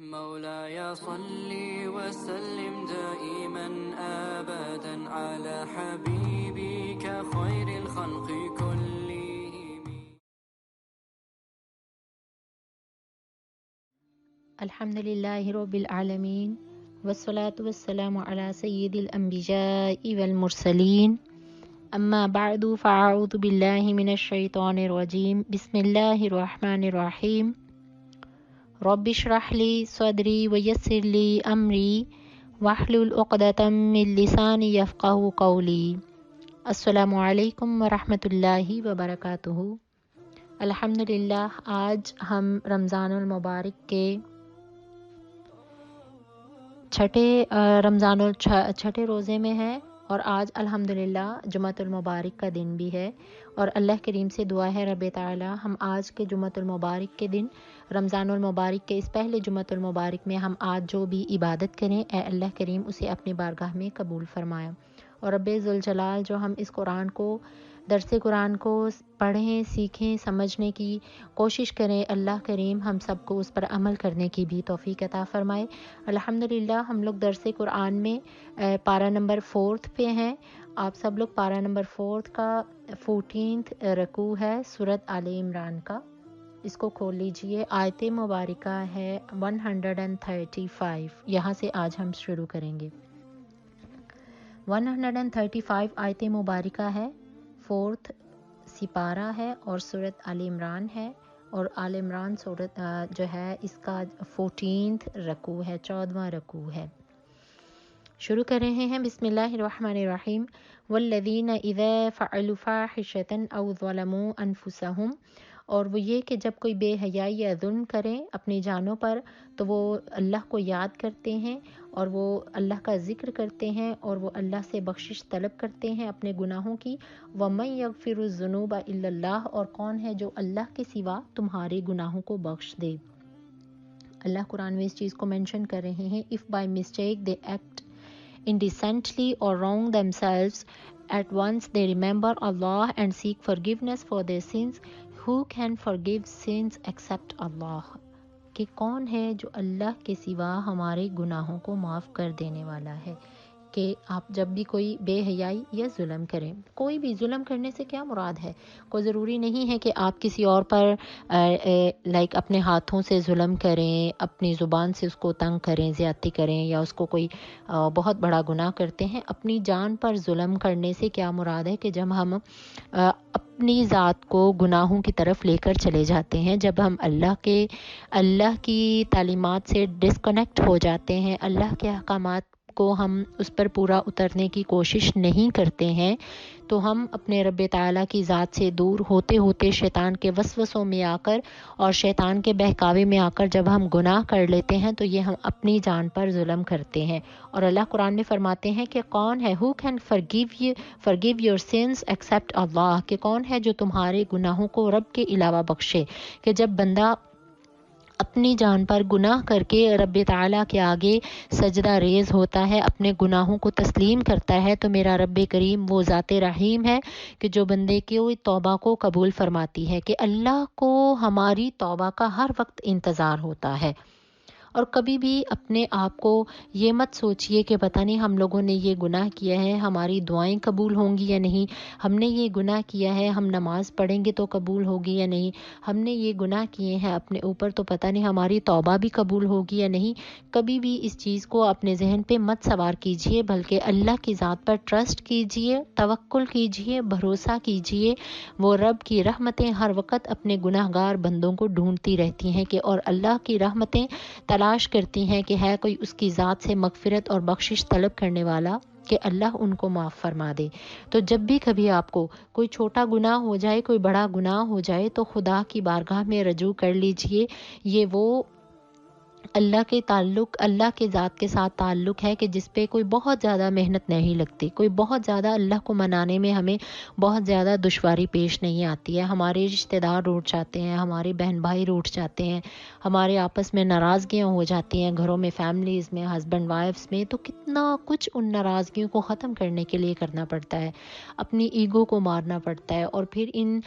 مولاي صل وسلم دائما أبدا على حبيبك خير الخلق كلهم. الحمد لله رب العالمين والصلاة والسلام على سيد الأنبياء والمرسلين أما بعد فأعوذ بالله من الشيطان الرجيم بسم الله الرحمن الرحيم رب اشرح لي صدري ويسر لي أمري واحلل عقدة من لساني يفقهوا قولي. السلام علیکم ورحمۃ اللہ وبرکاتہ. الحمدللہ آج ہم رمضان المبارک کے چھٹے روزے میں ہیں اور آج الحمدللہ جمعۃ المبارک کا دن بھی ہے، اور اللہ کریم سے دعا ہے رب تعالی ہم آج کے جمعۃ المبارک کے دن رمضان المبارک کے اس پہلے جمعۃ المبارک میں ہم آج جو بھی عبادت کریں اے اللہ کریم اسے اپنی بارگاہ میں قبول فرمائے، اور رب ذوالجلال جو ہم اس درس قرآن کو پڑھیں، سیکھیں، سمجھنے کی کوشش کریں، اللہ کریم ہم سب کو اس پر عمل کرنے کی بھی توفیق عطا فرمائے. الحمدللہ ہم لوگ درس قرآن میں پارہ نمبر 4 پہ ہیں. آپ سب لوگ پارہ نمبر 4 کا 14 رکوع ہے سورۃ آل عمران کا، اس کو کھول لیجئے. آیت مبارکہ ہے 135. یہاں سے آج ہم شروع کریں گے. 135 آیت مبارکہ ہے، 4 سپارہ ہے اور سورۃ آل عمران ہے، اور آل عمران سورۃ جو ہے اس کا 14 رکوع ہے، 14واں رکوع ہے. شروع کر رہے ہیں. بسم اللہ الرحمن الرحیم. والذین اذا فعلوا فاحشۃ او ظلموا انفسهم، اور وہ یہ کہ جب کوئی بے حیائی یا ظلم کریں اپنی جانوں پر تو وہ اللہ کو یاد کرتے ہیں اور وہ اللہ کا ذکر کرتے ہیں اور وہ اللہ سے بخشش طلب کرتے ہیں اپنے گناہوں کی. وَمَن يَغْفِرُ الذُّنُوبَ إِلَّا اللَّهُ، اور کون ہے جو اللہ کے سوا تمہارے گناہوں کو بخش دے. اللہ قرآن میں اس چیز کو مینشن کر رہے ہیں. If by mistake they act indecently or wrong themselves, at once they remember Allah and seek forgiveness for their sins. Who can forgive sins except Allah؟ کہ کون ہے جو اللہ کے سوا ہمارے گناہوں کو معاف کر دینے والا ہے. کہ آپ جب بھی کوئی بے حیائی یا ظلم کریں، کوئی بھی ظلم کرنے سے کیا مراد ہے؟ کوئی ضروری نہیں ہے کہ آپ کسی اور پر اپنے ہاتھوں سے ظلم کریں، اپنی زبان سے اس کو تنگ کریں، زیادتی کریں، یا اس کو کوئی بہت بڑا گناہ کرتے ہیں. اپنی جان پر ظلم کرنے سے کیا مراد ہے؟ کہ جب ہم اپنی ذات کو گناہوں کی طرف لے کر چلے جاتے ہیں، جب ہم اللہ کی تعلیمات سے ڈسکنیکٹ ہو جاتے ہیں، اللہ کے احکامات کو ہم اس پر پورا اترنے کی کوشش نہیں کرتے ہیں، تو ہم اپنے رب تعالیٰ کی ذات سے دور ہوتے ہوتے شیطان کے وسوسوں میں آ کر اور شیطان کے بہکاوے میں آ کر جب ہم گناہ کر لیتے ہیں تو یہ ہم اپنی جان پر ظلم کرتے ہیں. اور اللہ قرآن میں فرماتے ہیں کہ کون ہے who can forgive your sins except Allah، کہ کون ہے جو تمہارے گناہوں کو رب کے علاوہ بخشے. کہ جب بندہ اپنی جان پر گناہ کر کے رب تعالیٰ کے آگے سجدہ ریز ہوتا ہے، اپنے گناہوں کو تسلیم کرتا ہے، تو میرا رب کریم وہ ذات رحیم ہے کہ جو بندے کی توبہ کو قبول فرماتی ہے. کہ اللہ کو ہماری توبہ کا ہر وقت انتظار ہوتا ہے. اور کبھی بھی اپنے آپ کو یہ مت سوچئے کہ پتہ نہیں ہم لوگوں نے یہ گناہ کیا ہے، ہماری دعائیں قبول ہوں گی یا نہیں، ہم نے یہ گناہ کیا ہے، ہم نماز پڑھیں گے تو قبول ہوگی یا نہیں، ہم نے یہ گناہ کیے ہیں اپنے اوپر تو پتہ نہیں ہماری توبہ بھی قبول ہوگی یا نہیں. کبھی بھی اس چیز کو اپنے ذہن پہ مت سوار کیجئے، بلکہ اللہ کی ذات پر ٹرسٹ کیجئے، توکل کیجئے، بھروسہ کیجئے. وہ رب کی رحمتیں ہر وقت اپنے گناہگار بندوں کو ڈھونڈتی رہتی ہیں، کہ اور اللہ کی رحمتیں تلاش کرتی ہیں کہ ہے کوئی اس کی ذات سے مغفرت اور بخشش طلب کرنے والا کہ اللہ ان کو معاف فرما دے. تو جب بھی کبھی آپ کو کوئی چھوٹا گناہ ہو جائے، کوئی بڑا گناہ ہو جائے، تو خدا کی بارگاہ میں رجوع کر لیجئے. یہ وہ اللہ کے ذات کے ساتھ تعلق ہے کہ جس پہ کوئی بہت زیادہ محنت نہیں لگتی، کوئی بہت زیادہ اللہ کو منانے میں ہمیں بہت زیادہ دشواری پیش نہیں آتی ہے. ہمارے رشتہ دار روٹھ جاتے ہیں، ہمارے بہن بھائی روٹھ جاتے ہیں، ہمارے آپس میں ناراضگیاں ہو جاتی ہیں گھروں میں، فیملیز میں، ہسبینڈ وائفز میں، تو کتنا کچھ ان ناراضگیوں کو ختم کرنے کے لیے کرنا پڑتا ہے، اپنی ایگو کو مارنا پڑتا ہے، اور پھر ان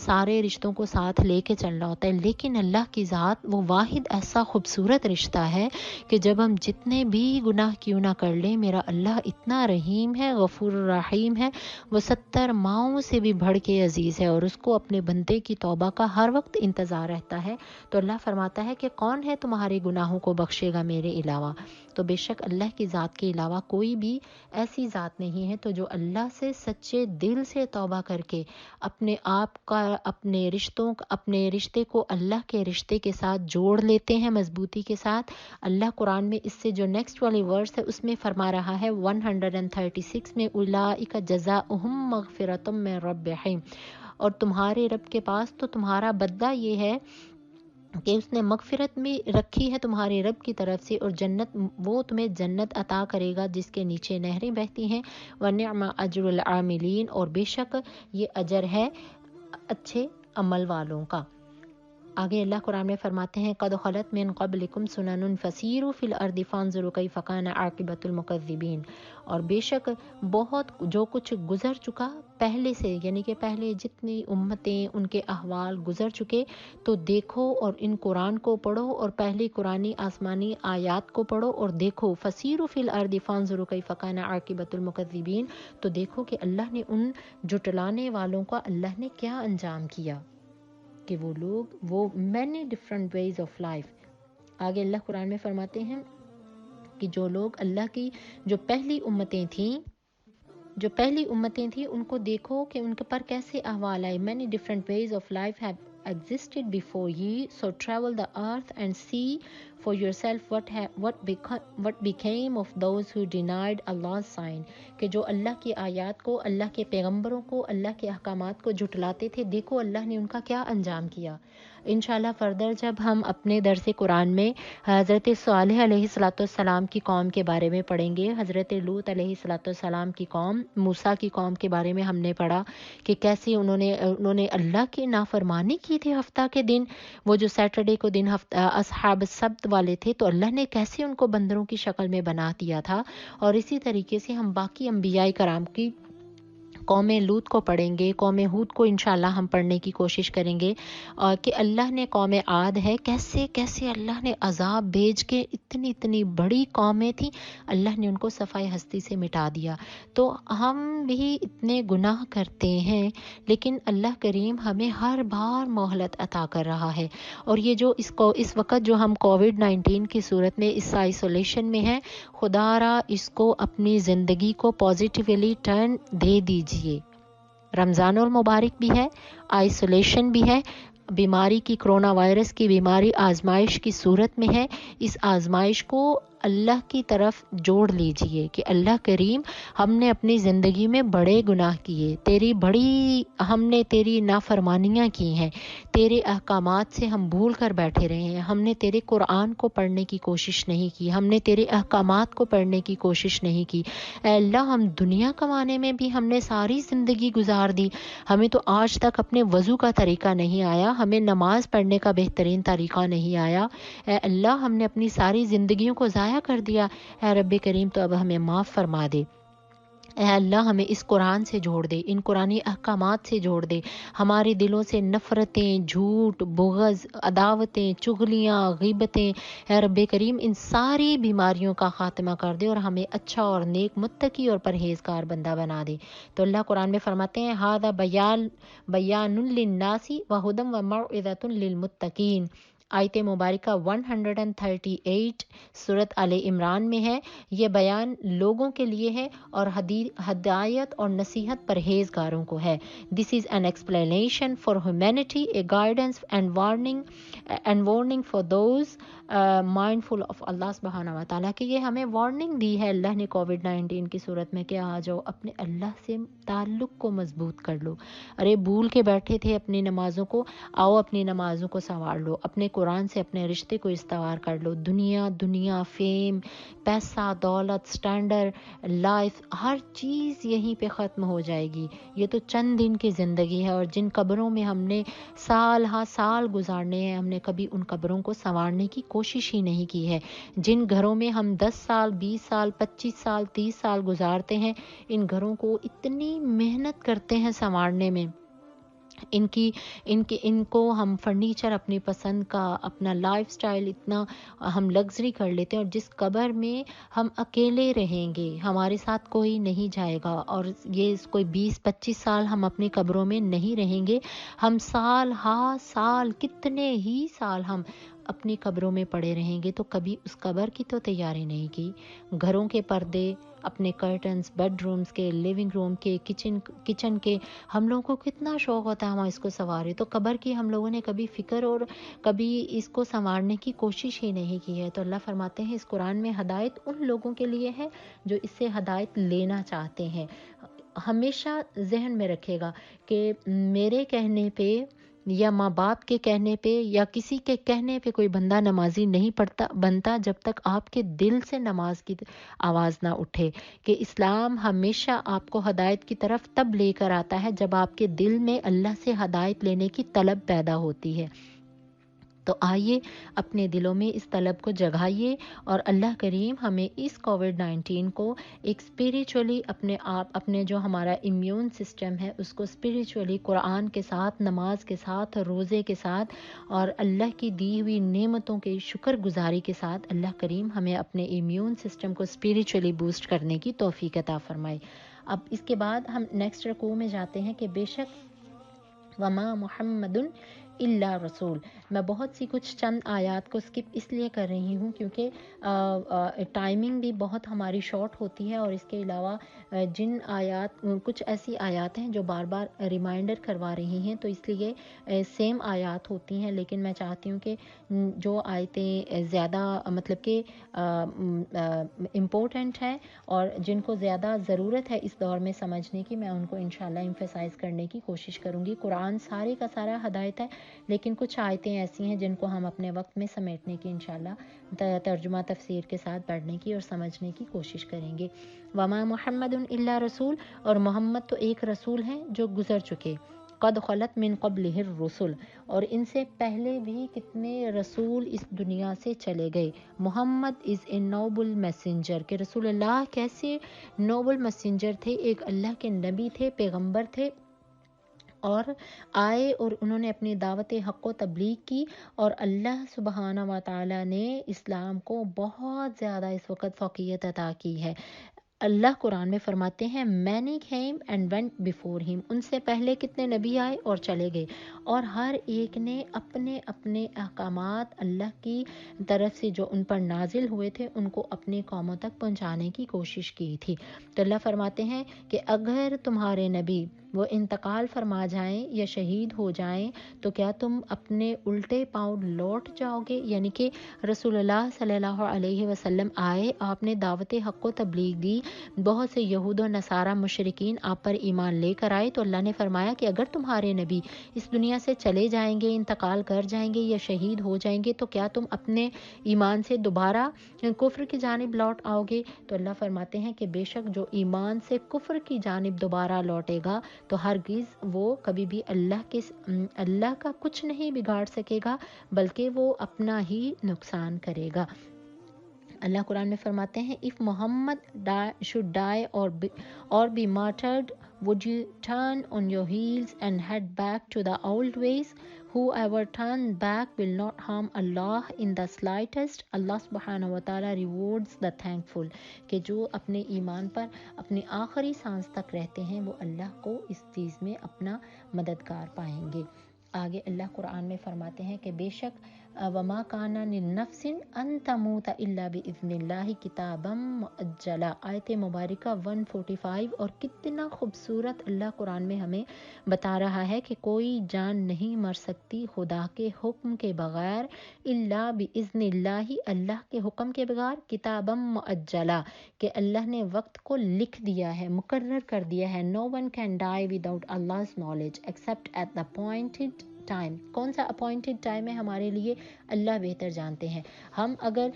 سارے رشتوں کو ساتھ لے کے چلنا ہوتا ہے. لیکن اللہ کی ذات وہ واحد ایسا خوبصورت خوبصورت رشتہ ہے کہ جب ہم جتنے بھی گناہ کیوں نہ کر لیں، میرا اللہ اتنا رحیم ہے، غفور الرحیم ہے، وہ 70 ماؤں سے بھی بڑھ کے عزیز ہے اور اس کو اپنے بندے کی توبہ کا ہر وقت انتظار رہتا ہے۔ تو اللہ فرماتا ہے کہ کون ہے تمہارے گناہوں کو بخشے گا میرے علاوہ؟ تو بے شک اللہ کی ذات کے علاوہ کوئی بھی ایسی ذات نہیں ہے۔ تو جو اللہ سے سچے دل سے توبہ کر کے اپنے آپ کا، اپنے رشتے کو اللہ کے رشتے کے ساتھ جوڑ لیتے ہیں مضبوطی کے ساتھ، اللہ قرآن میں اس سے جو نیکسٹ والی ورس ہے اس میں فرما رہا ہے 136 میں، اولئک جزاؤہم مغفرۃ من ربہم، اور تمہارے رب کے پاس تو تمہارا بدلہ یہ ہے کہ اس نے مغفرت میں رکھی ہے تمہارے رب کی طرف سے، اور جنت، وہ تمہیں جنت عطا کرے گا جس کے نیچے نہریں بہتی ہیں، وَنِعْمَ أَجْرُ الْعَامِلِينَ، اور بے شک یہ اجر ہے اچھے عمل والوں کا۔ آگے اللہ قرآن میں فرماتے ہیں قَدْ خَلَتْ مِن قَبْلِكُمْ سُنَنٌ فَسِیرُوا فِی الْأَرْضِ فَانظُرُوا کَیْفَ کَانَ عَاقِبَةُ الْمُکَذِّبِینَ، اور بے شک بہت جو کچھ گزر چکا پہلے سے، یعنی کہ پہلے جتنی امتیں ان کے احوال گزر چکے، تو دیکھو اور ان قرآن کو پڑھو اور پہلی قرآنی آسمانی آیات کو پڑھو اور دیکھو، فَسِیرُوا فِی الْأَرْضِ فَانظُرُوا کَیْفَ کَانَ عَاقِبَةُ الْمُکَذِّبِینَ، تو دیکھو کہ اللہ نے ان جھٹلانے والوں کا اللہ نے کیا انجام کیا، کہ وہ many different ways of life۔ آگے اللہ قرآن میں فرماتے ہیں کہ جو لوگ اللہ کی جو پہلی امتیں تھیں ان کو دیکھو کہ ان کے پر کیسے احوال آئے۔ many different ways of life have existed before you, so travel the earth and see for yourself what became of those who denied Allah's sign، کہ جو اللہ کی آیات کو، اللہ کے پیغمبروں کو، اللہ کے احکامات کو جھٹلاتے تھے، دیکھو اللہ نے ان کا کیا انجام کیا۔ انشاءاللہ فردر جب ہم اپنے درس قرآن میں حضرت صالح علیہ السلام کی قوم کے بارے میں پڑھیں گے، حضرت لوط علیہ السلام کی قوم، موسیٰ کی قوم کے بارے میں ہم نے پڑھا کہ کیسے انہوں نے اللہ کی نافرمانی کی تھی ہفتہ کے دن، وہ جو سیٹرڈے کو دن اصحاب السبت والے تھے، تو اللہ نے کیسے ان کو بندروں کی شکل میں بنا دیا تھا۔ اور اسی طریقے سے ہم باقی انبیاء کرام کی قوم لوط کو پڑھیں گے، قوم ہود کو انشاءاللہ ہم پڑھنے کی کوشش کریں گے، اور کہ اللہ نے قوم عاد ہے کیسے کیسے اللہ نے عذاب بھیج کے، اتنی بڑی قومیں تھیں، اللہ نے ان کو صفائے ہستی سے مٹا دیا۔ تو ہم بھی اتنے گناہ کرتے ہیں لیکن اللہ کریم ہمیں ہر بار مہلت عطا کر رہا ہے، اور یہ جو اس وقت جو ہم کووڈ-19 کی صورت میں اس آئسولیشن میں ہیں، خدا را اس کو اپنی زندگی کو پازیٹیولی ٹرن دے دیجئے۔ رمضان المبارک بھی ہے، آئسولیشن بھی ہے، بیماری کی، کرونا وائرس کی بیماری آزمائش کی صورت میں ہے، اس آزمائش کو اللہ کی طرف جوڑ لیجئے کہ اللہ کریم ہم نے اپنی زندگی میں بڑے گناہ کیے، ہم نے تیری نافرمانیاں کی ہیں، تیرے احکامات سے ہم بھول کر بیٹھے رہے ہیں، ہم نے تیرے قرآن کو پڑھنے کی کوشش نہیں کی، ہم نے تیرے احکامات کو پڑھنے کی کوشش نہیں کی۔ اے اللہ، ہم دنیا کمانے میں بھی ہم نے ساری زندگی گزار دی، ہمیں تو آج تک اپنے وضو کا طریقہ نہیں آیا، ہمیں نماز پڑھنے کا بہترین طریقہ نہیں آیا، اے اللہ ہم نے اپنی ساری زندگیوں کو ضائع کر دیا، اے رب کریم تو اب ہمیں معاف فرما دے۔ اے اللہ ہمیں اس قرآن سے جوڑ دے، ان قرآنی احکامات سے جوڑ دے، ہمارے دلوں سے نفرتیں، جھوٹ، بغض، عداوتیں، چغلیاں، غیبتیں، اے رب کریم ان ساری بیماریوں کا خاتمہ کر دے اور ہمیں اچھا اور نیک، متقی اور پرہیزگار بندہ بنا دے۔ تو اللہ قرآن میں فرماتے ہیں ھذا بیان للناس وہدی وموعظۃ للمتقین، آیت مبارکہ 138 سورۃ آل عمران میں ہے، یہ بیان لوگوں کے لیے ہے اور ہدایت اور نصیحت پرہیزگاروں کو ہے۔ This is an explanation for humanity, a guidance and warning for those mindful of اللہ سبحانہ و تعالیٰ، کہ یہ ہمیں وارننگ دی ہے اللہ نے کووڈ-19 کی صورت میں کہ آ جاؤ اپنے اللہ سے تعلق کو مضبوط کر لو، ارے بھول کے بیٹھے تھے اپنی نمازوں کو، آؤ اپنی نمازوں کو سنوار لو، اپنے قرآن سے اپنے رشتے کو استوار کر لو، دنیا فیم، پیسہ، دولت، سٹینڈرڈ لائف، ہر چیز یہیں پہ ختم ہو جائے گی، یہ تو چند دن کی زندگی ہے، اور جن قبروں میں ہم نے سال ہا سال گزارنے ہیں، ہم نے کبھی ان قبروں کو سنوارنے کی کوشش ہی نہیں کی ہے۔ جن گھروں میں ہم 10 سال، 20 سال، 25 سال، 30 سال گزارتے ہیں، ان گھروں کو اتنی محنت کرتے ہیں سنوارنے میں، ان کو ہم فرنیچر اپنی پسند کا، اپنا لائف سٹائل اتنا ہم لگژری کر لیتے ہیں، اور جس قبر میں ہم اکیلے رہیں گے، ہمارے ساتھ کوئی نہیں جائے گا، اور یہ کوئی 20-25 سال ہم اپنی قبروں میں نہیں رہیں گے، ہم سال ہا سال کتنے ہی سال ہم اپنی قبروں میں پڑے رہیں گے، تو کبھی اس قبر کی تو تیاری نہیں کی۔ گھروں کے پردے، اپنے کرٹنز، بیڈ رومز کے، لیونگ روم کے، کچن کے، ہم لوگوں کو کتنا شوق ہوتا ہے ہم اس کو سنواریں، تو قبر کی ہم لوگوں نے کبھی فکر اور کبھی اس کو سنوارنے کی کوشش ہی نہیں کی ہے۔ تو اللہ فرماتے ہیں اس قرآن میں ہدایت ان لوگوں کے لیے ہے جو اس سے ہدایت لینا چاہتے ہیں۔ ہمیشہ ذہن میں رکھے گا کہ میرے کہنے پہ یا ماں باپ کے کہنے پہ یا کسی کے کہنے پہ کوئی بندہ نمازی نہیں بنتا جب تک آپ کے دل سے نماز کی آواز نہ اٹھے، کہ اسلام ہمیشہ آپ کو ہدایت کی طرف تب لے کر آتا ہے جب آپ کے دل میں اللہ سے ہدایت لینے کی طلب پیدا ہوتی ہے۔ تو آئیے اپنے دلوں میں اس طلب کو جگائیے، اور اللہ کریم ہمیں اس کووڈ-19 کو ایک اسپریچولی اپنے جو ہمارا امیون سسٹم ہے اس کو اسپریچولی قرآن کے ساتھ، نماز کے ساتھ، روزے کے ساتھ اور اللہ کی دی ہوئی نعمتوں کے شکر گزاری کے ساتھ اللہ کریم ہمیں اپنے امیون سسٹم کو اسپریچولی بوسٹ کرنے کی توفیق عطا فرمائے۔ اب اس کے بعد ہم نیکسٹ رکوع میں جاتے ہیں کہ بے شک وما محمد الا رسول۔ میں بہت سی کچھ چند آیات کو سکپ اس لیے کر رہی ہوں کیونکہ ٹائمنگ بھی بہت ہماری شارٹ ہوتی ہے، اور اس کے علاوہ جن آیات، کچھ ایسی آیات ہیں جو بار بار ریمائنڈر کروا رہی ہیں، تو اس لیے سیم آیات ہوتی ہیں، لیکن میں چاہتی ہوں کہ جو آیتیں زیادہ مطلب کہ امپورٹنٹ ہیں اور جن کو زیادہ ضرورت ہے اس دور میں سمجھنے کی، میں ان کو انشاءاللہ ایمفیسائز کرنے کی کوشش کروں گی۔ قرآن سارے کا سارا ہدایت ہے، لیکن کچھ آیتیں ایسی ہیں جن کو ہم اپنے وقت میں سمیٹنے کی انشاءاللہ ترجمہ تفسیر کے ساتھ پڑھنے کی اور سمجھنے کی کوشش کریں گے۔ وما محمد الا رسول، اور محمد تو ایک رسول ہیں جو گزر چکے، قد خلت من قبلہ الرسل، اور ان سے پہلے بھی کتنے رسول اس دنیا سے چلے گئے۔ محمد از اے نوبل میسنجر، کہ رسول اللہ کیسے نوبل میسنجر تھے، ایک اللہ کے نبی تھے، پیغمبر تھے، اور آئے اور انہوں نے اپنی دعوت حق و تبلیغ کی، اور اللہ سبحانہ و تعالی نے اسلام کو بہت زیادہ اس وقت فوقیت عطا کی ہے۔ اللہ قرآن میں فرماتے ہیں many came and went before him، ان سے پہلے کتنے نبی آئے اور چلے گئے، اور ہر ایک نے اپنے اپنے احکامات اللہ کی طرف سے جو ان پر نازل ہوئے تھے ان کو اپنی قوموں تک پہنچانے کی کوشش کی تھی۔ تو اللہ فرماتے ہیں کہ اگر تمہارے نبی وہ انتقال فرما جائیں یا شہید ہو جائیں تو کیا تم اپنے الٹے پاؤں لوٹ جاؤ گے؟ یعنی کہ رسول اللہ صلی اللہ علیہ وسلم آئے، آپ نے دعوت حق و تبلیغ دی، بہت سے یہود و نصارہ مشرکین آپ پر ایمان لے کر آئے، تو اللہ نے فرمایا کہ اگر تمہارے نبی اس دنیا سے چلے جائیں گے، انتقال کر جائیں گے یا شہید ہو جائیں گے، تو کیا تم اپنے ایمان سے دوبارہ کفر کی جانب لوٹ آؤ گے؟ تو اللہ فرماتے ہیں کہ بے شک جو ایمان سے کفر کی جانب دوبارہ لوٹے گا تو ہرگز وہ کبھی بھی اللہ کا کچھ نہیں بگاڑ سکے گا، بلکہ وہ اپنا ہی نقصان کرے گا۔ اللہ قرآن میں فرماتے ہیں if Muhammad should die or be martyred, would you turn on your heels and head back to the old ways? Whoever turns back will not harm Allah in the slightest. اللہ سبحانہ و تعالی rewards the thankful، کہ جو اپنے ایمان پر اپنی آخری سانس تک رہتے ہیں وہ اللہ کو اس چیز میں اپنا مددگار پائیں گے۔ آگے اللہ قرآن میں فرماتے ہیں کہ بے شک وما کان لنفس ان تموت الا باذن اللہ کتابا مؤجلا، آیت مبارکہ 145، اور کتنا خوبصورت اللہ قرآن میں ہمیں بتا رہا ہے کہ کوئی جان نہیں مر سکتی خدا کے حکم کے بغیر، الا باذن اللہ، اللہ کے حکم کے بغیر، کتابا مؤجلا، کہ اللہ نے وقت کو لکھ دیا ہے، مقرر کر دیا ہے۔ No one can die without Allah's knowledge except at the appointed time. کون سا اپوائنٹڈ ٹائم ہے ہمارے لیے اللہ بہتر جانتے ہیں۔ ہم اگر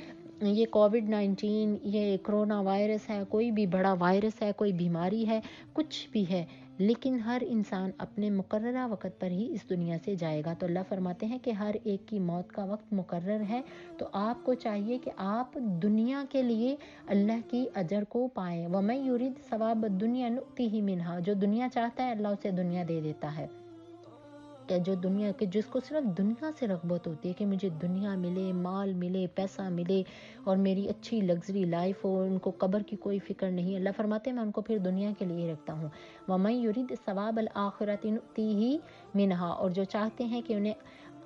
یہ کووڈ-19، یہ کرونا وائرس ہے، کوئی بھی بڑا وائرس ہے، کوئی بیماری ہے، کچھ بھی ہے، لیکن ہر انسان اپنے مقررہ وقت پر ہی اس دنیا سے جائے گا۔ تو اللہ فرماتے ہیں کہ ہر ایک کی موت کا وقت مقرر ہے، تو آپ کو چاہیے کہ آپ دنیا کے لیے اللہ کی اجر کو پائیں۔ وَمَن يُرِدْ ثَوَابَ الدُّنْيَا نُؤْتِهِ مِنْهَا، جو دنیا چاہتا ہے اللہ اسے دنیا دے دیتا ہے۔ کہ جو دنیا کے جس کو صرف دنیا سے رغبت ہوتی ہے کہ مجھے دنیا ملے، مال ملے، پیسہ ملے اور میری اچھی لگژری لائف ہو، ان کو قبر کی کوئی فکر نہیں. اللہ فرماتے ہیں میں ان کو پھر دنیا کے لیے رکھتا ہوں. وَمَن يُرِدْ ثَوَابَ الْآخِرَةِ نُؤْتِهِ مِنْهَا، اور جو چاہتے ہیں کہ انہیں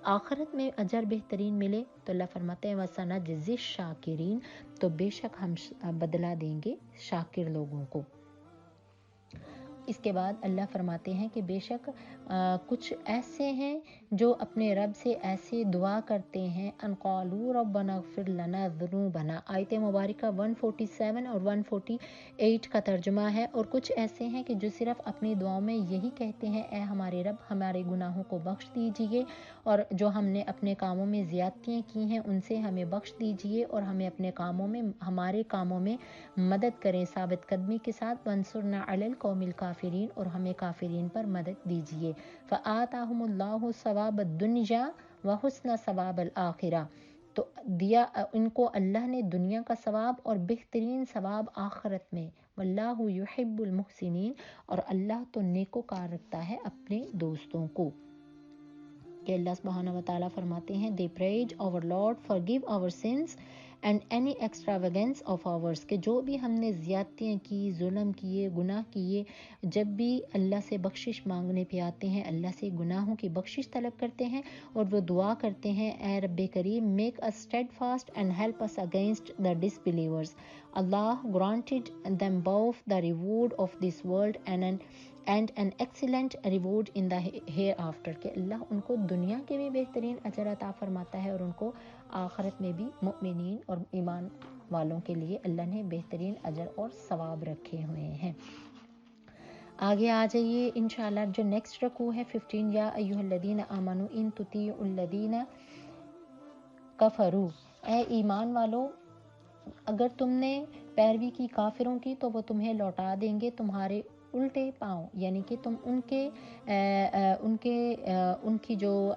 آخرت میں اجر بہترین ملے تو اللہ فرماتے ہیں وَسَنَجْزِي الشَّاكِرِينَ، تو بے شک ہم بدلہ دیں گے شاکر لوگوں کو. اس کے بعد اللہ فرماتے ہیں کہ بے شک کچھ ایسے ہیں جو اپنے رب سے ایسے دعا کرتے ہیں ان قالوا ربنا اغفر لنا ذنوبنا. آیت مبارکہ 147 اور 148 کا ترجمہ ہے. اور کچھ ایسے ہیں کہ جو صرف اپنی دعاؤں میں یہی کہتے ہیں اے ہمارے رب ہمارے گناہوں کو بخش دیجئے، اور جو ہم نے اپنے کاموں میں زیادتیاں کی ہیں ان سے ہمیں بخش دیجئے، اور ہمیں اپنے کاموں میں ہمارے کاموں میں مدد کریں ثابت قدمی کے ساتھ. وانصرنا علی القوم الکافرین، اور ہمیں کافرین پر مدد دیجیے. فآتاہم اللہ ثواب الدنیا وحسن ثواب الآخرہ، تو دیا ان کو اللہ نے دنیا کا ثواب اور بہترین ثواب آخرت میں. واللہ یحب المحسنین، اور اللہ تو نیکوکار رکھتا ہے اپنے دوستوں کو. کہ اللہ سبحانہ و تعالیٰ فرماتے ہیں they prayed our Lord forgive our sins and any extravagance of ours، کہ جو بھی ہم نے زیادتیاں کی، ظلم کیے، گناہ کیے، جب بھی اللہ سے بخشش مانگنے پہ آتے ہیں، اللہ سے گناہوں کی بخشش طلب کرتے ہیں اور وہ دعا کرتے ہیں اے رب کریم make us steadfast and help us against the disbelievers. Allah granted them both the reward of this world and an excellent reward in the hereafter، کہ اللہ ان کو دنیا کے بھی بہترین اجر عطا فرماتا ہے اور ان کو آخرت میں بھی مؤمنین اور ایمان والوں کے لیے اللہ نے بہترین اجر اور ثواب رکھے ہوئے ہیں. آگے آ جائیے انشاءاللہ. جو نیکسٹ رکوع ہے 15 یا ایھا الذین آمنوا ان تطیعوا الذین کفروا، اے ایمان والو اگر تم نے پیروی کی کافروں کی تو وہ تمہیں لوٹا دیں گے تمہارے الٹے پاؤں، یعنی کہ تم ان کی جو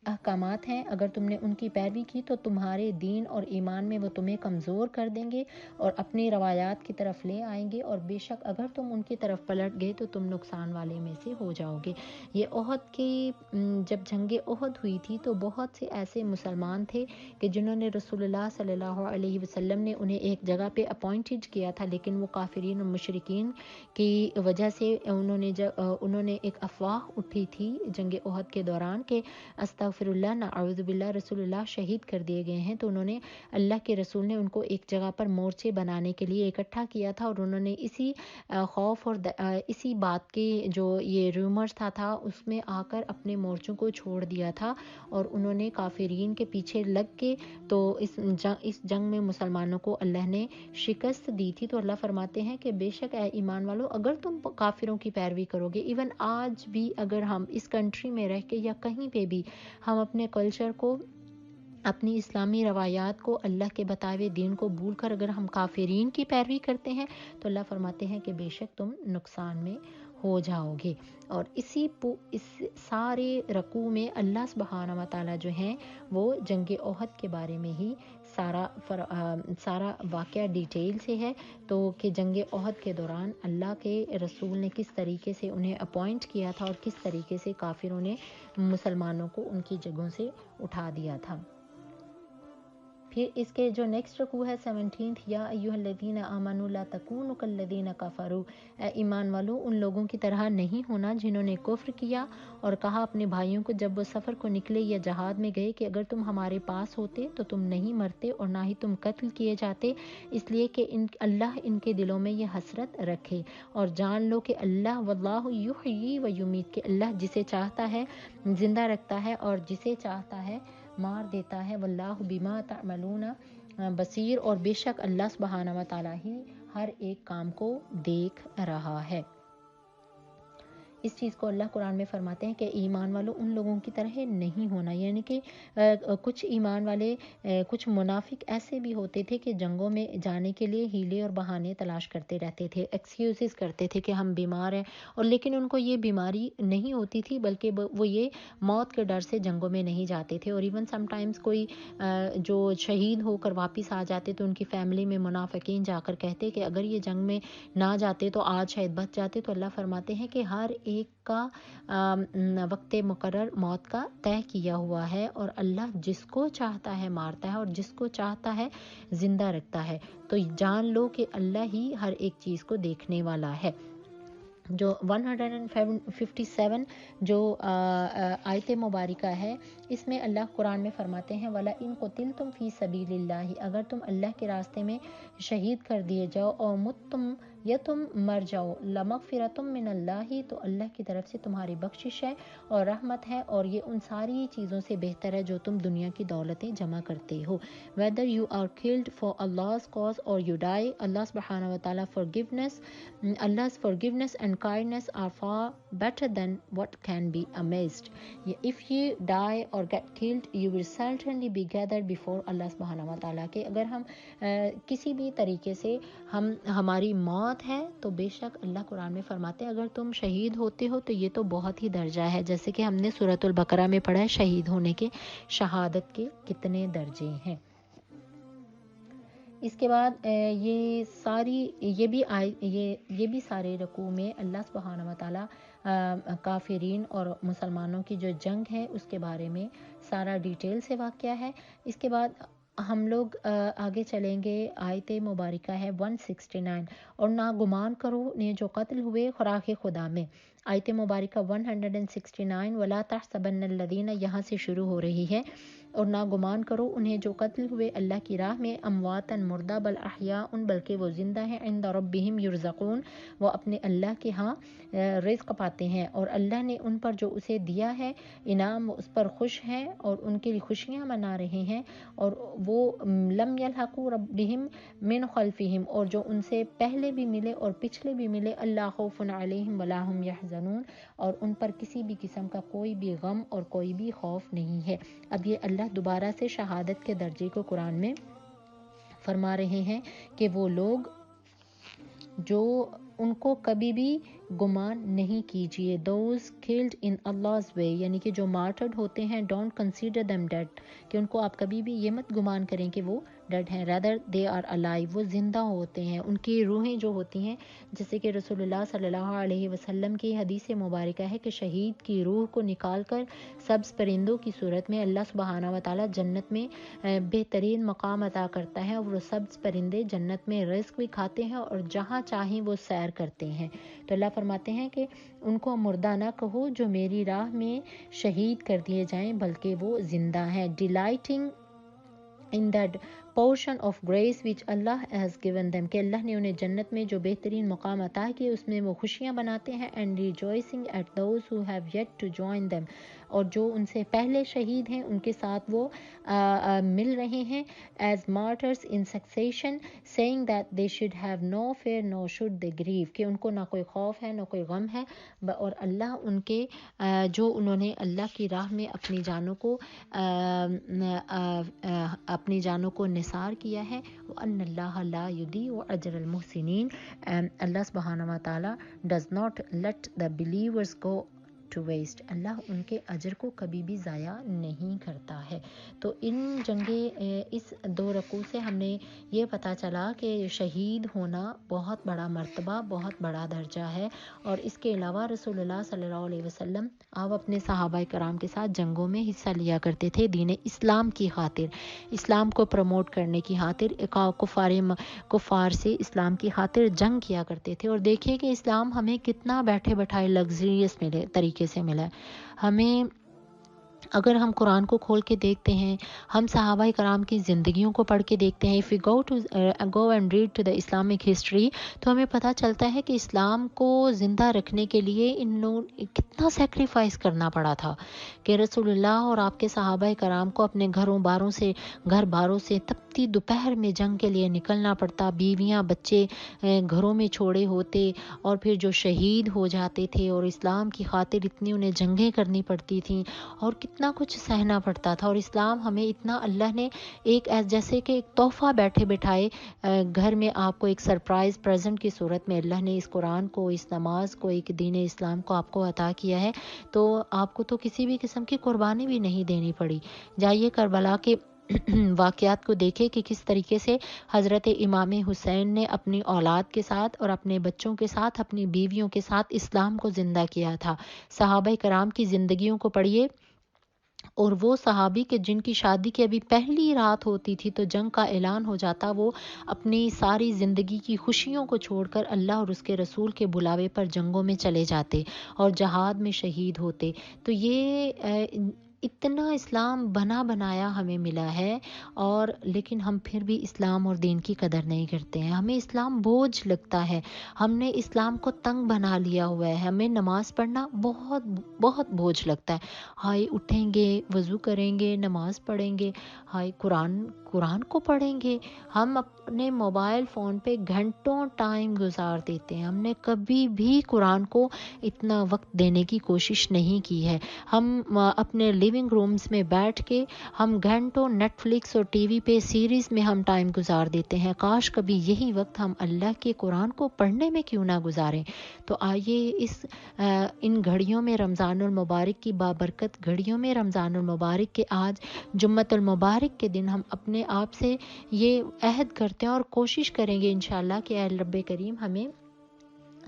احکامات ہیں اگر تم نے ان کی پیروی کی تو تمہارے دین اور ایمان میں وہ تمہیں کمزور کر دیں گے اور اپنی روایات کی طرف لے آئیں گے، اور بے شک اگر تم ان کی طرف پلٹ گئے تو تم نقصان والے میں سے ہو جاؤ گے. یہ احد کی جب جنگ احد ہوئی تھی تو بہت سے ایسے مسلمان تھے کہ جنہوں نے رسول اللہ صلی اللہ علیہ وسلم نے انہیں ایک جگہ پہ اپوائنٹڈ کیا تھا، لیکن وہ کافرین اور مشرکین کی وجہ سے انہوں نے ایک افواہ اٹھی تھی جنگ احد کے دوران کہ استغفر اللہ نعوذ باللہ رسول اللہ شہید کر دیے گئے ہیں. تو انہوں نے اللہ کے رسول نے ان کو ایک جگہ پر مورچے بنانے کے لیے اکٹھا کیا تھا، اور انہوں نے اسی خوف اور اسی بات کے جو یہ رومرز تھا اس میں آ کر اپنے مورچوں کو چھوڑ دیا تھا، اور انہوں نے کافرین کے پیچھے لگ کے تو اس جنگ میں مسلمانوں کو اللہ نے شکست دی تھی. تو اللہ فرماتے ہیں کہ بے شک اے ایمان والو اگر تم کافروں کی پیروی کرو گے، ایون آج بھی اگر ہم اس کنٹری میں رہ کے یا کہیں پہ بھی ہم اپنے کلچر کو، اپنی اسلامی روایات کو، اللہ کے بتائے ہوئے دین کو بھول کر اگر ہم کافرین کی پیروی کرتے ہیں تو اللہ فرماتے ہیں کہ بے شک تم نقصان میں ہو جاؤ گے. اور اس سارے رکوع میں اللہ سبحانہ و تعالیٰ جو ہیں وہ جنگ احد کے بارے میں ہی سارا واقعہ ڈیٹیل سے ہے. تو کہ جنگ احد کے دوران اللہ کے رسول نے کس طریقے سے انہیں اپوائنٹ کیا تھا اور کس طریقے سے کافروں نے مسلمانوں کو ان کی جگہوں سے اٹھا دیا تھا. پھر اس کے جو نیکسٹ رکوع ہے 17 یا ایھا الذین آمنوا لا تکونوا کالذین کفروا، اے ایمان والو ان لوگوں کی طرح نہیں ہونا جنہوں نے کفر کیا اور کہا اپنے بھائیوں کو جب وہ سفر کو نکلے یا جہاد میں گئے کہ اگر تم ہمارے پاس ہوتے تو تم نہیں مرتے اور نہ ہی تم قتل کیے جاتے، اس لیے کہ اللہ ان کے دلوں میں یہ حسرت رکھے. اور جان لو کہ اللہ واللہ یحیی و یمیت، کہ اللہ جسے چاہتا ہے زندہ رکھتا ہے اور جسے چاہتا ہے مار دیتا ہے. واللہ بما تعملون بصیر، اور بے شک اللہ سبحانہ و تعالیٰ ہی ہر ایک کام کو دیکھ رہا ہے. اس چیز کو اللہ قرآن میں فرماتے ہیں کہ ایمان والوں ان لوگوں کی طرح نہیں ہونا، یعنی کہ کچھ ایمان والے کچھ منافق ایسے بھی ہوتے تھے کہ جنگوں میں جانے کے لیے ہیلے اور بہانے تلاش کرتے رہتے تھے، ایکسکیوزز کرتے تھے کہ ہم بیمار ہیں، اور لیکن ان کو یہ بیماری نہیں ہوتی تھی بلکہ وہ یہ موت کے ڈر سے جنگوں میں نہیں جاتے تھے. اور ایون سم ٹائمز کوئی جو شہید ہو کر واپس آ جاتے تو ان کی فیملی میں منافقین جا کر کہتے کہ اگر یہ جنگ میں نہ جاتے تو آج شاید بچ جاتے. تو اللہ فرماتے ہیں کہ ہر ایک کا وقت مقرر موت کا طے کیا ہوا ہے، اور اللہ جس کو چاہتا ہے مارتا ہے اور جس کو چاہتا ہے زندہ رکھتا ہے۔ تو جان لو کہ اللہ ہی ہر ایک چیز کو دیکھنے والا ہے۔ جو 157 جو آیت مبارکہ ہے، اس میں اللہ قرآن میں فرماتے ہیں وَلَئِن قُتِلْتُمْ فِي سَبِيلِ اللَّهِ، اگر تم اللہ کے راستے میں شہید کر دیے جاؤ اور متم یا تم مر جاؤ، لَمَغْفِرَةٌ مِّنَ اللَّهِ، تو اللہ کی طرف سے تمہاری بخشش ہے اور رحمت ہے، اور یہ ان ساری چیزوں سے بہتر ہے جو تم دنیا کی دولتیں جمع کرتے ہو۔ whether you are killed for Allah's cause or you die, Allah subhanahu wa ta'ala Allah's forgiveness and kindness are far better than what can be amazed. If you die or get killed, you will certainly be gathered before Allah subhanahu wa ta'ala. کہ اگر ہم کسی بھی طریقے سے ہماری موت ہے تو بے شک اللہ قرآن میں فرماتے ہیں اگر تم شہید ہوتے ہو تو یہ تو بہت ہی درجہ ہے، جیسے کہ ہم نے سورۃ البقرہ میں پڑھا ہے شہید ہونے کے شہادت کے کتنے درجے ہیں۔ اس کے بعد یہ بھی سارے رکوع میں اللہ سبحانہ و تعالیٰ کافرین اور مسلمانوں کی جو جنگ ہے اس کے بارے میں سارا ڈیٹیل سے واقعہ ہے۔ اس کے بعد ہم لوگ آگے چلیں گے، آیت مبارکہ ہے 169، اور نہ گمان کرو نے جو قتل ہوئے خوراک خدا میں۔ آیت مبارکہ 169، وَلَا تَحْسَبَنَّ الَّذِينَ، یہاں سے شروع ہو رہی ہے، اور نہ گمان کرو انہیں جو قتل ہوئے اللہ کی راہ میں، امواتاً مردہ، بل احیاء بلکہ وہ زندہ ہیں، عند ربہم یرزقون، وہ اپنے اللہ کے ہاں رزق پاتے ہیں، اور اللہ نے ان پر جو اسے دیا ہے انعام وہ اس پر خوش ہیں اور ان کے لیے خوشیاں منا رہے ہیں، اور وہ لم یلحقوا ربہم من خلفہم، اور جو ان سے پہلے بھی ملے اور پچھلے بھی ملے، اللہ خوف علیہم ولا ہم یحزنون، اور ان پر کسی بھی قسم کا کوئی بھی غم اور کوئی بھی خوف نہیں ہے۔ اب یہ اللہ دوبارہ سے شہادت کے درجے کو قرآن میں فرما رہے ہیں کہ وہ لوگ جو ان کو کبھی بھی گمان نہیں کیجیے، those killed in Allah's way، یعنی کہ جو مارٹرڈ ہوتے ہیں، don't consider them dead، کہ ان کو آپ کبھی بھی یہ مت گمان کریں کہ وہ ڈیڈ ہیں، rather they are alive، وہ زندہ ہوتے ہیں، ان کی روحیں جو ہوتی ہیں، جیسے کہ رسول اللہ صلی اللہ علیہ وسلم کی حدیث مبارکہ ہے کہ شہید کی روح کو نکال کر سبز پرندوں کی صورت میں اللہ سبحانہ و تعالیٰ جنت میں بہترین مقام عطا کرتا ہے، اور وہ سبز پرندے جنت میں رزق بھی کھاتے ہیں اور جہاں چاہیں وہ سیر کرتے ہیں۔ تو اللہ فرماتے ہیں کہ ان کو مردہ نہ کہو جو میری راہ میں شہید کر دیے جائیں، بلکہ وہ زندہ ہیں، delighting in that portion of grace which Allah has given them، کہ اللہ نے انہیں جنت میں جو بہترین مقام عطا کیے اس میں وہ خوشیاں مناتے ہیں، and rejoicing at those who have yet to join them، اور جو ان سے پہلے شہید ہیں ان کے ساتھ وہ مل رہے ہیں، as martyrs in succession، saying that they should have no fear nor should they grieve، کہ ان کو نہ کوئی خوف ہے نہ کوئی غم ہے، اور اللہ ان کے جو انہوں نے اللہ کی راہ میں اپنی جانوں کو نثار کیا ہے، وَأَنَّ اللَّهَ لَا يُضِيعُ أَجْرَ الْمُحْسِنِينَ، اللہ سبحانہ و تعالیٰ does not let the believers go to waste، اللہ ان کے اجر کو کبھی بھی ضائع نہیں کرتا ہے۔ تو اس 2 رکوع سے ہم نے یہ پتہ چلا کہ شہید ہونا بہت بڑا مرتبہ، بہت بڑا درجہ ہے، اور اس کے علاوہ رسول اللہ صلی اللہ علیہ وسلم آپ اپنے صحابہ کرام کے ساتھ جنگوں میں حصہ لیا کرتے تھے، دین اسلام کی خاطر، اسلام کو پروموٹ کرنے کی خاطر، کفار سے اسلام کی خاطر جنگ کیا کرتے تھے۔ اور دیکھیں کہ اسلام ہمیں کتنا بیٹھے بٹھائے لگزریس طریقے سے ملا ہے۔ ہمیں اگر ہم قرآن کو کھول کے دیکھتے ہیں، ہم صحابہ کرام کی زندگیوں کو پڑھ کے دیکھتے ہیں، if we go and read to the Islamic history، تو ہمیں پتہ چلتا ہے کہ اسلام کو زندہ رکھنے کے لیے ان لوگوں کتنا سیکریفائس کرنا پڑا تھا، کہ رسول اللہ اور آپ کے صحابہ کرام کو اپنے گھر باروں سے تپتی دوپہر میں جنگ کے لیے نکلنا پڑتا، بیویاں بچے گھروں میں چھوڑے ہوتے، اور پھر جو شہید ہو جاتے تھے، اور اسلام کی خاطر اتنی انہیں جنگیں کرنی پڑتی تھیں، اور کتنا کچھ سہنا پڑتا تھا۔ اور اسلام ہمیں اتنا اللہ نے جیسے کہ ایک تحفہ بیٹھے بٹھائے گھر میں آپ کو ایک سرپرائز پریزنٹ کی صورت میں اللہ نے اس قرآن کو، اس نماز کو، ایک دین اسلام کو آپ کو عطا کیا ہے، تو آپ کو تو کسی بھی قسم کی قربانی بھی نہیں دینی پڑی۔ جائیے کربلا کے واقعات کو دیکھیں کہ کس طریقے سے حضرت امام حسین نے اپنی اولاد کے ساتھ اور اپنے بچوں کے ساتھ، اپنی بیویوں کے ساتھ اسلام کو زندہ کیا تھا۔ صحابہ کرام کی زندگیوں کو پڑھیے، اور وہ صحابی کہ جن کی شادی کی ابھی پہلی رات ہوتی تھی تو جنگ کا اعلان ہو جاتا، وہ اپنی ساری زندگی کی خوشیوں کو چھوڑ کر اللہ اور اس کے رسول کے بلاوے پر جنگوں میں چلے جاتے اور جہاد میں شہید ہوتے۔ تو یہ اتنا اسلام بنا بنایا ہمیں ملا ہے، اور لیکن ہم پھر بھی اسلام اور دین کی قدر نہیں کرتے ہیں۔ ہمیں اسلام بوجھ لگتا ہے، ہم نے اسلام کو تنگ بنا لیا ہوا ہے، ہمیں نماز پڑھنا بہت بہت بوجھ لگتا ہے۔ ہائے اٹھیں گے، وضو کریں گے، نماز پڑھیں گے، ہائے قرآن کو پڑھیں گے۔ ہم اپنے موبائل فون پہ گھنٹوں ٹائم گزار دیتے ہیں، ہم نے کبھی بھی قرآن کو اتنا وقت دینے کی کوشش نہیں کی ہے۔ ہم اپنے لیونگ رومز میں بیٹھ کے ہم گھنٹوں نیٹ فلکس اور ٹی وی پہ سیریز میں ہم ٹائم گزار دیتے ہیں۔ کاش کبھی یہی وقت ہم اللہ کے قرآن کو پڑھنے میں کیوں نہ گزاریں۔ تو آئیے ان گھڑیوں میں، رمضان المبارک کی بابرکت گھڑیوں میں، رمضان المبارک کے آج جمعۃ المبارک کے دن، ہم اپنے آپ سے یہ عہد کرتے ہیں اور کوشش کریں گے انشاءاللہ کہ اے رب کریم ہمیں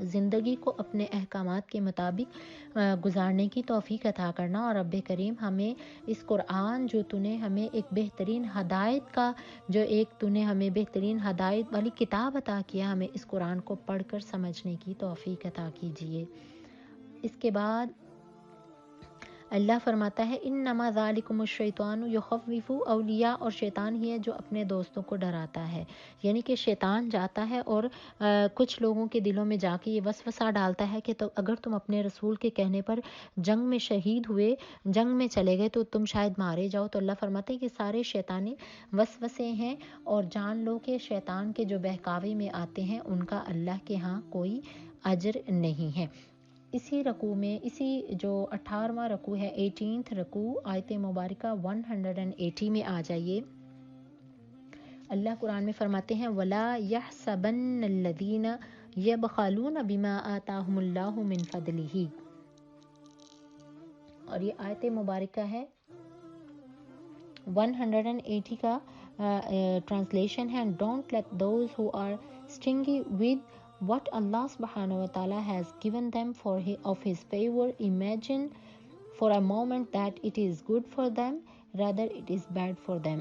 زندگی کو اپنے احکامات کے مطابق گزارنے کی توفیق عطا کرنا، اور رب کریم ہمیں اس قرآن جو تو نے ہمیں ایک بہترین ہدایت کا، جو ایک تو نے ہمیں بہترین ہدایت والی کتاب عطا کیا، ہمیں اس قرآن کو پڑھ کر سمجھنے کی توفیق عطا کیجیے۔ اس کے بعد اللہ فرماتا ہے انما ذالکم الشیطان یخوف اولیاء، اور شیطان ہی ہے جو اپنے دوستوں کو ڈراتا ہے۔ یعنی کہ شیطان جاتا ہے اور کچھ لوگوں کے دلوں میں جا کے یہ وسوسہ ڈالتا ہے کہ تو اگر تم اپنے رسول کے کہنے پر جنگ میں شہید ہوئے، جنگ میں چلے گئے تو تم شاید مارے جاؤ۔ تو اللہ فرماتے ہیں کہ سارے شیطانی وسوسے ہیں، اور جان لو کہ شیطان کے جو بہکاوے میں آتے ہیں ان کا اللہ کے ہاں کوئی اجر نہیں ہے۔ اسی رکوع میں، اسی جو 18واں رکوع ہے، 18th رکوع، آیت مبارکہ 180 میں آ جائیے۔ اللہ قرآن میں فرماتے ہیں وَلَا يَحْسَبَنَّ الَّذِينَ يَبْخَلُونَ بِمَا آتَاهُمُ اللَّهُ مِنْ فَضْلِهِ، اور یہ آیت مبارکہ ہے 180 کا ٹرانسلیشن ہے، don't let those who are stingy with what Allah subhanahu wa ta'ala has given them of his favor imagine for a moment that it is good for them, rather it is bad for them۔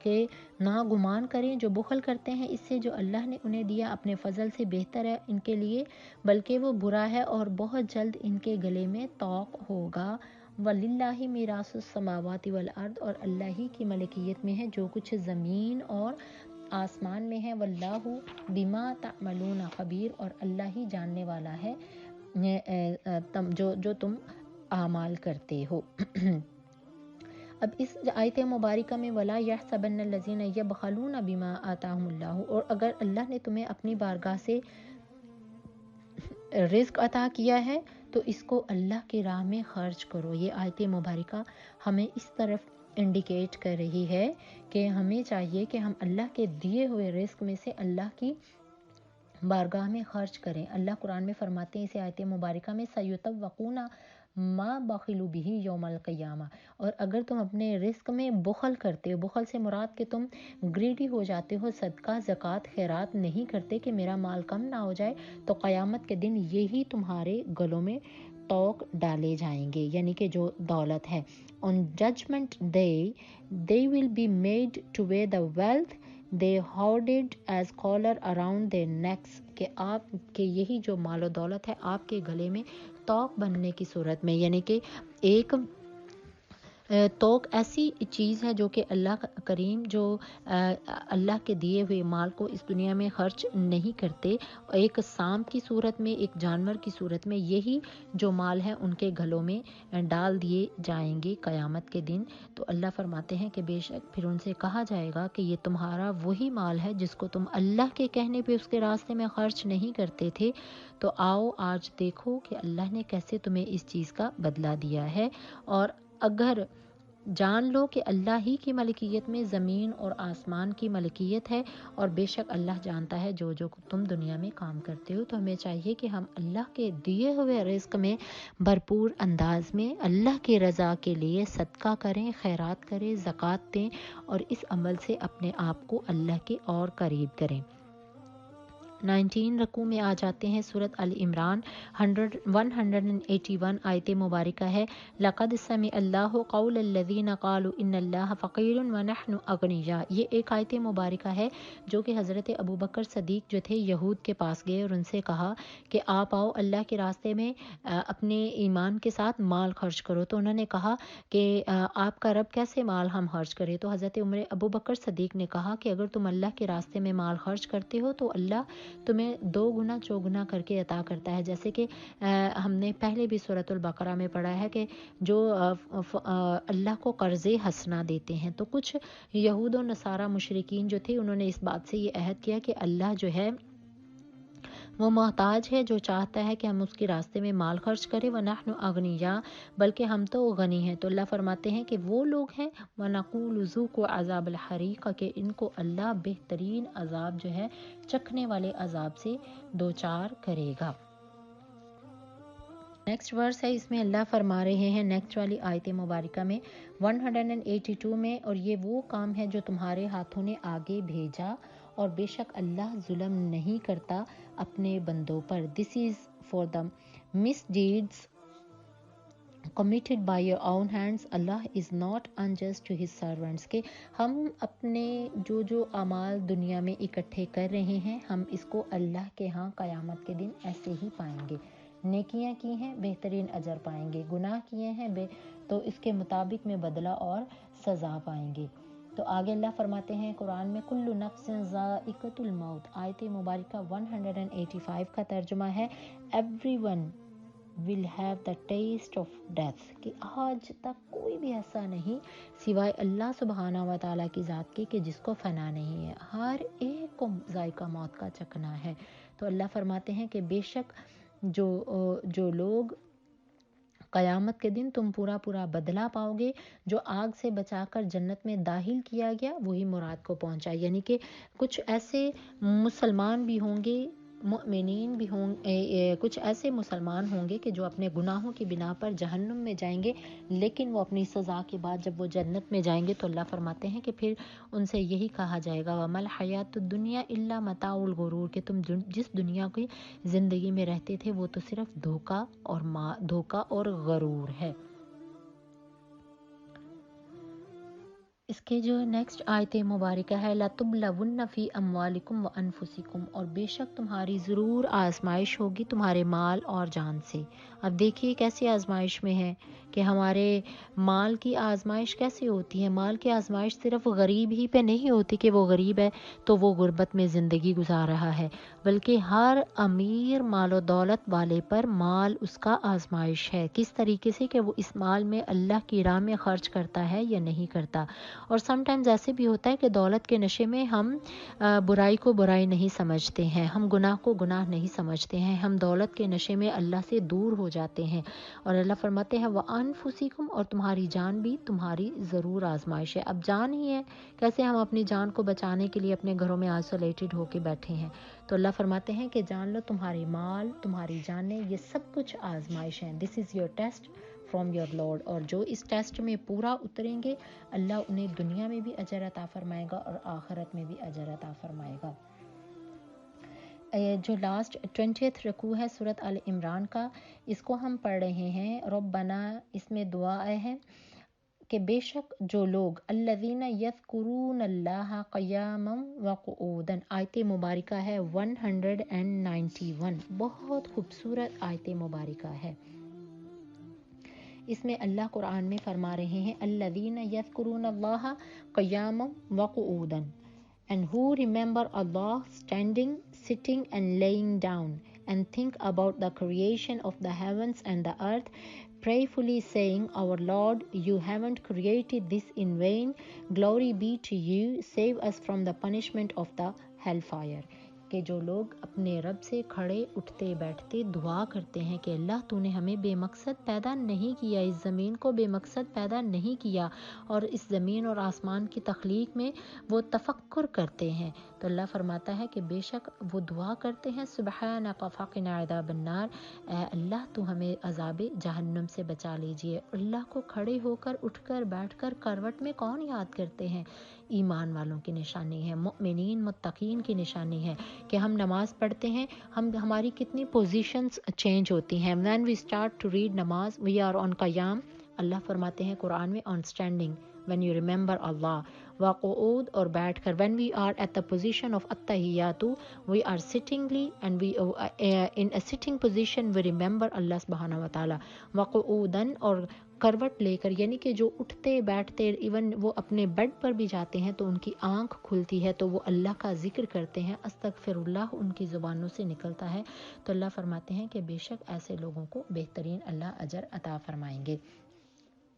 کہ نا گمان کریں جو بخل کرتے ہیں اس سے جو اللہ نے انہیں دیا اپنے فضل سے بہتر ہے ان کے لیے، بلکہ وہ برا ہے اور بہت جلد ان کے گلے میں طوق ہوگا۔ وَلِلَّهِ مِيرَاثُ السَّمَاوَاتِ وَالْأَرْضِ، اور اللہ ہی کی ملکیت میں ہے جو کچھ زمین اور آسمان میں ہے۔ وَاللَّهُ بِمَا تَعْمَلُونَ خَبِيرٌ، اور اللہ ہی جاننے والا ہے جو تم اعمال کرتے ہو۔ اب اس آیت مبارکہ میں وَلَا يَحْسَبَنَّ الَّذِينَ يَبْخَلُونَ بِمَا آتَاهُمُ اللَّهُ، اور اگر اللہ نے تمہیں اپنی بارگاہ سے رزق عطا کیا ہے تو اس کو اللہ کی راہ میں خرچ کرو۔ یہ آیت مبارکہ ہمیں اس طرف انڈیکیٹ کر رہی ہے کہ ہمیں چاہیے کہ ہم اللہ کے دیے ہوئے رزق میں سے اللہ کی بارگاہ میں خرچ کریں۔ اللہ قرآن میں فرماتے ہیں اس آیت مبارکہ میں سَيُطَوَّقُونَ مَا بَخِلُوا بِهِ یوم القیامہ، اور اگر تم اپنے رزق میں بخل کرتے ہو، بخل سے مراد کہ تم گریڈی ہو جاتے ہو، صدقہ زکوٰۃ خیرات نہیں کرتے کہ میرا مال کم نہ ہو جائے، تو قیامت کے دن یہی تمہارے گلوں میں طوق ڈالے جائیں گے، یعنی کہ جو دولت ہے۔ On judgment day they will be made to weigh the wealth they hoarded as collar around their necks، کہ آپ کے یہی جو مال و دولت ہے آپ کے گلے میں طوق بننے کی صورت میں، یعنی کہ ایک توق ایسی چیز ہے جو کہ اللہ کریم جو اللہ کے دیے ہوئے مال کو اس دنیا میں خرچ نہیں کرتے، ایک سانپ کی صورت میں، ایک جانور کی صورت میں یہی جو مال ہے ان کے گلوں میں ڈال دیے جائیں گے قیامت کے دن۔ تو اللہ فرماتے ہیں کہ بے شک پھر ان سے کہا جائے گا کہ یہ تمہارا وہی مال ہے جس کو تم اللہ کے کہنے پہ اس کے راستے میں خرچ نہیں کرتے تھے، تو آؤ آج دیکھو کہ اللہ نے کیسے تمہیں اس چیز کا بدلہ دیا ہے۔ اور اگر جان لو کہ اللہ ہی کی ملکیت میں زمین اور آسمان کی ملکیت ہے، اور بے شک اللہ جانتا ہے جو تم دنیا میں کام کرتے ہو۔ تو ہمیں چاہیے کہ ہم اللہ کے دیے ہوئے رزق میں بھرپور انداز میں اللہ کی رضا کے لیے صدقہ کریں، خیرات کریں، زکوٰۃ دیں، اور اس عمل سے اپنے آپ کو اللہ کے اور قریب کریں۔ 19 رکوع میں آ جاتے ہیں۔ سورۃ ال عمران 181 آیت مبارکہ ہے، لَقَدْ سَمِعَ اللَّهُ قَوْلَ الَّذِينَ قَالُوا إِنَّ اللَّهَ فَقِيرٌ وَنَحْنُ أَغْنِيَاءُ۔ یہ ایک آیت مبارکہ ہے جو کہ حضرت ابوبکر صدیق جو تھے یہود کے پاس گئے اور ان سے کہا کہ آپ آؤ اللہ کے راستے میں اپنے ایمان کے ساتھ مال خرچ کرو۔ تو انہوں نے کہا کہ آپ کا رب کیسے مال ہم خرچ کریں؟ تو حضرت ابوبکر صدیق نے کہا کہ اگر تم اللہ کے راستے میں مال خرچ کرتے ہو تو اللہ تمہیں 2 گنا چوگنا کر کے عطا کرتا ہے، جیسے کہ ہم نے پہلے بھی سورۃ البقرہ میں پڑھا ہے کہ جو اللہ کو قرض حسنہ دیتے ہیں۔ تو کچھ یہود و نصارہ مشرکین جو تھے انہوں نے اس بات سے یہ عہد کیا کہ اللہ جو ہے وہ محتاج ہے، جو چاہتا ہے کہ ہم اس کے راستے میں مال خرچ کریں، وَنَحْنُ أَغْنِيَاءُ، بلکہ ہم تو غنی ہیں۔ تو اللہ فرماتے ہیں کہ وہ لوگ ہیں وَنَقُولُ ذُوقُوا عَذَابَ الْحَرِيقِ، کہ ان کو اللہ بہترین عذاب جو ہے چکھنے والے عذاب سے دوچار کرے گا۔ نیکسٹ ورس ہے، اس میں اللہ فرما رہے ہیں نیکسٹ والی آیت مبارکہ میں 182 میں، اور یہ وہ کام ہے جو تمہارے ہاتھوں نے آگے بھیجا، اور بے شک اللہ ظلم نہیں کرتا اپنے بندوں پر۔ This is for the misdeeds committed by your own hands, Allah is not unjust to his servants، کہ ہم اپنے جو اعمال دنیا میں اکٹھے کر رہے ہیں ہم اس کو اللہ کے ہاں قیامت کے دن ایسے ہی پائیں گے۔ نیکیاں کی ہیں بہترین اجر پائیں گے، گناہ کیے ہیں تو اس کے مطابق میں بدلہ اور سزا پائیں گے۔ تو آگے اللہ فرماتے ہیں قرآن میں کل نفس ذائقۃ الموت، آیت مبارکہ 185 کا ترجمہ ہے every one will have the taste of death، کہ آج تک کوئی بھی ایسا نہیں سوائے اللہ سبحانہ و تعالیٰ کی ذات کے کہ جس کو فنا نہیں ہے، ہر ایک کو ذائقہ موت کا چکھنا ہے۔ تو اللہ فرماتے ہیں کہ بے شک جو لوگ قیامت کے دن تم پورا بدلہ پاؤ گے، جو آگ سے بچا کر جنت میں داخل کیا گیا وہی مراد کو پہنچا، یعنی کہ کچھ ایسے مسلمان بھی ہوں گے، مؤمنین بھی ہوں، کچھ ایسے مسلمان ہوں گے کہ جو اپنے گناہوں کی بنا پر جہنم میں جائیں گے، لیکن وہ اپنی سزا کے بعد جب وہ جنت میں جائیں گے تو اللہ فرماتے ہیں کہ پھر ان سے یہی کہا جائے گا وَمَا الْحَيَاةُ الدُّنْيَا إِلَّا مَتَاعُ الْغُرُورِ، کہ تم جس دنیا کی زندگی میں رہتے تھے وہ تو صرف دھوکا اور غرور ہے۔ اس کے جو نیکسٹ آیت مبارکہ ہے لَتُبْلَوُنَّ فِي أَمْوَالِكُمْ وَأَنفُسِكُمْ، اور بے شک تمہاری ضرور آزمائش ہوگی تمہارے مال اور جان سے۔ اب دیکھیے کیسی آزمائش میں ہے کہ ہمارے مال کی آزمائش کیسے ہوتی ہے۔ مال کی آزمائش صرف غریب ہی پہ نہیں ہوتی کہ وہ غریب ہے تو وہ غربت میں زندگی گزار رہا ہے، بلکہ ہر امیر مال و دولت والے پر مال اس کا آزمائش ہے، کس طریقے سے کہ وہ اس مال میں اللہ کی راہ میں خرچ کرتا ہے یا نہیں کرتا۔ اور سم ٹائمز ایسے بھی ہوتا ہے کہ دولت کے نشے میں ہم برائی کو برائی نہیں سمجھتے ہیں، ہم گناہ کو گناہ نہیں سمجھتے ہیں، ہم دولت کے نشے میں اللہ سے دور ہو جاتے ہیں۔ اور اللہ فرماتے ہیں وَأَنفُسِكُمْ، اور تمہاری جان بھی تمہاری ضرور آزمائش ہے۔ اب جان ہی ہے کیسے ہم اپنی جان کو بچانے کے لیے اپنے گھروں میں آئسولیٹڈ ہو کے بیٹھے ہیں۔ تو اللہ فرماتے ہیں کہ جان لو تمہارے مال، تمہاری جانیں، یہ سب کچھ آزمائش ہیں۔ This is your test from your lord, اور جو اس ٹیسٹ میں پورا اتریں گے اللہ انہیں دنیا میں بھی اجر عطا فرمائے گا اور آخرت میں بھی اجر عطا فرمائے گا۔ جو لاسٹ 20th رکوع ہے سورۃ ال عمران کا، اس کو ہم پڑھ رہے ہیں ربنا، اس میں دعا ہے کہ بے شک جو لوگ الذین یذکرون اللہ قیاما وقعودا، آیت مبارکہ ہے 191، بہت خوبصورت آیت مبارکہ ہے۔ اس میں اللہ قرآن میں فرما رہے ہیں الذین یذکرون اللہ قیاما وقعودا، and who remember Allah standing, sitting and laying down, and think about the creation of the heavens and the earth, prayerfully saying, Our Lord, you haven't created this in vain. Glory be to you. Save us from the punishment of the hellfire. کہ جو لوگ اپنے رب سے کھڑے اٹھتے بیٹھتے دعا کرتے ہیں کہ اللہ تو نے ہمیں بے مقصد پیدا نہیں کیا، اس زمین کو بے مقصد پیدا نہیں کیا، اور اس زمین اور آسمان کی تخلیق میں وہ تفکر کرتے ہیں، تو اللہ فرماتا ہے کہ بے شک وہ دعا کرتے ہیں سبحانک فقنا عذاب النار، اے اللہ تو ہمیں عذاب جہنم سے بچا لیجئے۔ اللہ کو کھڑے ہو کر اٹھ کر بیٹھ کر کروٹ میں کون یاد کرتے ہیں؟ ایمان والوں کی نشانی ہے، مؤمنین متقین کی نشانی ہے کہ ہم نماز پڑھتے ہیں، ہماری کتنی پوزیشنز چینج ہوتی ہیں۔ when we start to read نماز we are on قیام، اللہ فرماتے ہیں قرآن میں on standing when you remember Allah، وقعود اور بیٹھ کر when we are at the position of التحیات we are sittingly and we in a sitting position we remember اللہ سبحانہ وتعالی، وقعوداً اور کروٹ لے کر، یعنی کہ جو اٹھتے بیٹھتے ایون وہ اپنے بیڈ پر بھی جاتے ہیں تو ان کی آنکھ کھلتی ہے تو وہ اللہ کا ذکر کرتے ہیں، استغفر اللہ ان کی زبانوں سے نکلتا ہے، تو اللہ فرماتے ہیں کہ بے شک ایسے لوگوں کو بہترین اللہ اجر عطا فرمائیں گے۔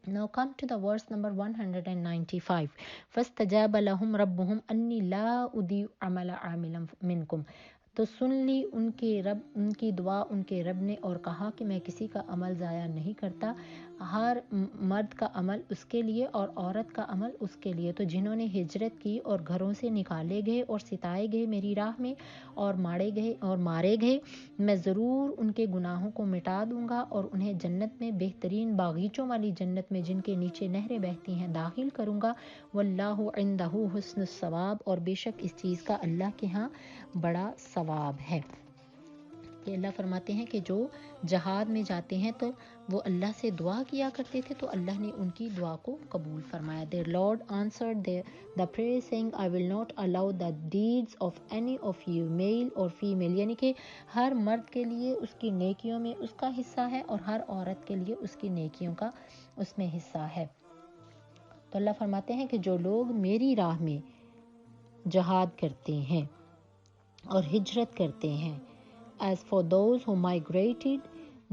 Now come to the verse number 195. فَاسْتَجَابَ لَهُمْ رَبُّهُمْ أَنِّي لَا أُضِيعُ عَمَلَ عَامِلٍ مِّنْكُمْ، تو سن لی ان کی دعا ان کے رب نے اور کہا کہ میں کسی کا عمل ضائع نہیں کرتا، ہر مرد کا عمل اس کے لیے اور عورت کا عمل اس کے لیے، تو جنہوں نے ہجرت کی اور گھروں سے نکالے گئے اور ستائے گئے میری راہ میں اور مارے گئے، میں ضرور ان کے گناہوں کو مٹا دوں گا اور انہیں جنت میں بہترین باغیچوں والی جنت میں جن کے نیچے نہریں بہتی ہیں داخل کروں گا، واللہ عندہ حسن الثواب، اور بے شک اس چیز کا اللہ کے ہاں بڑا ثواب ہے۔ کہ اللہ فرماتے ہیں کہ جو جہاد میں جاتے ہیں تو وہ اللہ سے دعا کیا کرتے تھے تو اللہ نے ان کی دعا کو قبول فرمایا۔ Their Lord answered the prayer saying, I will not allow the deeds of any of you, male or female، یعنی کہ ہر مرد کے لیے اس کی نیکیوں میں اس کا حصہ ہے اور ہر عورت کے لیے اس کی نیکیوں کا اس میں حصہ ہے۔ تو اللہ فرماتے ہیں کہ جو لوگ میری راہ میں جہاد کرتے ہیں اور ہجرت کرتے ہیں، as for those who migrated,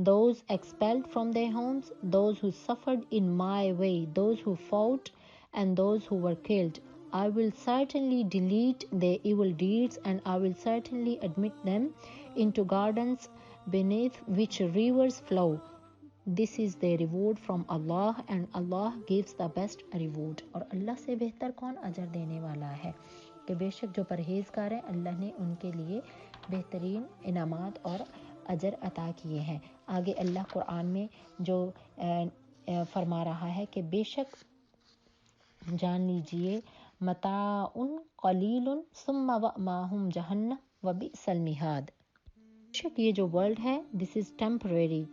those expelled from their homes, those who suffered in my way, those who fought, and those who were killed, I will certainly delete their evil deeds and I will certainly admit them into gardens beneath which rivers flow. This is their reward from Allah and Allah gives the best reward۔ اور اللہ سے بہتر کون اجر دینے والا ہے، کہ بے شک جو پرہیزگار ہیں اللہ نے ان کے لیے بہترین انعامات اور اجر عطا کیے ہیں۔ آگے اللہ قرآن میں جو فرما رہا ہے کہ بے شک جان لیجئے متاع قلیل ثم مأواہم جہنم وبئس المہاد، بے شک یہ جو ورلڈ ہے this is temporary،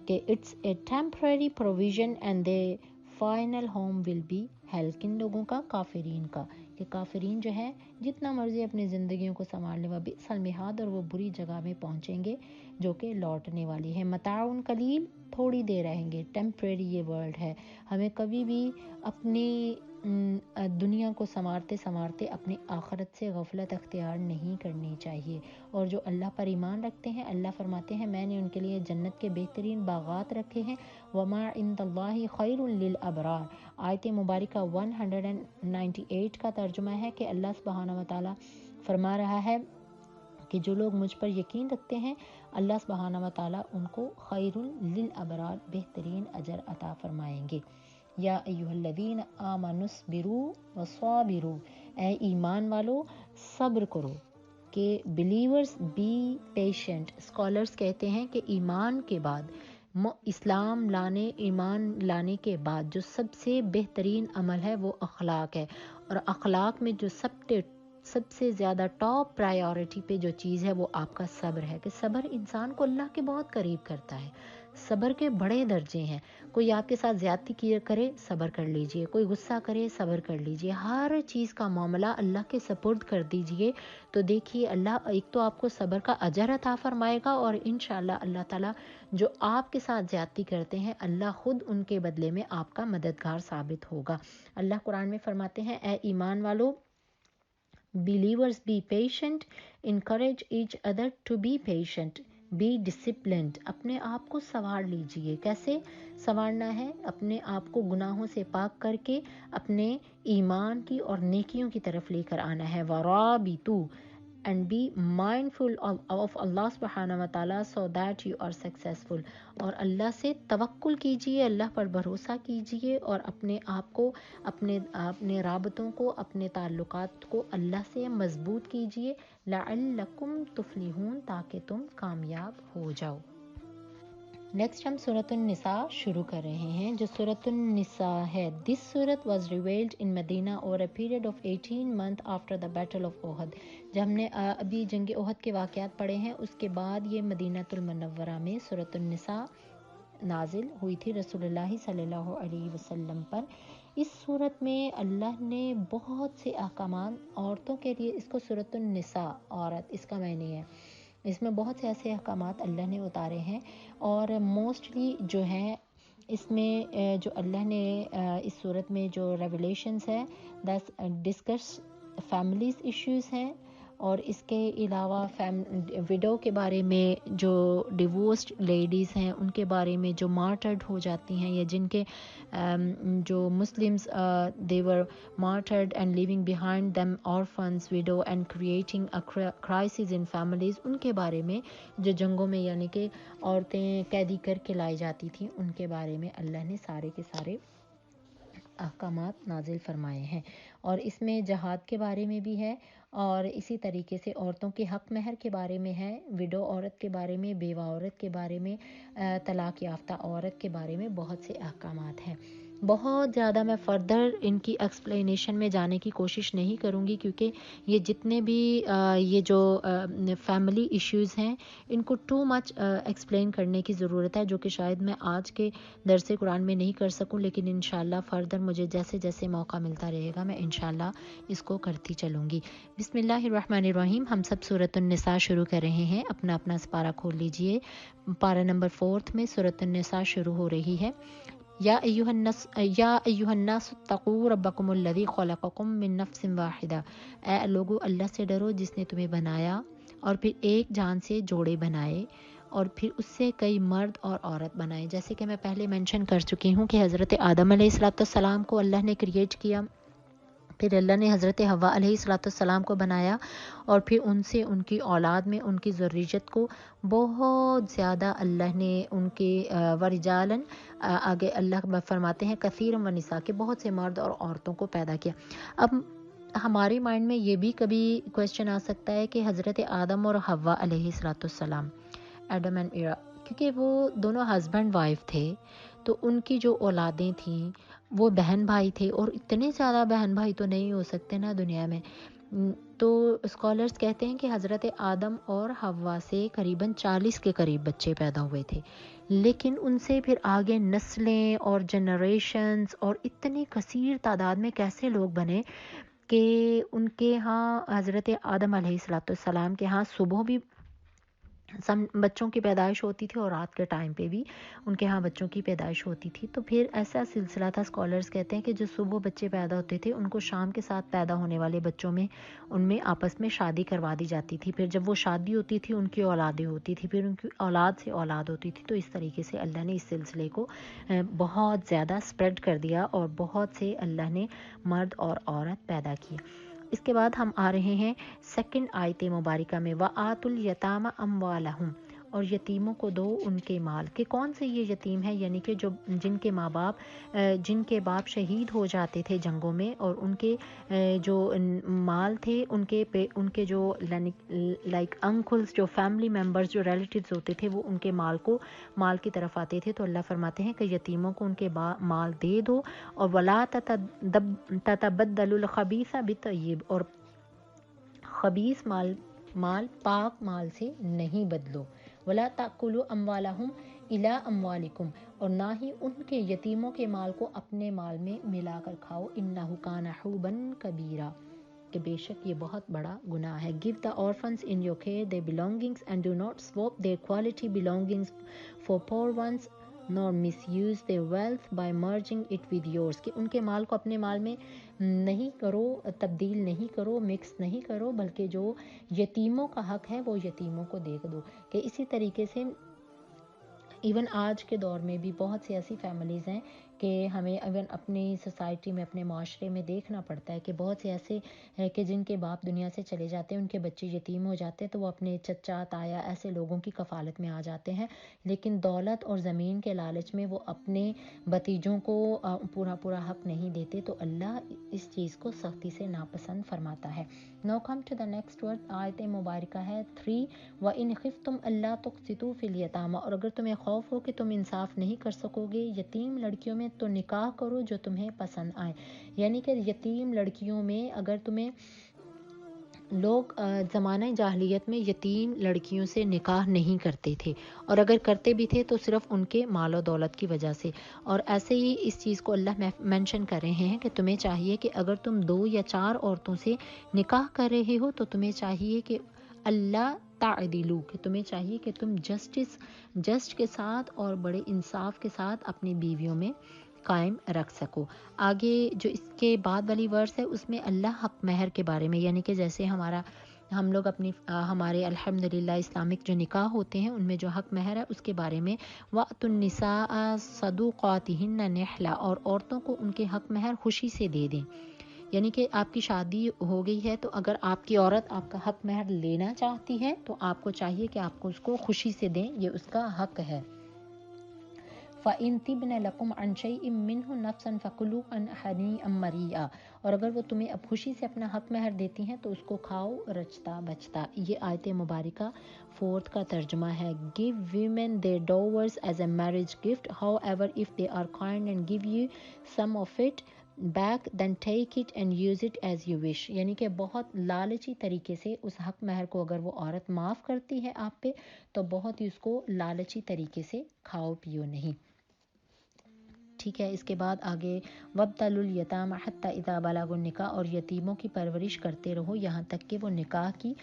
کہ it's a temporary provision and the final home will be hell۔ کن لوگوں کا؟ کافرین کا، کہ کافرین جو ہے جتنا مرضی اپنی زندگیوں کو سنبھال لیں، وبئس المہاد، اور وہ بری جگہ میں پہنچیں گے جو کہ لوٹنے والی ہے۔ متاع قلیل، تھوڑی دیر رہیں گے، ٹیمپریری یہ ورلڈ ہے۔ ہمیں کبھی بھی اپنی دنیا کو سنوارتے اپنی آخرت سے غفلت اختیار نہیں کرنی چاہیے، اور جو اللہ پر ایمان رکھتے ہیں اللہ فرماتے ہیں میں نے ان کے لیے جنت کے بہترین باغات رکھے ہیں، وما عند اللہ خیر للابرار۔ آیت مبارکہ 198 کا ترجمہ ہے کہ اللہ سبحانہ وتعالی فرما رہا ہے کہ جو لوگ مجھ پر یقین رکھتے ہیں اللہ سبحانہ وتعالی ان کو خیر للابرار، بہترین اجر عطا فرمائیں گے۔ یا ایھا الذین آمنوا اصبروا وصابروا، اے ایمان والو صبر کرو، کہ بلیورز بی پیشنٹ۔ اسکالرز کہتے ہیں کہ ایمان کے بعد ایمان لانے کے بعد جو سب سے بہترین عمل ہے وہ اخلاق ہے، اور اخلاق میں جو سب سے زیادہ ٹاپ پرائیورٹی پہ جو چیز ہے وہ آپ کا صبر ہے، کہ صبر انسان کو اللہ کے بہت قریب کرتا ہے۔ صبر کے بڑے درجے ہیں، کوئی آپ کے ساتھ زیادتی کرے صبر کر لیجئے، کوئی غصہ کرے صبر کر لیجئے، ہر چیز کا معاملہ اللہ کے سپرد کر دیجئے، تو دیکھیے اللہ ایک تو آپ کو صبر کا اجر عطا فرمائے گا، اور انشاءاللہ اللہ تعالیٰ جو آپ کے ساتھ زیادتی کرتے ہیں اللہ خود ان کے بدلے میں آپ کا مددگار ثابت ہوگا۔ اللہ قرآن میں فرماتے ہیں اے ایمان والو believers be patient, encourage each other to be patient, be disciplined، اپنے آپ کو سنوار لیجئے۔ کیسے سنوارنا ہے؟ اپنے آپ کو گناہوں سے پاک کر کے اپنے ایمان کی اور نیکیوں کی طرف لے کر آنا ہے۔ ورابطوا، and be mindful of Allah subhanahu wa ta'ala so that you are successful. اور اللہ سے توکل کیجئے، اللہ پر بھروسہ کیجئے اور اپنے آپ کو، اپنے رابطوں کو، اپنے تعلقات کو اللہ سے مضبوط کیجئے، لعلکم تفلحون، تاکہ تم کامیاب ہو جاؤ۔ نیکسٹ ہم سورۃ النساء شروع کر رہے ہیں جو سورۃ النساء ہے۔ دس سورت واز ریویلڈ ان مدینہ اور a period of 18 months after the battle of Uhud. جب ہم نے ابھی جنگ احد کے واقعات پڑھے ہیں، اس کے بعد یہ مدینہ المنورہ میں سورۃ النساء نازل ہوئی تھی رسول اللہ صلی اللہ علیہ وسلم پر۔ اس صورت میں اللہ نے بہت سے احکامات عورتوں کے لیے، اس کو سورۃ النساء، عورت اس کا معنی ہے، اس میں بہت سے ایسے احکامات اللہ نے اتارے ہیں، اور موسٹلی جو ہے اس میں جو اللہ نے اس صورت میں جو ریولیشنز ہے ڈسکس فیملیز ایشوز ہیں، اور اس کے علاوہ وڈو کے بارے میں، جو ڈیورسڈ لیڈیز ہیں ان کے بارے میں جو مارٹرڈ ہو جاتی ہیں، یا جن کے جو Muslims they were martyred and leaving behind them orphans, widow and creating a crisis in families، ان کے بارے میں جو جنگوں میں یعنی کہ عورتیں قیدی کر کے لائی جاتی تھیں، ان کے بارے میں اللہ نے سارے کے سارے احکامات نازل فرمائے ہیں۔ اور اس میں جہاد کے بارے میں بھی ہے، اور اسی طریقے سے عورتوں کے حق مہر کے بارے میں ہے، وڈو عورت کے بارے میں، بیوہ عورت کے بارے میں، طلاق یافتہ عورت کے بارے میں بہت سے احکامات ہیں۔ بہت زیادہ میں فردر ان کی ایکسپلینیشن میں جانے کی کوشش نہیں کروں گی، کیونکہ یہ جتنے بھی یہ جو فیملی ایشوز ہیں ان کو ٹو مچ ایکسپلین کرنے کی ضرورت ہے، جو کہ شاید میں آج کے درس قرآن میں نہیں کر سکوں، لیکن انشاءاللہ فردر مجھے جیسے جیسے موقع ملتا رہے گا میں انشاءاللہ اس کو کرتی چلوں گی۔ بسم اللہ الرحمن الرحیم۔ ہم سب سورۃ النساء شروع کر رہے ہیں، اپنا اپنا سپارہ کھول لیجئے۔ پارہ نمبر 4 میں سورۃ النساء شروع ہو رہی ہے۔ یا ایھا الناس اتقوا ربکم الذی خلقکم من نفس واحدہ، اے لوگو اللہ سے ڈرو جس نے تمہیں بنایا اور پھر ایک جان سے جوڑے بنائے، اور پھر اس سے کئی مرد اور عورت بنائے۔ جیسے کہ میں پہلے مینشن کر چکی ہوں کہ حضرت آدم علیہ السلام کو اللہ نے کریٹ کیا، پھر اللہ نے حضرت حوا علیہ السلام کو بنایا، اور پھر ان سے ان کی اولاد میں ان کی ذریت کو بہت زیادہ اللہ نے ان کے ورجالن، آگے اللہ فرماتے ہیں کثیر و نساء، کے بہت سے مرد اور عورتوں کو پیدا کیا۔ اب ہمارے مائنڈ میں یہ بھی کبھی کویسچن آ سکتا ہے کہ حضرت آدم اور حوا علیہ السلام، ایڈم اینڈ ایوا، کیونکہ وہ دونوں ہسبینڈ وائف تھے، تو ان کی جو اولادیں تھیں وہ بہن بھائی تھے، اور اتنے زیادہ بہن بھائی تو نہیں ہو سکتے نا دنیا میں۔ تو اسکالرز کہتے ہیں کہ حضرت آدم اور حوا سے قریباً 40 کے قریب بچے پیدا ہوئے تھے، لیکن ان سے پھر آگے نسلیں اور جنریشنز اور اتنی کثیر تعداد میں کیسے لوگ بنے کہ ان کے ہاں حضرت آدم علیہ السلام کے ہاں صبح بھی بچوں کی پیدائش ہوتی تھی، اور رات کے ٹائم پہ بھی ان کے ہاں بچوں کی پیدائش ہوتی تھی۔ تو پھر ایسا سلسلہ تھا، اسکالرز کہتے ہیں کہ جو صبح بچے پیدا ہوتے تھے ان کو شام کے ساتھ پیدا ہونے والے بچوں میں ان میں آپس میں شادی کروا دی جاتی تھی، پھر جب وہ شادی ہوتی تھی ان کی اولادیں ہوتی تھی، پھر ان کی اولاد سے اولاد ہوتی تھی۔ تو اس طریقے سے اللہ نے اس سلسلے کو بہت زیادہ اسپریڈ کر دیا، اور بہت سے اللہ نے مرد اور عورت پیدا کیے۔ اس کے بعد ہم آ رہے ہیں سیکنڈ آیت مبارکہ میں، وَآتُوا الْیَتَامَ أَمْوَالَهُمْ، اور یتیموں کو دو ان کے مال کے۔ کون سے یہ یتیم ہیں؟ یعنی کہ جن کے باپ شہید ہو جاتے تھے جنگوں میں، اور ان کے جو مال تھے ان کے جو لائک انکلز، جو فیملی ممبرز، جو ریلیٹیوز ہوتے تھے، وہ ان کے مال کی طرف آتے تھے۔ تو اللہ فرماتے ہیں کہ یتیموں کو ان کے مال دے دو، اور وَلَا تَتَبَدَّلُوا الْخَبِيثَ بِالطَّيِّبِ، اور خبیث مال پاک مال سے نہیں بدلو۔ وَلَا تَأْكُلُوا أَمْوَالَهُمْ إِلَىٰ أَمْوَالِكُمْ، اور نہ ہی ان کے یتیموں کے مال کو اپنے مال میں ملا کر کھاؤ۔ إِنَّهُ كَانَ حُوبًا كَبِيرًا، کہ بے شک یہ بہت بڑا گناہ ہے۔ Give the orphans in your care their belongings and do not swap their quality belongings for poor ones, nor misuse their wealth by merging it with yours، کہ ان کے مال کو اپنے مال میں نہیں کرو، تبدیل نہیں کرو، مکس نہیں کرو، بلکہ جو یتیموں کا حق ہے وہ یتیموں کو دے دو۔ کہ اسی طریقے سے ایون آج کے دور میں بھی بہت سی ایسی فیملیز ہیں کہ ہمیں ایون اپنی سوسائٹی میں اپنے معاشرے میں دیکھنا پڑتا ہے کہ بہت سے ایسے ہیں کہ جن کے باپ دنیا سے چلے جاتے ہیں، ان کے بچے یتیم ہو جاتے ہیں، تو وہ اپنے چچا تایا ایسے لوگوں کی کفالت میں آ جاتے ہیں، لیکن دولت اور زمین کے لالچ میں وہ اپنے بھتیجوں کو پورا حق نہیں دیتے، تو اللہ اس چیز کو سختی سے ناپسند فرماتا ہے۔ Now come to the next word، آیت مبارکہ ہے 3 وَإِنْ خِفْتُمْ أَلَّا تُقْسِطُوا فِي الْيَتَامَى، اور اگر تمہیں خوف ہو کہ تم انصاف نہیں کر سکو گے یتیم لڑکیوں میں تو نکاح کرو جو تمہیں پسند آئے، یعنی کہ یتیم لڑکیوں میں اگر تمہیں لوگ زمانہ جاہلیت میں یتیم لڑکیوں سے نکاح نہیں کرتے تھے، اور اگر کرتے بھی تھے تو صرف ان کے مال و دولت کی وجہ سے، اور ایسے ہی اس چیز کو اللہ مینشن کر رہے ہیں کہ تمہیں چاہیے کہ اگر تم 2 یا 4 عورتوں سے نکاح کر رہے ہو تو تمہیں چاہیے کہ اللہ تعدلو، کہ تمہیں چاہیے کہ تم جسٹ کے ساتھ اور بڑے انصاف کے ساتھ اپنی بیویوں میں قائم رکھ سکو۔ آگے جو اس کے بعد والی ورس ہے اس میں اللہ حق مہر کے بارے میں، یعنی کہ جیسے ہم لوگ ہمارے الحمدللہ اسلامک جو نکاح ہوتے ہیں ان میں جو حق مہر ہے اس کے بارے میں، وَأْتُوا النِّسَاءَ صَدُوقَاتِهِنَّ نِحْلَةً، اور عورتوں کو ان کے حق مہر خوشی سے دے دیں، یعنی کہ آپ کی شادی ہو گئی ہے تو اگر آپ کی عورت آپ کا حق مہر لینا چاہتی ہے تو آپ کو چاہیے کہ آپ کو اس کو خوشی سے دیں، یہ اس کا حق ہے۔ فَإِن تِبْنَ لَكُمْ عَنْ شَيْءٍ مِّنْهُ نَفْسًا فَكُلُوهُ هَنِيئًا مَرِيئًا، اور اگر وہ تمہیں اب خوشی سے اپنا حق مہر دیتی ہیں تو اس کو کھاؤ رچتا بچتا۔ یہ آیت مبارکہ 4 کا ترجمہ ہے۔ Give women their dowries as a marriage gift, however if they are kind and give you some of it back then take it and use it as you wish، یعنی کہ بہت لالچی طریقے سے اس حق مہر کو اگر وہ عورت معاف کرتی ہے آپ پہ تو بہت ہی اس کو لالچی طریقے سے کھاؤ پیو نہیں۔ ٹھیک ہے، اس کے بعد آگے وَابْتَلُوا الْيَتَامَى حَتَّى إِذَا بَلَغُوا النِّكَاحَ، اور یتیموں کی پرورش کرتے رہو یہاں تک کہ وہ نکاح کی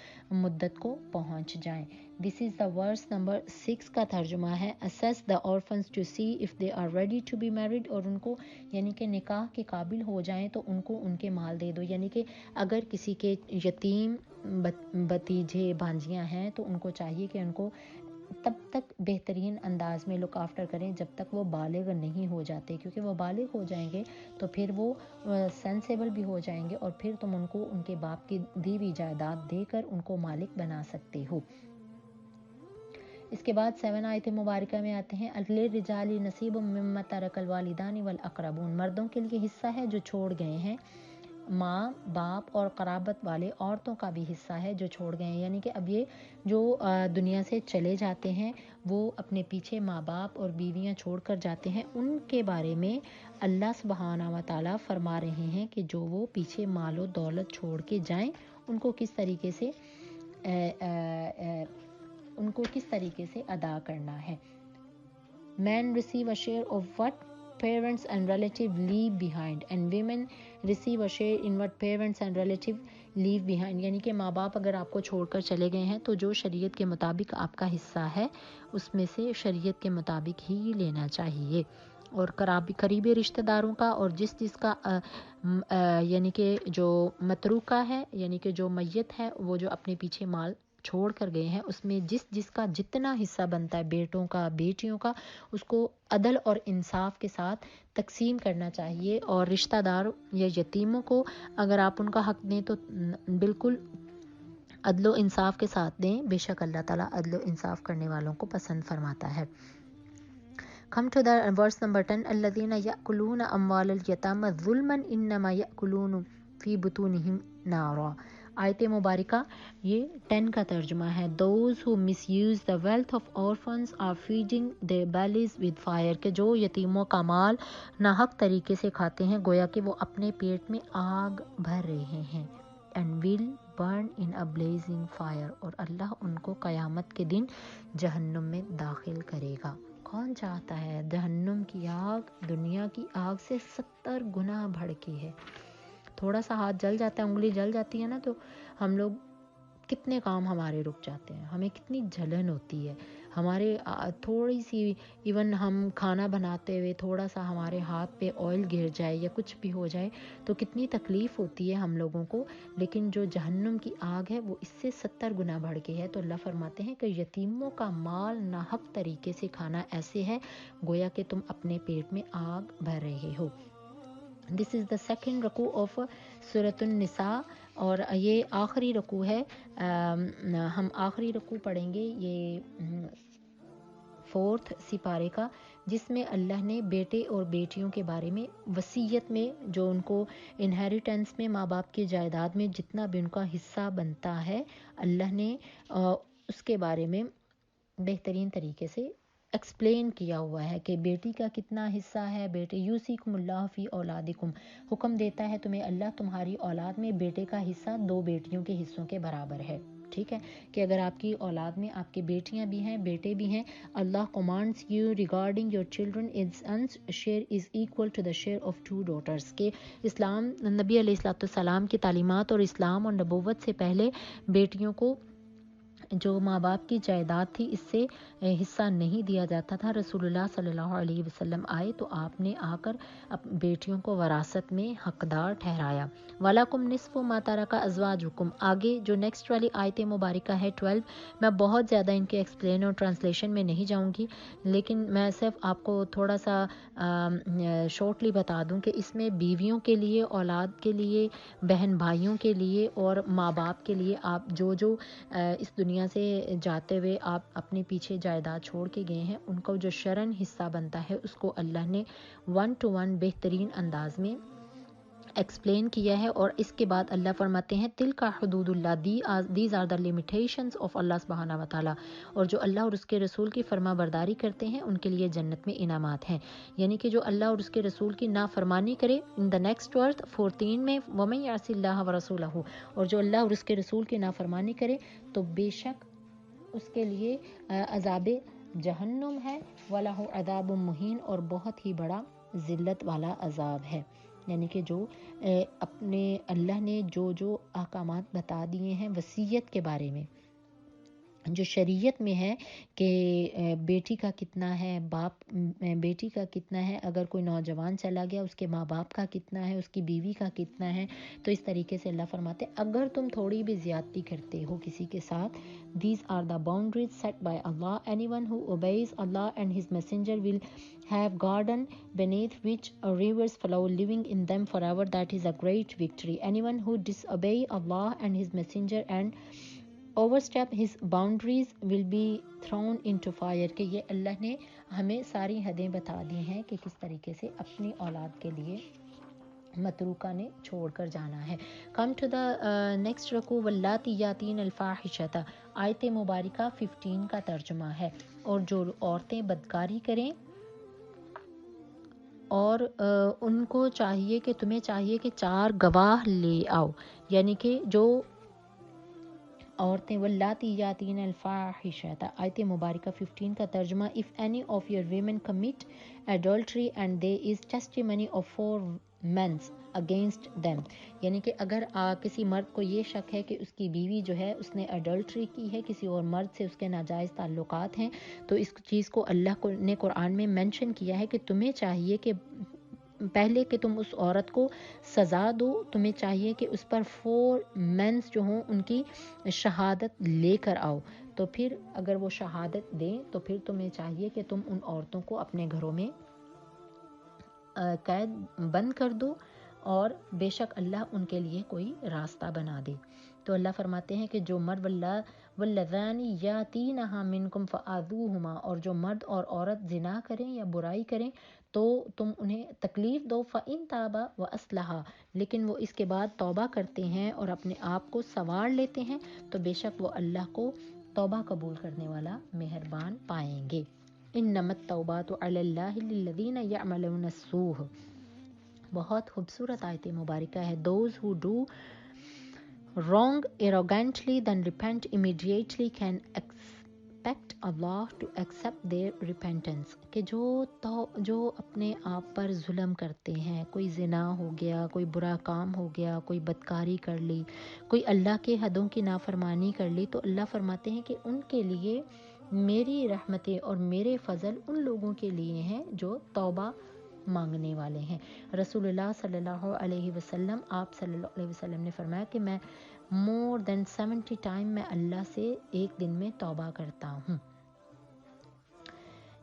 مدت کو پہنچ جائیں۔ This is the verse number 6 کا ترجمہ ہے۔ Assess the orphans to see if they are ready to be married، اور ان کو یعنی کہ نکاح کے قابل ہو جائیں تو ان کو ان کے مال دے دو، یعنی کہ اگر کسی کے یتیم بھتیجے بھانجیاں ہیں تو ان کو چاہیے کہ ان کو تب تک بہترین انداز میں لک آفٹر کریں جب تک وہ بالغ نہیں ہو جاتے، کیونکہ وہ بالغ ہو جائیں گے تو پھر وہ سینسیبل بھی ہو جائیں گے اور پھر تم ان کو ان کے باپ کی دی ہوئی جائیداد دے کر ان کو مالک بنا سکتے ہو۔ اس کے بعد 7 آیت مبارکہ میں آتے ہیں لِلرِّجَالِ نَصِیبٌ مِّمَّا تَرَکَ الْوَالِدَانِ وَالْأَقْرَبُونَ، مردوں کے لیے حصہ ہے جو چھوڑ گئے ہیں، ماں باپ اور قرابت والے، عورتوں کا بھی حصہ ہے جو چھوڑ گئے ہیں، یعنی کہ اب یہ جو دنیا سے چلے جاتے ہیں وہ اپنے پیچھے ماں باپ اور بیویاں چھوڑ کر جاتے ہیں، ان کے بارے میں اللہ سبحانہ و تعالیٰ فرما رہے ہیں کہ جو وہ پیچھے مال و دولت چھوڑ کے جائیں ان کو کس طریقے سے ادا کرنا ہے۔ Men receive a share of what parents and relatives leave behind and women receive a share in what parents and relatives leave behind، یعنی کہ ماں باپ اگر آپ کو چھوڑ کر چلے گئے ہیں تو جو شریعت کے مطابق آپ کا حصہ ہے اس میں سے شریعت کے مطابق ہی لینا چاہیے، اور قریبی رشتہ داروں کا اور جس کا یعنی کہ جو متروکہ ہے یعنی کہ جو میت ہے وہ جو اپنے پیچھے مال چھوڑ کر گئے ہیں اس میں جس کا جتنا حصہ بنتا ہے بیٹوں کا بیٹیوں کا اس کو عدل اور انصاف کے ساتھ تقسیم کرنا چاہیے، اور رشتہ دار یا یتیموں کو اگر آپ ان کا حق دیں تو بالکل عدل و انصاف کے ساتھ دیں، بے شک اللہ تعالیٰ عدل و انصاف کرنے والوں کو پسند فرماتا ہے۔ Come to the verse number 10 الذين يأكلون أموال اليتامى ظلما إنما يأكلون في بطونهم نارا۔ آیت مبارکہ یہ 10 کا ترجمہ ہے۔ Those who misuse the wealth of orphans are feeding their bellies with fire، کہ جو یتیموں کا مال ناحق طریقے سے کھاتے ہیں گویا کہ وہ اپنے پیٹ میں آگ بھر رہے ہیں، and will burn in a blazing fire، اور اللہ ان کو قیامت کے دن جہنم میں داخل کرے گا۔ کون چاہتا ہے؟ جہنم کی آگ دنیا کی آگ سے 70 گنا بڑھ کی ہے۔ تھوڑا سا ہاتھ جل جاتا ہے، انگلی جل جاتی ہے نا تو ہم لوگ کتنے کام ہمارے رک جاتے ہیں، ہمیں کتنی جلن ہوتی ہے، ہمارے تھوڑی سی ایون ہم کھانا بناتے ہوئے تھوڑا سا ہمارے ہاتھ پہ آئل گر جائے یا کچھ بھی ہو جائے تو کتنی تکلیف ہوتی ہے ہم لوگوں کو، لیکن جو جہنم کی آگ ہے وہ اس سے 70 گنا بڑھ کے ہے۔ تو اللہ فرماتے ہیں کہ یتیموں کا مال ناحق طریقے سے کھانا ایسے ہے گویا کہ تم اپنے پیٹ میں آگ بھر رہے ہو۔ دس از دا سیکنڈ رکوع آف سورۃ النساء، اور یہ آخری رکوع ہے، ہم آخری رکوع پڑھیں گے یہ 4 سپارے کا، جس میں اللہ نے بیٹے اور بیٹیوں کے بارے میں وصیت میں جو ان کو انہیریٹنس میں ماں باپ کی جائیداد میں جتنا بھی ان کا حصہ بنتا ہے اللہ نے اس کے بارے میں بہترین طریقے سے ایکسپلین کیا ہوا ہے کہ بیٹی کا کتنا حصہ ہے۔ بیٹے یوصیکم اللہ فی اولادکم، حکم دیتا ہے تمہیں اللہ تمہاری اولاد میں بیٹے کا حصہ 2 بیٹیوں کے حصوں کے برابر ہے، ٹھیک ہے، کہ اگر آپ کی اولاد میں آپ کی بیٹیاں بھی ہیں بیٹے بھی ہیں، اللہ commands you regarding your children its son's share is equal to the share of 2 daughters، کہ اسلام نبی علیہ السلام کی تعلیمات اور اسلام اور نبوت سے پہلے بیٹیوں کو جو ماں باپ کی جائیداد تھی اس سے حصہ نہیں دیا جاتا تھا۔ رسول اللہ صلی اللہ علیہ وسلم آئے تو آپ نے آ کر بیٹیوں کو وراثت میں حقدار ٹھہرایا۔ وَلَكُمْ نِصْفُ مَا تَرَكَ أَزْوَاجُكُمْ، آگے جو نیکسٹ والی آیت مبارکہ ہے 12، میں بہت زیادہ ان کے ایکسپلین اور ٹرانسلیشن میں نہیں جاؤں گی، لیکن میں صرف آپ کو تھوڑا سا شارٹلی بتا دوں کہ اس میں بیویوں کے لیے، اولاد کے لیے، بہن بھائیوں کے لیے اور ماں باپ کے لیے آپ جو اس دنیا سے جاتے ہوئے آپ اپنے پیچھے جائیداد چھوڑ کے گئے ہیں ان کو جو شرعن حصہ بنتا ہے اس کو اللہ نے 1 to 1 بہترین انداز میں ایکسپلین کیا ہے۔ اور اس کے بعد اللہ فرماتے ہیں تلک حدود اللہ، these are the limitations of اللہ سبحانہ و تعالیٰ، اور جو اللہ اور اس کے رسول کی فرما برداری کرتے ہیں ان کے لیے جنت میں انعامات ہیں، یعنی کہ جو اللہ اور اس کے رسول کی نافرمانی کرے، ان دا نیکسٹ ورس 14 میں وَمَن يَعْصِ اللَّهَ وَرَسُولَهُ، اور جو اللہ اور اس کے رسول کی نافرمانی کرے تو بے شک اس کے لیے عذاب جہنم ہے، وَلَهُ عَذَابٌ مُّہِینٌ، اور بہت ہی بڑا ذلت والا عذاب ہے۔ یعنی کہ جو اپنے اللہ نے جو احکامات بتا دیے ہیں وصیت کے بارے میں، جو شریعت میں ہے کہ بیٹی کا کتنا ہے، باپ بیٹی کا کتنا ہے، اگر کوئی نوجوان چلا گیا اس کے ماں باپ کا کتنا ہے، اس کی بیوی کا کتنا ہے، تو اس طریقے سے اللہ فرماتے اگر تم تھوڑی بھی زیادتی کرتے ہو کسی کے ساتھ، these are the boundaries set by Allah, anyone who obeys Allah and his messenger will have garden beneath which rivers flow, living in them forever, that is a great victory. Anyone who disobey Allah and his messenger and overstep his boundaries will be thrown into fire، کہ یہ اللہ نے ہمیں ساری حدیں بتا دی ہیں کہ کس طریقے سے اپنی اولاد کے لیے متروکہ نے چھوڑ کر جانا ہے۔ کم ٹو دا نیکسٹ رکوع واللاتی یاتین الفاحشۃ، آیت مبارکہ 15 کا ترجمہ ہے، اور جو عورتیں بدکاری کریں اور ان کو چاہیے کہ تمہیں چاہیے کہ 4 گواہ لے آؤ، یعنی کہ جو عورتیں واللاتی یاتین الفاحشۃ، آیت مبارکہ 15 کا ترجمہ if any of your women commit adultery and there is testimony of 4 men against them، یعنی کہ اگر کسی مرد کو یہ شک ہے کہ اس کی بیوی جو ہے اس نے اڈلٹری کی ہے، کسی اور مرد سے اس کے ناجائز تعلقات ہیں، تو اس چیز کو اللہ نے قرآن میں مینشن کیا ہے کہ تمہیں چاہیے کہ پہلے کہ تم اس عورت کو سزا دو، تمہیں چاہیے کہ اس پر 4 مینس جو ہوں ان کی شہادت لے کر آؤ، تو پھر اگر وہ شہادت دیں تو پھر تمہیں چاہیے کہ تم ان عورتوں کو اپنے گھروں میں قید بند کر دو، اور بے شک اللہ ان کے لیے کوئی راستہ بنا دے۔ تو اللہ فرماتے ہیں کہ جو مرد واللذان یاتینہا منکم فآذوہما، اور جو مرد اور عورت زنا کریں یا برائی کریں تو تم انہیں تکلیف دو، فإن تابا وأصلحا، لیکن وہ اس کے بعد توبہ کرتے ہیں اور اپنے آپ کو سنوار لیتے ہیں تو بے شک وہ اللہ کو توبہ قبول کرنے والا مہربان پائیں گے۔ انما التوبات علی اللہ للذین یعملون السوء، بہت خوبصورت آیت مبارکہ ہے۔ Those who do wrong arrogantly then repent immediately can expect Allah to accept their repentance کہ جو اپنے آپ پر ظلم کرتے ہیں، کوئی زنا ہو گیا، کوئی برا کام ہو گیا، کوئی بدکاری کر لی، کوئی اللہ کے حدوں کی نافرمانی کر لی، تو اللہ فرماتے ہیں کہ ان کے لیے میری رحمتیں اور میرے فضل ان لوگوں کے لیے ہیں جو توبہ مانگنے والے ہیں۔ رسول اللہ صلی اللہ علیہ وسلم، آپ صلی اللہ علیہ وسلم نے فرمایا کہ میں more than 70 ٹائم میں اللہ سے ایک دن میں توبہ کرتا ہوں۔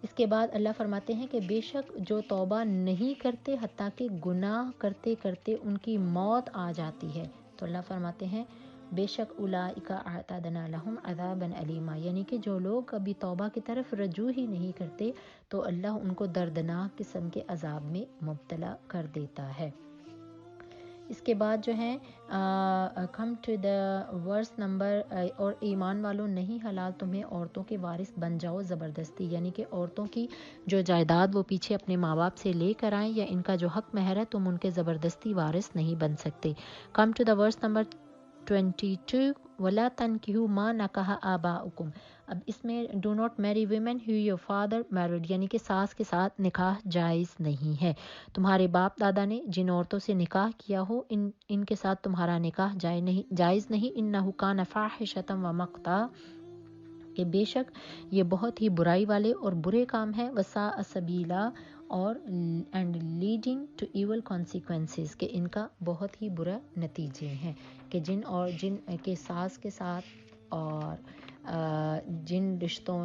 اس کے بعد اللہ فرماتے ہیں کہ بے شک جو توبہ نہیں کرتے حتیٰ کہ گناہ کرتے کرتے ان کی موت آ جاتی ہے، تو اللہ فرماتے ہیں بے شک اولئک اعتدنا لہم عذابا علیما، یعنی کہ جو لوگ کبھی توبہ کی طرف رجوع ہی نہیں کرتے تو اللہ ان کو دردناک قسم کے عذاب میں مبتلا کر دیتا ہے۔ اس کے بعد جو ہے come to the verse number, اور ایمان والوں نہیں حلال تمہیں عورتوں کے وارث بن جاؤ زبردستی، یعنی کہ عورتوں کی جو جائیداد وہ پیچھے اپنے ماں باپ سے لے کر آئیں یا ان کا جو حق مہر ہے تم ان کے زبردستی وارث نہیں بن سکتے۔ Come to the verse number 22 وَلَا تَنْكِحُوا مَا نَكَحَ آبَاؤُكُمْ، اب اس میں ڈو ناٹ میری women who your father married، یعنی کہ ساس کے ساتھ نکاح جائز نہیں ہے۔ تمہارے باپ دادا نے جن عورتوں سے نکاح کیا ہو ان کے ساتھ تمہارا نکاح جائز نہیں۔ إِنَّهُ كَانَ فَاحِشَةً وَمَقْتًا، کہ بے شک یہ بہت ہی برائی والے اور برے کام ہیں، وَسَاءَ سَبِيلًا، اور and leading to evil consequences, کہ ان کا بہت ہی برا نتیجے ہیں، کہ جن کے ساس کے ساتھ اور جن رشتوں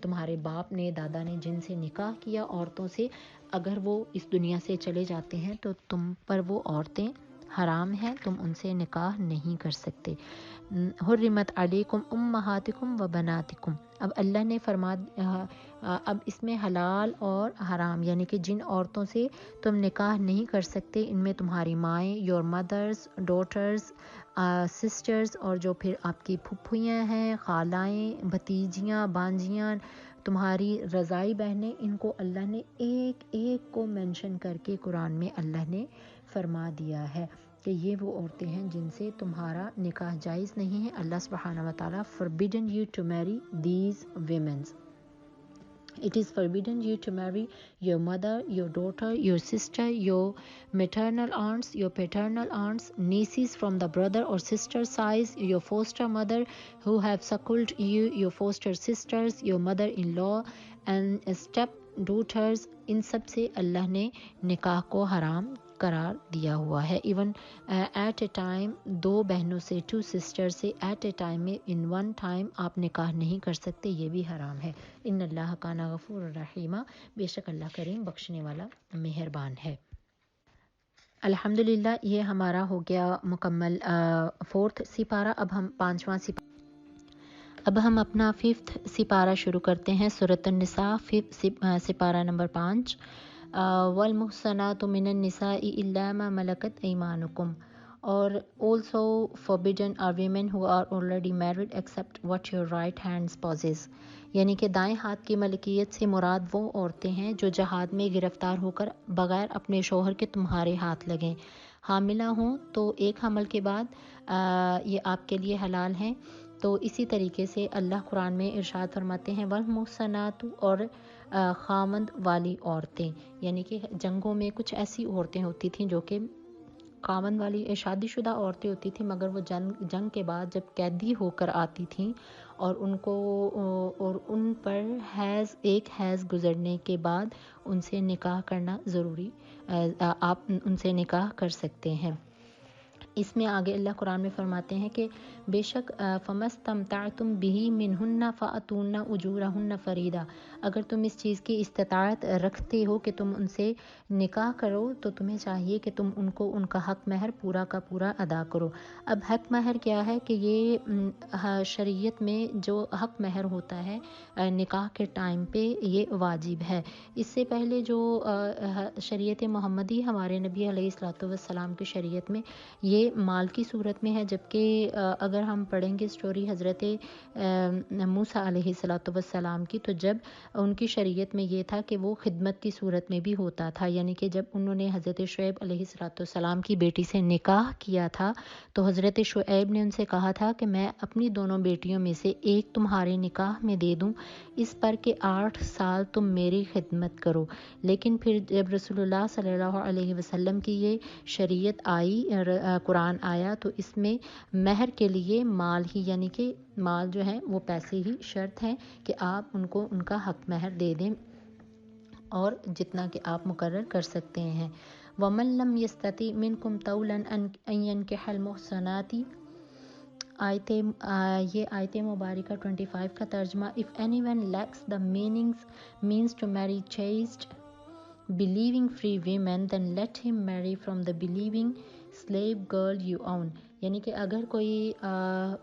تمہارے باپ نے دادا نے جن سے نکاح کیا عورتوں سے، اگر وہ اس دنیا سے چلے جاتے ہیں تو تم پر وہ عورتیں حرام ہیں، تم ان سے نکاح نہیں کر سکتے۔ حرمت علیکم امہاتکم و بناتکم، اب اللہ نے اب اس میں حلال اور حرام، یعنی کہ جن عورتوں سے تم نکاح نہیں کر سکتے ان میں تمہاری مائیں، یور مدرز، ڈاٹرز، سسٹرز، اور جو پھر آپ کی پھپھیاں ہیں، خالائیں، بھتیجیاں، بانجیاں، تمہاری رضائی بہنیں، ان کو اللہ نے ایک ایک کو مینشن کر کے قرآن میں اللہ نے فرما دیا ہے کہ یہ وہ عورتیں ہیں جن سے تمہارا نکاح جائز نہیں ہے۔ اللہ سبحانہ و تعالیٰ forbidden you to marry these women. It is forbidden you to marry your mother, your daughter, your sister, your maternal aunts, your paternal aunts, nieces from the brother or sister side, your foster mother who have suckled you, your foster sisters, your mother-in-law and step daughters، ان سب سے اللہ نے نکاح کو حرام قرار دیا ہوا ہے۔ Even at a time دو بہنوں سے، ٹو سسٹر سے ایٹ اے ٹائم میں ان ون ٹائم آپ نکاح نہیں کر سکتے، یہ بھی حرام ہے۔ ان اللہ کان غفور الرحیم، بے شک اللہ کریم بخشنے والا مہربان ہے۔ الحمدللہ یہ ہمارا ہو گیا مکمل 4th سپارہ۔ اب ہم 5واں سپارہ، اب ہم اپنا 5th سپارہ شروع کرتے ہیں، سورۃ النساء، سپارہ نمبر 5۔ وَالْمُحْصَنَاتُ مِنَ النِّسَاءِ إِلَّا مَا مَلَكَتْ أَيْمَانُكُمْ، اور also forbidden are women who are already married except what your right hand possesses، یعنی کہ دائیں ہاتھ کی ملکیت سے مراد وہ عورتیں ہیں جو جہاد میں گرفتار ہو کر بغیر اپنے شوہر کے تمہارے ہاتھ لگیں، حاملہ ہوں تو ایک حمل کے بعد یہ آپ کے لیے حلال ہیں۔ تو اسی طریقے سے اللہ قرآن میں ارشاد فرماتے ہیں والمحصنات، اور خامند والی عورتیں، یعنی کہ جنگوں میں کچھ ایسی عورتیں ہوتی تھیں جو کہ خامند والی شادی شدہ عورتیں ہوتی تھیں، مگر وہ جنگ کے بعد جب قیدی ہو کر آتی تھیں اور ان پر ایک حیض گزرنے کے بعد ان سے نکاح کرنا ضروری، آپ ان سے نکاح کر سکتے ہیں۔ اس میں آگے اللہ قرآن میں فرماتے ہیں کہ بے شک فَمَسْتَمْتَعْتُمْ بِهِ مِنْهُنَّ فَأْتُوهُنَّ أُجُورَهُنَّ فَرِيضَةً، اگر تم اس چیز کی استطاعت رکھتے ہو کہ تم ان سے نکاح کرو تو تمہیں چاہیے کہ تم ان کو ان کا حق مہر پورا کا پورا ادا کرو۔ اب حق مہر کیا ہے کہ یہ شریعت میں جو حق مہر ہوتا ہے نکاح کے ٹائم پہ یہ واجب ہے۔ اس سے پہلے جو شریعت محمدی ہمارے نبی علیہ الصلوۃ والسلام کی شریعت میں یہ یہ مال کی صورت میں ہے، جبکہ اگر ہم پڑھیں گے اسٹوری حضرت موسیٰ علیہ الصلوۃ والسلام کی، تو جب ان کی شریعت میں یہ تھا کہ وہ خدمت کی صورت میں بھی ہوتا تھا، یعنی کہ جب انہوں نے حضرت شعیب علیہ الصلوۃ والسلام کی بیٹی سے نکاح کیا تھا تو حضرت شعیب نے ان سے کہا تھا کہ میں اپنی دونوں بیٹیوں میں سے ایک تمہارے نکاح میں دے دوں، اس پر کہ 8 سال تم میری خدمت کرو۔ لیکن پھر جب رسول اللہ صلی اللہ علیہ وسلم کی یہ شریعت آئی، قرآن آیا، تو اس میں مہر کے لیے مال ہی، یعنی کہ مال جو ہے وہ پیسے ہی شرط ہیں کہ آپ ان کو ان کا حق مہر دے دیں اور جتنا کہ آپ مقرر کر سکتے ہیں۔ وَمَن لَّمْ يَسْتَطِعْ مِنكُمْ طَوْلًا أَن يَنكِحَ الْمُحْصَنَاتِ، یہ آیت مبارکہ 25 کا ترجمہ: If anyone lacks the means to marry chaste, believing free women, then let him marry from the believing slave girl you own. یعنی کہ اگر کوئی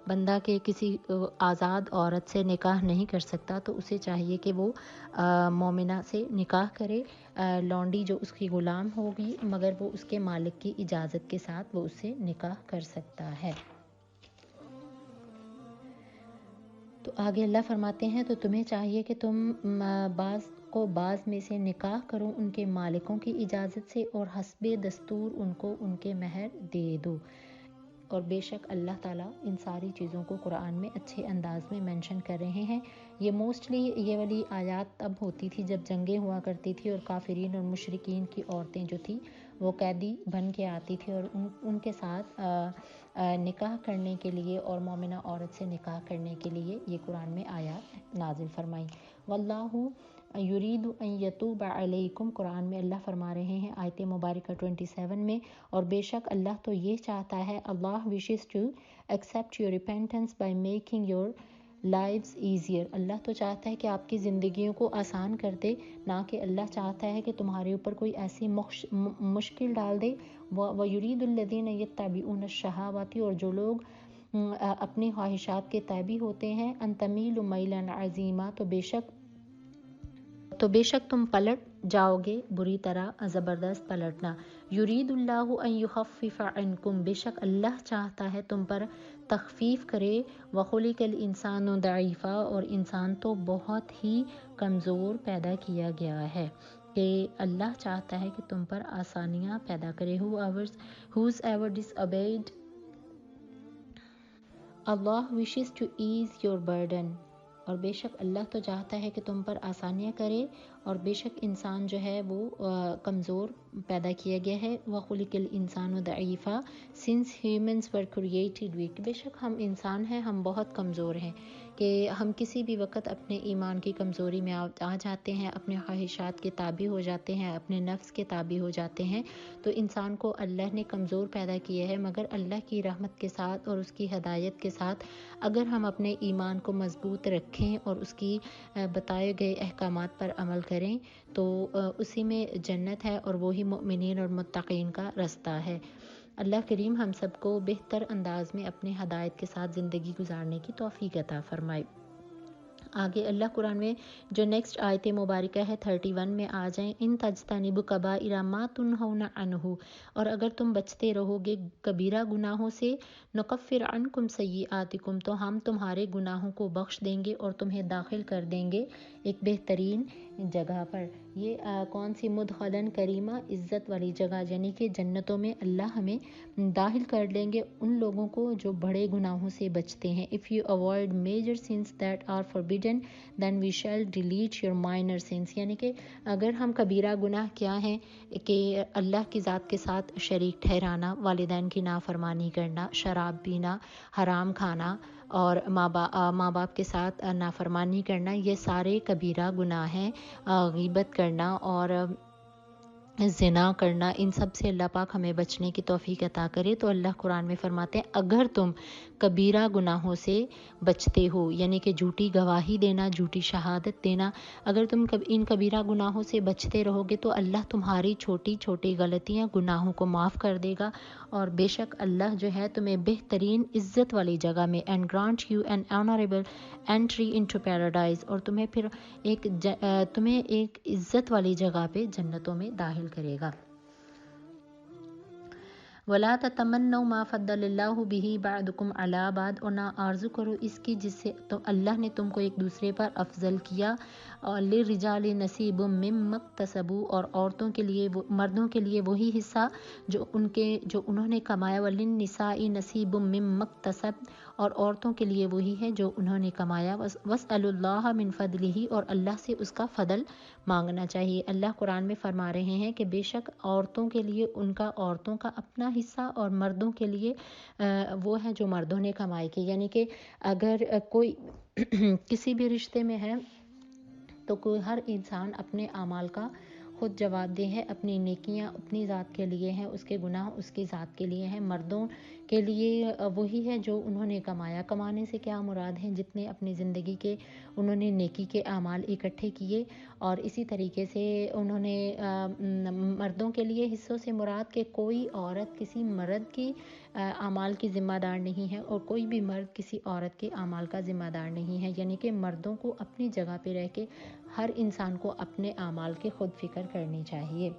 بندہ کے کسی آزاد عورت سے نکاح نہیں کر سکتا تو اسے چاہیے کہ وہ مومنہ سے نکاح کرے، لونڈی جو اس کی غلام ہوگی، مگر وہ اس کے مالک کی اجازت کے ساتھ وہ اس سے نکاح کر سکتا ہے۔ تو آگے اللہ فرماتے ہیں تو تمہیں چاہیے کہ تم بعض میں سے نکاح کرو ان کے مالکوں کی اجازت سے، اور حسب دستور ان کو ان کے مہر دے دو۔ اور بے شک اللہ تعالیٰ ان ساری چیزوں کو قرآن میں اچھے انداز میں مینشن کر رہے ہیں۔ یہ موسٹلی یہ والی آیات تب ہوتی تھی جب جنگیں ہوا کرتی تھی اور کافرین اور مشرکین کی عورتیں جو تھی وہ قیدی بن کے آتی تھی، اور ان کے ساتھ نکاح کرنے کے لیے اور مومنہ عورت سے نکاح کرنے کے لیے یہ قرآن میں آیات نازل فرمائی۔ واللہ یرید ان یتوب علیکم، قرآن میں اللہ فرما رہے ہیں آیت مبارکہ 27 میں، اور بے شک اللہ تو یہ چاہتا ہے، اللہ wishes to accept your repentance by making your lives easier، اللہ تو چاہتا ہے کہ آپ کی زندگیوں کو آسان کر دے، نہ کہ اللہ چاہتا ہے کہ تمہارے اوپر کوئی ایسی مشکل ڈال دے۔ وَيُرِيدُ الَّذِينَ يَتَّبِعُونَ الشَّهَوَاتِ، اور جو لوگ اپنی خواہشات کے تابع ہوتے ہیں، ان تمیلوا میلا عظیما، تو بے شک تم پلٹ جاؤ گے بری طرح، زبردست پلٹنا۔ یرید اللہ ان یخفف عنکم، بے شک اللہ چاہتا ہے تم پر تخفیف کرے۔ وخلق الانسان ضعیفا، اور انسان تو بہت ہی کمزور پیدا کیا گیا ہے، کہ اللہ چاہتا ہے کہ تم پر آسانیاں پیدا کرے۔ whoever disobeyed Allah wishes to ease your burden، اور بے شک اللہ تو چاہتا ہے کہ تم پر آسانیاں کرے، اور بے شک انسان جو ہے وہ کمزور پیدا کیا گیا ہے۔ وَخُلِقَ الْإِنسَانُ ضَعِيفًا since humans were created weak، بے شک ہم انسان ہیں، ہم بہت کمزور ہیں، کہ ہم کسی بھی وقت اپنے ایمان کی کمزوری میں آ جاتے ہیں، اپنے خواہشات کے تابع ہو جاتے ہیں، اپنے نفس کے تابع ہو جاتے ہیں۔ تو انسان کو اللہ نے کمزور پیدا کیا ہے، مگر اللہ کی رحمت کے ساتھ اور اس کی ہدایت کے ساتھ اگر ہم اپنے ایمان کو مضبوط رکھیں اور اس کی بتائے گئے احکامات پر عمل کریں تو اسی میں جنت ہے، اور وہی مؤمنین اور متقین کا رستہ ہے۔ اللہ کریم ہم سب کو بہتر انداز میں اپنے ہدایت کے ساتھ زندگی گزارنے کی توفیق عطا فرمائے۔ آگے اللہ قرآن میں جو نیکسٹ آیت مبارکہ ہے 31 میں آ جائیں: ان تجتنبوا کبائر ما تنہون عنہ، اور اگر تم بچتے رہو گے کبیرہ گناہوں سے، نکفر عنکم سیئاتکم، تو ہم تمہارے گناہوں کو بخش دیں گے اور تمہیں داخل کر دیں گے ایک بہترین جگہ پر۔ یہ کون سی؟ مدخلاً کریمہ، عزت والی جگہ، یعنی کہ جنتوں میں اللہ ہمیں داخل کر لیں گے ان لوگوں کو جو بڑے گناہوں سے بچتے ہیں۔ If you avoid major sins that are forbidden, then we shall delete your minor sins، یعنی کہ اگر ہم کبیرہ گناہ کیا ہیں کہ اللہ کی ذات کے ساتھ شریک ٹھہرانا، والدین کی نافرمانی کرنا، شراب پینا، حرام کھانا اور ماں باپ کے ساتھ نافرمانی کرنا، یہ سارے کبیرہ گناہ ہیں۔ غیبت کرنا اور زنا کرنا، ان سب سے اللہ پاک ہمیں بچنے کی توفیق عطا کرے۔ تو اللہ قرآن میں فرماتے ہیں اگر تم کبیرہ گناہوں سے بچتے ہو، یعنی کہ جھوٹی گواہی دینا، جھوٹی شہادت دینا، اگر تم ان کبیرہ گناہوں سے بچتے رہو گے تو اللہ تمہاری چھوٹی چھوٹی غلطیاں، گناہوں کو معاف کر دے گا، اور بے شک اللہ جو ہے تمہیں بہترین عزت والی جگہ میں and grant you an honorable entry into paradise، اور تمہیں پھر ایک عزت والی جگہ پہ جنتوں میں داخل کرے گا۔ ولا تتمنوا ما فضل اللہ بہ بعضکم علی بعض، اور نہ آرزو کرو اس کی جس سے تو اللہ نے تم کو ایک دوسرے پر افضل کیا. اور للرجال نصیب مما اکتسبوا، اور عورتوں کے لیے مردوں کے لیے وہی حصہ جو انہوں نے کمایا. وللنساء نصیب مما اکتسب، اور عورتوں کے لیے وہی ہے جو انہوں نے کمایا. واسألوا اللہ من فضلہ، اور اللہ سے اس کا فضل مانگنا چاہیے. اللہ قرآن میں فرما رہے ہیں کہ بے شک عورتوں کے لیے عورتوں کا اپنا حصہ، اور مردوں کے لیے وہ ہے جو مردوں نے کمائی کی. یعنی کہ اگر کوئی کسی بھی رشتے میں ہے تو ہر انسان اپنے اعمال کا خود جواب دہ ہے. اپنی نیکیاں اپنی ذات کے لیے ہیں، اس کے گناہ اس کی ذات کے لیے ہیں. مردوں کے لیے وہی ہے جو انہوں نے کمایا. کمانے سے کیا مراد ہے؟ جتنے اپنی زندگی کے انہوں نے نیکی کے اعمال اکٹھے کیے. اور اسی طریقے سے انہوں نے مردوں کے لیے حصوں سے مراد کہ کوئی عورت کسی مرد کی اعمال کی ذمہ دار نہیں ہے، اور کوئی بھی مرد کسی عورت کے اعمال کا ذمہ دار نہیں ہے. یعنی کہ مردوں کو اپنی جگہ پہ رہ کے ہر انسان کو اپنے اعمال کی خود فکر کرنی چاہیے.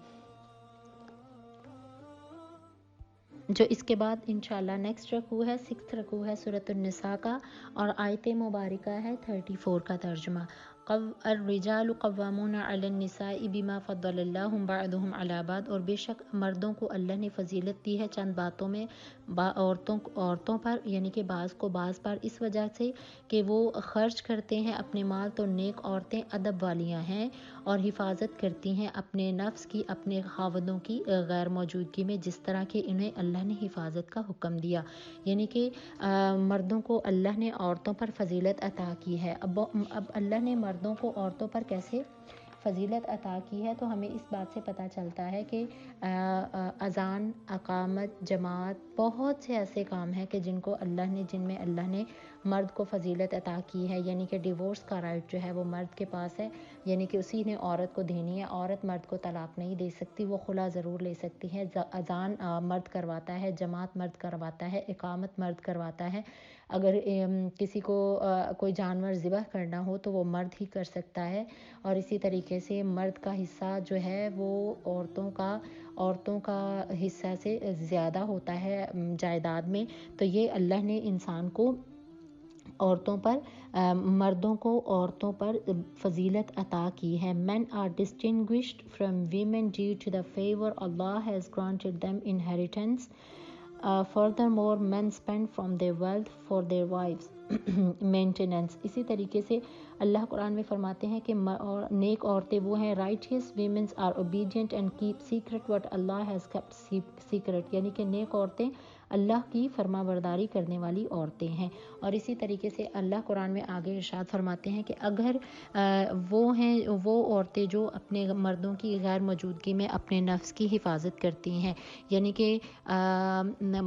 جو اس کے بعد انشاءاللہ نیکسٹ رکوع ہے، 6 رکوع ہے سورۃ النساء کا، اور آیت مبارکہ ہے 34 کا ترجمہ. الرجال قوامون علی النساء بما فضل اللہ بعضهم علی بعض، اور بے شک مردوں کو اللہ نے فضیلت دی ہے چند باتوں میں عورتوں پر، یعنی کہ بعض کو بعض پر، اس وجہ سے کہ وہ خرچ کرتے ہیں اپنے مال. تو نیک عورتیں ادب والیاں ہیں اور حفاظت کرتی ہیں اپنے نفس کی اپنے خاوندوں کی غیر موجودگی میں، جس طرح کہ انہیں اللہ نے حفاظت کا حکم دیا. یعنی کہ مردوں کو اللہ نے عورتوں پر فضیلت عطا کی ہے. اب اللہ نے مردوں کو عورتوں پر کیسے فضیلت عطا کی ہے، تو ہمیں اس بات سے پتہ چلتا ہے کہ اذان، اقامت، جماعت، بہت سے ایسے کام ہیں کہ جن میں اللہ نے مرد کو فضیلت عطا کی ہے. یعنی کہ ڈیورس کا رائٹ جو ہے وہ مرد کے پاس ہے، یعنی کہ اسی نے عورت کو دینی ہے. عورت مرد کو طلاق نہیں دے سکتی، وہ خلا ضرور لے سکتی ہے. اذان مرد کرواتا ہے، جماعت مرد کرواتا ہے، اقامت مرد کرواتا ہے. اگر کسی کو کوئی جانور ذبح کرنا ہو تو وہ مرد ہی کر سکتا ہے. اور اسی طریقے سے مرد کا حصہ جو ہے وہ عورتوں کا حصہ سے زیادہ ہوتا ہے جائیداد میں. تو یہ اللہ نے انسان کو مردوں کو عورتوں پر فضیلت عطا کی ہے. Men are distinguished from women due to the favor Allah has granted them inheritance. Furthermore, men spend from their wealth for their wives maintenance. اسی طریقے سے اللہ قرآن میں فرماتے ہیں کہ نیک عورتیں وہ ہیں. Righteous women are obedient and keep secret what Allah has kept secret. یعنی کہ نیک عورتیں اللہ کی فرما برداری کرنے والی عورتیں ہیں. اور اسی طریقے سے اللہ قرآن میں آگے ارشاد فرماتے ہیں کہ اگر وہ عورتیں جو اپنے مردوں کی غیر موجودگی میں اپنے نفس کی حفاظت کرتی ہیں، یعنی کہ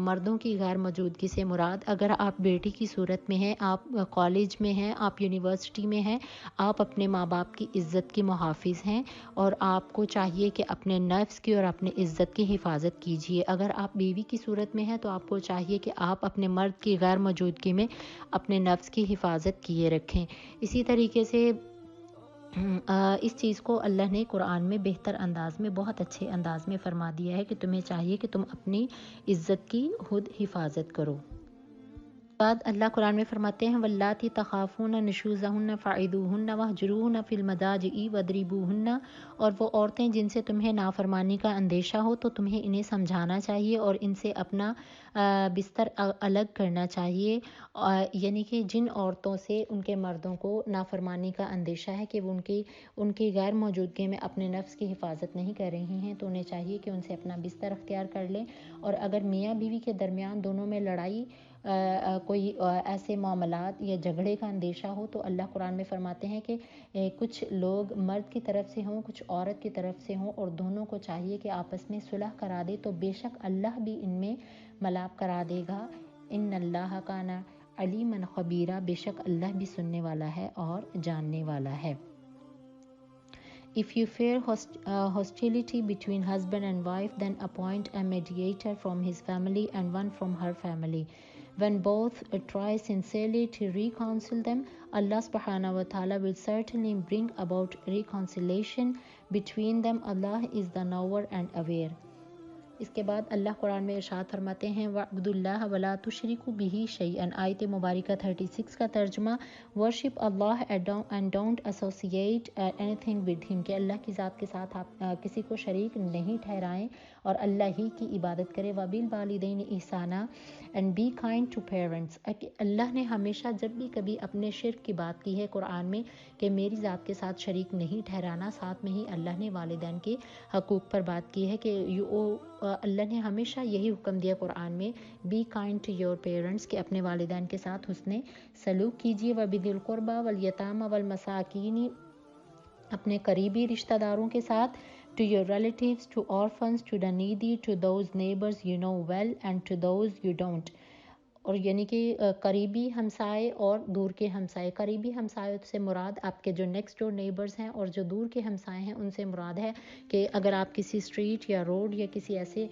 مردوں کی غیر موجودگی سے مراد اگر آپ بیٹی کی صورت میں ہیں، آپ کالج میں ہیں، آپ یونیورسٹی میں ہیں، آپ اپنے ماں باپ کی عزت کی محافظ ہیں، اور آپ کو چاہیے کہ اپنے نفس کی اور اپنے عزت کی حفاظت کیجیے. اگر آپ بیوی کی صورت میں ہیں تو آپ کو چاہیے کہ آپ اپنے مرد کی غیر موجودگی میں اپنے نفس کی حفاظت کیے رکھیں. اسی طریقے سے اس چیز کو اللہ نے قرآن میں بہتر انداز میں، بہت اچھے انداز میں فرما دیا ہے کہ تمہیں چاہیے کہ تم اپنی عزت کی خود حفاظت کرو. بعد اللہ قرآن میں فرماتے ہیں واللاتی تخافون نشوزہن فعظوہن واہجروہن فی المضاجع واضربوہن، اور وہ عورتیں جن سے تمہیں نافرمانی کا اندیشہ ہو تو تمہیں انہیں سمجھانا چاہیے اور ان سے اپنا بستر الگ کرنا چاہیے. یعنی کہ جن عورتوں سے ان کے مردوں کو نافرمانی کا اندیشہ ہے کہ وہ ان کی غیر موجودگی میں اپنے نفس کی حفاظت نہیں کر رہی ہیں، تو انہیں چاہیے کہ ان سے اپنا بستر اختیار کر لیں. اور اگر میاں بیوی کے درمیان دونوں میں لڑائی، کوئی ایسے معاملات یا جھگڑے کا اندیشہ ہو، تو اللہ قرآن میں فرماتے ہیں کہ کچھ لوگ مرد کی طرف سے ہوں، کچھ عورت کی طرف سے ہوں، اور دونوں کو چاہیے کہ آپس میں صلح کرا دے، تو بے شک اللہ بھی ان میں ملاپ کرا دے گا. ان اللہ کان علیما خبیرا، بے شک اللہ بھی سننے والا ہے اور جاننے والا ہے. If you fear hostility between husband and wife, then appoint a mediator from his family and one from her family. When both try sincerely to reconcile them, Allah subhanahu wa ta'ala will certainly bring about reconciliation between them. Allah is the knower and aware. اس کے بعد اللہ قرآن میں ارشاد فرماتے ہیں وَاعْبُدُوا اللَّهَ وَلَا تُشْرِكُوا بِهِ شَيْئًا۔ آیت مبارکہ 36 کا ترجمہ worship Allah and don't associate any thing with ہم، کہ اللہ کی ذات کے ساتھ آپ کسی کو شریک نہیں ٹھہرائیں اور اللہ ہی کی عبادت کریں۔ وَبِالْوَالِدَيْنِ احسانا and be kind to parents. اللہ نے ہمیشہ جب بھی کبھی اپنے شرک کی بات کی ہے قرآن میں کہ میری ذات کے ساتھ شریک نہیں ٹھہرانا، ساتھ میں ہی اللہ نے والدین کے حقوق پر بات کی ہے کہ اللہ نے ہمیشہ یہی حکم دیا قرآن میں be kind to your parents, کہ اپنے والدین کے ساتھ حسن سلوک کیجیے۔ وَبِذِی الْقُرْبَى وَالْیَتَامَى وَالْمَسَاکِینِ، اپنے قریبی رشتہ داروں کے ساتھ، to your relatives, to orphans، to the needy، to those neighbors you know well and to those you don't۔ اور یعنی کہ قریبی ہمسائے اور دور کے ہمسائے۔ قریبی ہمسائے سے مراد آپ کے جو نیکسٹ ڈور نیبرز ہیں، اور جو دور کے ہمسائے ہیں ان سے مراد ہے کہ اگر آپ کسی اسٹریٹ یا روڈ یا کسی ایسے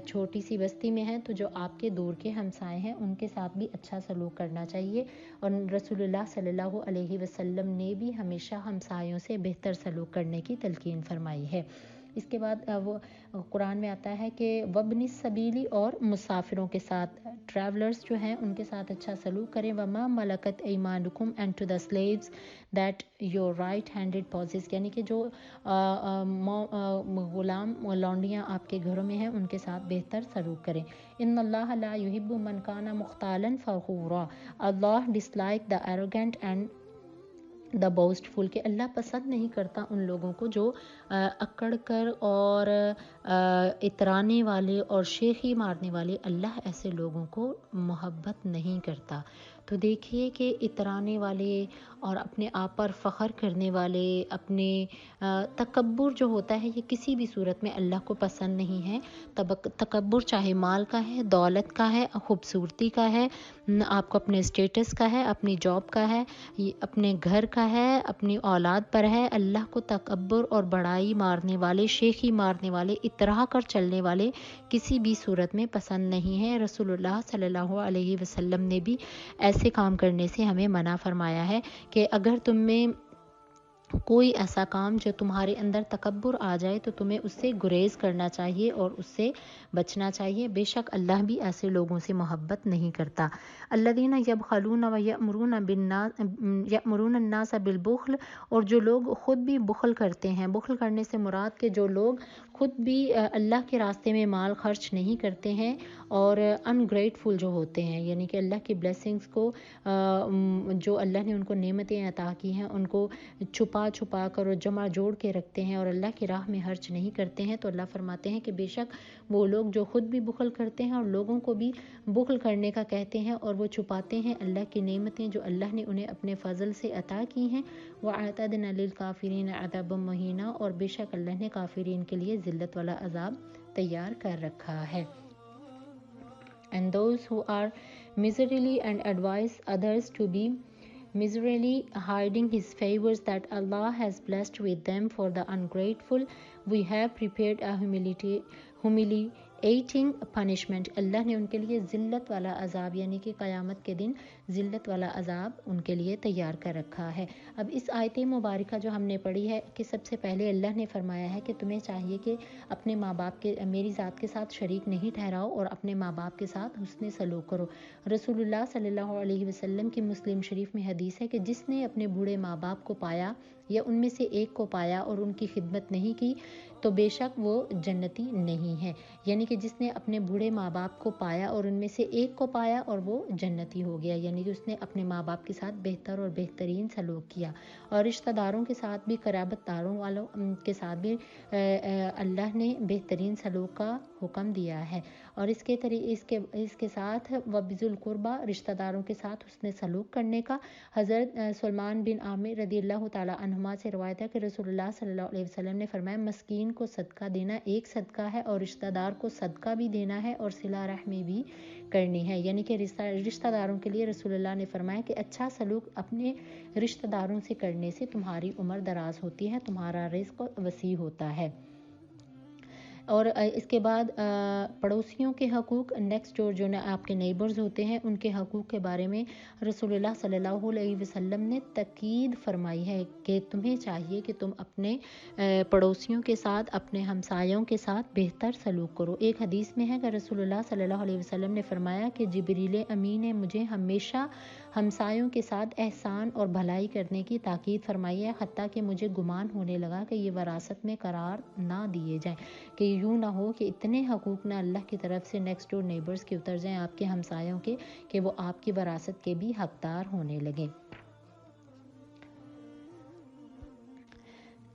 چھوٹی سی بستی میں ہیں تو جو آپ کے دور کے ہمسائے ہیں ان کے ساتھ بھی اچھا سلوک کرنا چاہیے۔ اور رسول اللہ صلی اللہ علیہ وسلم نے بھی ہمیشہ ہمسایوں سے بہتر سلوک کرنے کی تلقین فرمائی ہے۔ اس کے بعد وہ قرآن میں آتا ہے کہ وابن السبیلی، اور مسافروں کے ساتھ، ٹریولرز جو ہیں ان کے ساتھ اچھا سلوک کریں۔ وما ملکت ایمانکم and to the slaves that your right handed possess، یعنی کہ جو غلام لونڈیاں آپ کے گھروں میں ہیں ان کے ساتھ بہتر سلوک کریں۔ ان اللہ لا یحب من کان مختالا فخورا، اللہ ڈسلائک the arrogant and the boastful، کہ اللہ پسند نہیں کرتا ان لوگوں کو جو اکڑ کر اور اترانے والے اور شیخی مارنے والے، اللہ ایسے لوگوں کو محبت نہیں کرتا۔ تو دیکھیے کہ اترانے والے اور اپنے آپ پر فخر کرنے والے، اپنے تکبر جو ہوتا ہے یہ کسی بھی صورت میں اللہ کو پسند نہیں ہے۔ تکبر چاہے مال کا ہے، دولت کا ہے، خوبصورتی کا ہے، آپ کو اپنے اسٹیٹس کا ہے، اپنی جاب کا ہے، اپنے گھر کا ہے، اپنی اولاد پر ہے، اللہ کو تکبر اور بڑائی مارنے والے، شیخی مارنے والے، اترا کر چلنے والے کسی بھی صورت میں پسند نہیں ہے۔ رسول اللہ صلی اللہ علیہ وسلم نے بھی ایسے کام کرنے سے ہمیں منع فرمایا ہے کہ اگر تم میں کوئی ایسا کام جو تمہارے اندر تکبر آ جائے تو تمہیں اس سے گریز کرنا چاہیے اور اس سے بچنا چاہیے۔ بے شک اللہ بھی ایسے لوگوں سے محبت نہیں کرتا۔ الذین یبخلون یأمرون الناس بالبخل، اور جو لوگ خود بھی بخل کرتے ہیں۔ بخل کرنے سے مراد کہ جو لوگ خود بھی اللہ کے راستے میں مال خرچ نہیں کرتے ہیں اور انگریٹفل جو ہوتے ہیں، یعنی کہ اللہ کی بلیسنگز کو، جو اللہ نے ان کو نعمتیں عطا کی ہیں ان کو چھپا کر اور جمع جوڑ کے رکھتے ہیں اور اللہ کی راہ میں خرچ نہیں کرتے ہیں، تو اللہ فرماتے ہیں کہ بے شک وہ لوگ جو خود بھی بخل کرتے ہیں اور لوگوں کو بھی بخل کرنے کا کہتے ہیں اور وہ چھپاتے ہیں اللہ کی نعمتیں جو اللہ نے انہیں اپنے فضل سے عطا کی ہیں، وَأَعْتَدْنَا لِلْكَافِرِينَ عَذَابًا مُهِينًا، اور بے شک اللہ نے کافرین کے لیے ذلت والا عذاب تیار کر رکھا ہے۔ And those who are miserly and advise others to be miserly, hiding his favors that Allah has blessed with them, for the ungrateful we have prepared a humiliating punishment۔ اللہ نے ان کے لیے ذلت والا عذاب، یعنی کہ قیامت کے دن ذلت والا عذاب ان کے لیے تیار کر رکھا ہے۔ اب اس آیت مبارکہ جو ہم نے پڑھی ہے کہ سب سے پہلے اللہ نے فرمایا ہے کہ تمہیں چاہیے کہ اپنے ماں باپ کے، میری ذات کے ساتھ شریک نہیں ٹھہراؤ اور اپنے ماں باپ کے ساتھ حسن سلوک کرو۔ رسول اللہ صلی اللہ علیہ وسلم کی مسلم شریف میں حدیث ہے کہ جس نے اپنے بوڑھے ماں باپ کو پایا یا ان میں سے ایک کو پایا اور ان کی خدمت نہیں کی تو بے شک وہ جنتی نہیں ہے، یعنی کہ جس نے اپنے بوڑھے ماں باپ کو پایا اور ان میں سے ایک کو پایا اور وہ جنتی ہو گیا، یعنی کہ اس نے اپنے ماں باپ کے ساتھ بہتر اور بہترین سلوک کیا۔ اور رشتہ داروں کے ساتھ بھی، قرابت داروں والوں کے ساتھ بھی اللہ نے بہترین سلوک کا حکم دیا ہے۔ اور اس کے ساتھ وبذی القربیٰ، رشتہ داروں کے ساتھ حسن سلوک کرنے کا، حضرت سلمان بن عامر رضی اللہ تعالیٰ عنہما سے روایت ہے کہ رسول اللہ صلی اللہ علیہ وسلم نے فرمایا مسکین کو صدقہ دینا ایک صدقہ ہے اور رشتہ دار کو صدقہ بھی دینا ہے اور صلہ رحمی بھی کرنی ہے، یعنی کہ رشتہ داروں کے لیے رسول اللہ نے فرمایا کہ اچھا سلوک اپنے رشتہ داروں سے کرنے سے تمہاری عمر دراز ہوتی ہے، تمہارا رزق وسیع ہوتا ہے۔ اور اس کے بعد پڑوسیوں کے حقوق، نیکسٹ ڈور جو آپ کے نیبرز ہوتے ہیں ان کے حقوق کے بارے میں رسول اللہ صلی اللہ علیہ وسلم نے تاکید فرمائی ہے کہ تمہیں چاہیے کہ تم اپنے پڑوسیوں کے ساتھ، اپنے ہمسایوں کے ساتھ بہتر سلوک کرو۔ ایک حدیث میں ہے کہ رسول اللہ صلی اللہ علیہ وسلم نے فرمایا کہ جبریل امین نے مجھے ہمیشہ ہمسایوں کے ساتھ احسان اور بھلائی کرنے کی تاکید فرمائی ہے، حتیٰ کہ مجھے گمان ہونے لگا کہ یہ وراثت میں قرار نہ دیے جائیں، کہ یوں نہ ہو کہ اتنے حقوق نہ اللہ کی طرف سے نیکسٹ ڈور نیبرز کے اتر جائیں، آپ کے ہمسایوں کے، کہ وہ آپ کی وراثت کے بھی حقدار ہونے لگیں۔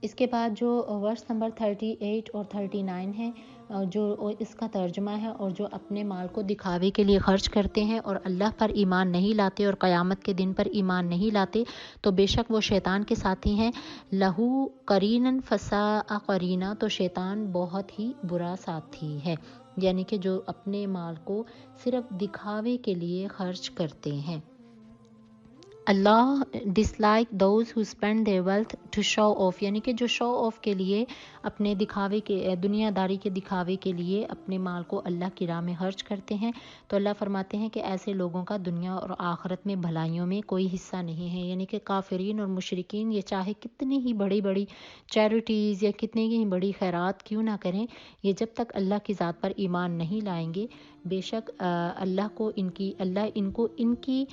اس کے بعد جو ورس نمبر 38 اور 39 ہے، جو اس کا ترجمہ ہے، اور جو اپنے مال کو دکھاوے کے لیے خرچ کرتے ہیں اور اللہ پر ایمان نہیں لاتے اور قیامت کے دن پر ایمان نہیں لاتے تو بے شک وہ شیطان کے ساتھی ہیں۔ لہو قرینن فساء قرینا، تو شیطان بہت ہی برا ساتھی ہے، یعنی کہ جو اپنے مال کو صرف دکھاوے کے لیے خرچ کرتے ہیں۔ اللہ dislike those who spend their wealth to show off, یعنی کہ جو شو آف کے لیے، اپنے دکھاوے کے، دنیا داری کے دکھاوے کے لیے اپنے مال کو اللہ کی راہ میں خرچ کرتے ہیں، تو اللہ فرماتے ہیں کہ ایسے لوگوں کا دنیا اور آخرت میں بھلائیوں میں کوئی حصہ نہیں ہے۔ یعنی کہ کافرین اور مشرکین یہ چاہے کتنی ہی بڑی بڑی چیریٹیز یا کتنی ہی بڑی خیرات کیوں نہ کریں، یہ جب تک اللہ کی ذات پر ایمان نہیں لائیں گے، بے شک اللہ ان کو ان کی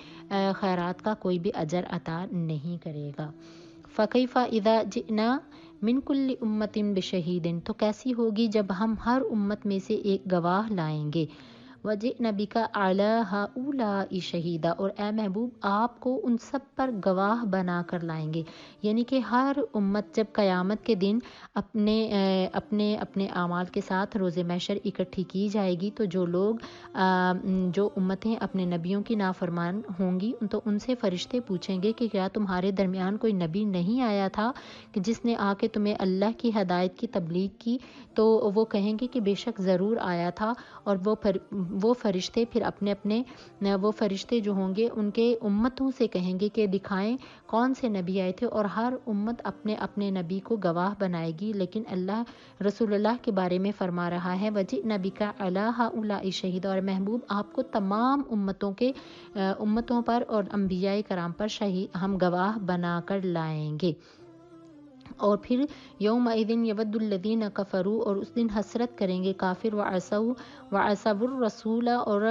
خیرات کا کوئی بھی اجر عطا نہیں کرے گا۔ فَكَيْفَ إِذَا جِئْنَا مِنْ كُلِّ أُمَّةٍ بِشَهِيدٍ، تو کیسی ہوگی جب ہم ہر امت میں سے ایک گواہ لائیں گے۔ وَجِئْنَا بِكَ عَلَىٰ هَٰؤُلَاءِ شَهِيدًا، اور اے محبوب آپ کو ان سب پر گواہ بنا کر لائیں گے۔ یعنی کہ ہر امت جب قیامت کے دن اپنے اعمال کے ساتھ روز محشر اکٹھی کی جائے گی، تو جو امتیں اپنے نبیوں کی نافرمان ہوں گی تو ان سے فرشتے پوچھیں گے کہ کیا تمہارے درمیان کوئی نبی نہیں آیا تھا کہ جس نے آ کے تمہیں اللہ کی ہدایت کی تبلیغ کی؟ تو وہ کہیں گے کہ بے شک ضرور آیا تھا، اور وہ فرشتے پھر وہ فرشتے جو ہوں گے ان کے امتوں سے کہیں گے کہ دکھائیں کون سے نبی آئے تھے، اور ہر امت اپنے نبی کو گواہ بنائے گی۔ لیکن اللہ رسول اللہ کے بارے میں فرما رہا ہے وَجِئْنَا بِكَ عَلَىٰ هَٰؤُلَاءِ شَهِيدًا، اور محبوب آپ کو تمام امتوں پر اور انبیاء کرام پر ہم گواہ بنا کر لائیں گے۔ اور پھر یومئذ یود الذین کفروا، اور اس دن حسرت کریں گے کافر، وعصوا الرسول، اور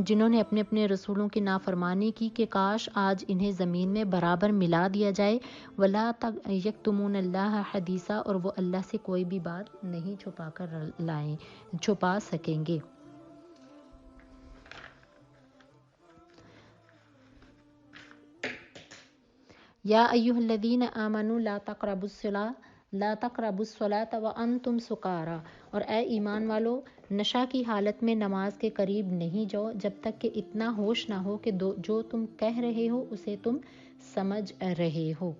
جنہوں نے اپنے رسولوں کی نافرمانی کی، کہ کاش آج انہیں زمین میں برابر ملا دیا جائے۔ ولا یکتمون اللہ حدیثا، اور وہ اللہ سے کوئی بھی بات نہیں چھپا سکیں گے۔ یا ایھا الذین آمنوا لا تقربوا الصلاۃ وانتم سکارى، اور اے ایمان والو نشہ کی حالت میں نماز کے قریب نہیں جاؤ جب تک کہ اتنا ہوش نہ ہو کہ جو تم کہہ رہے ہو اسے تم سمجھ رہے ہو۔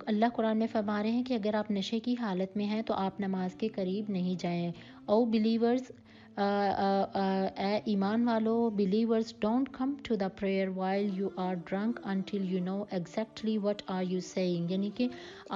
اللہ قرآن میں فرما رہے ہیں کہ اگر آپ نشے کی حالت میں ہیں تو آپ نماز کے قریب نہیں جائیں۔ او بلیورز، اے ایمان والو، believers don't come to the prayer while you are drunk until you know exactly what are you saying، یعنی کہ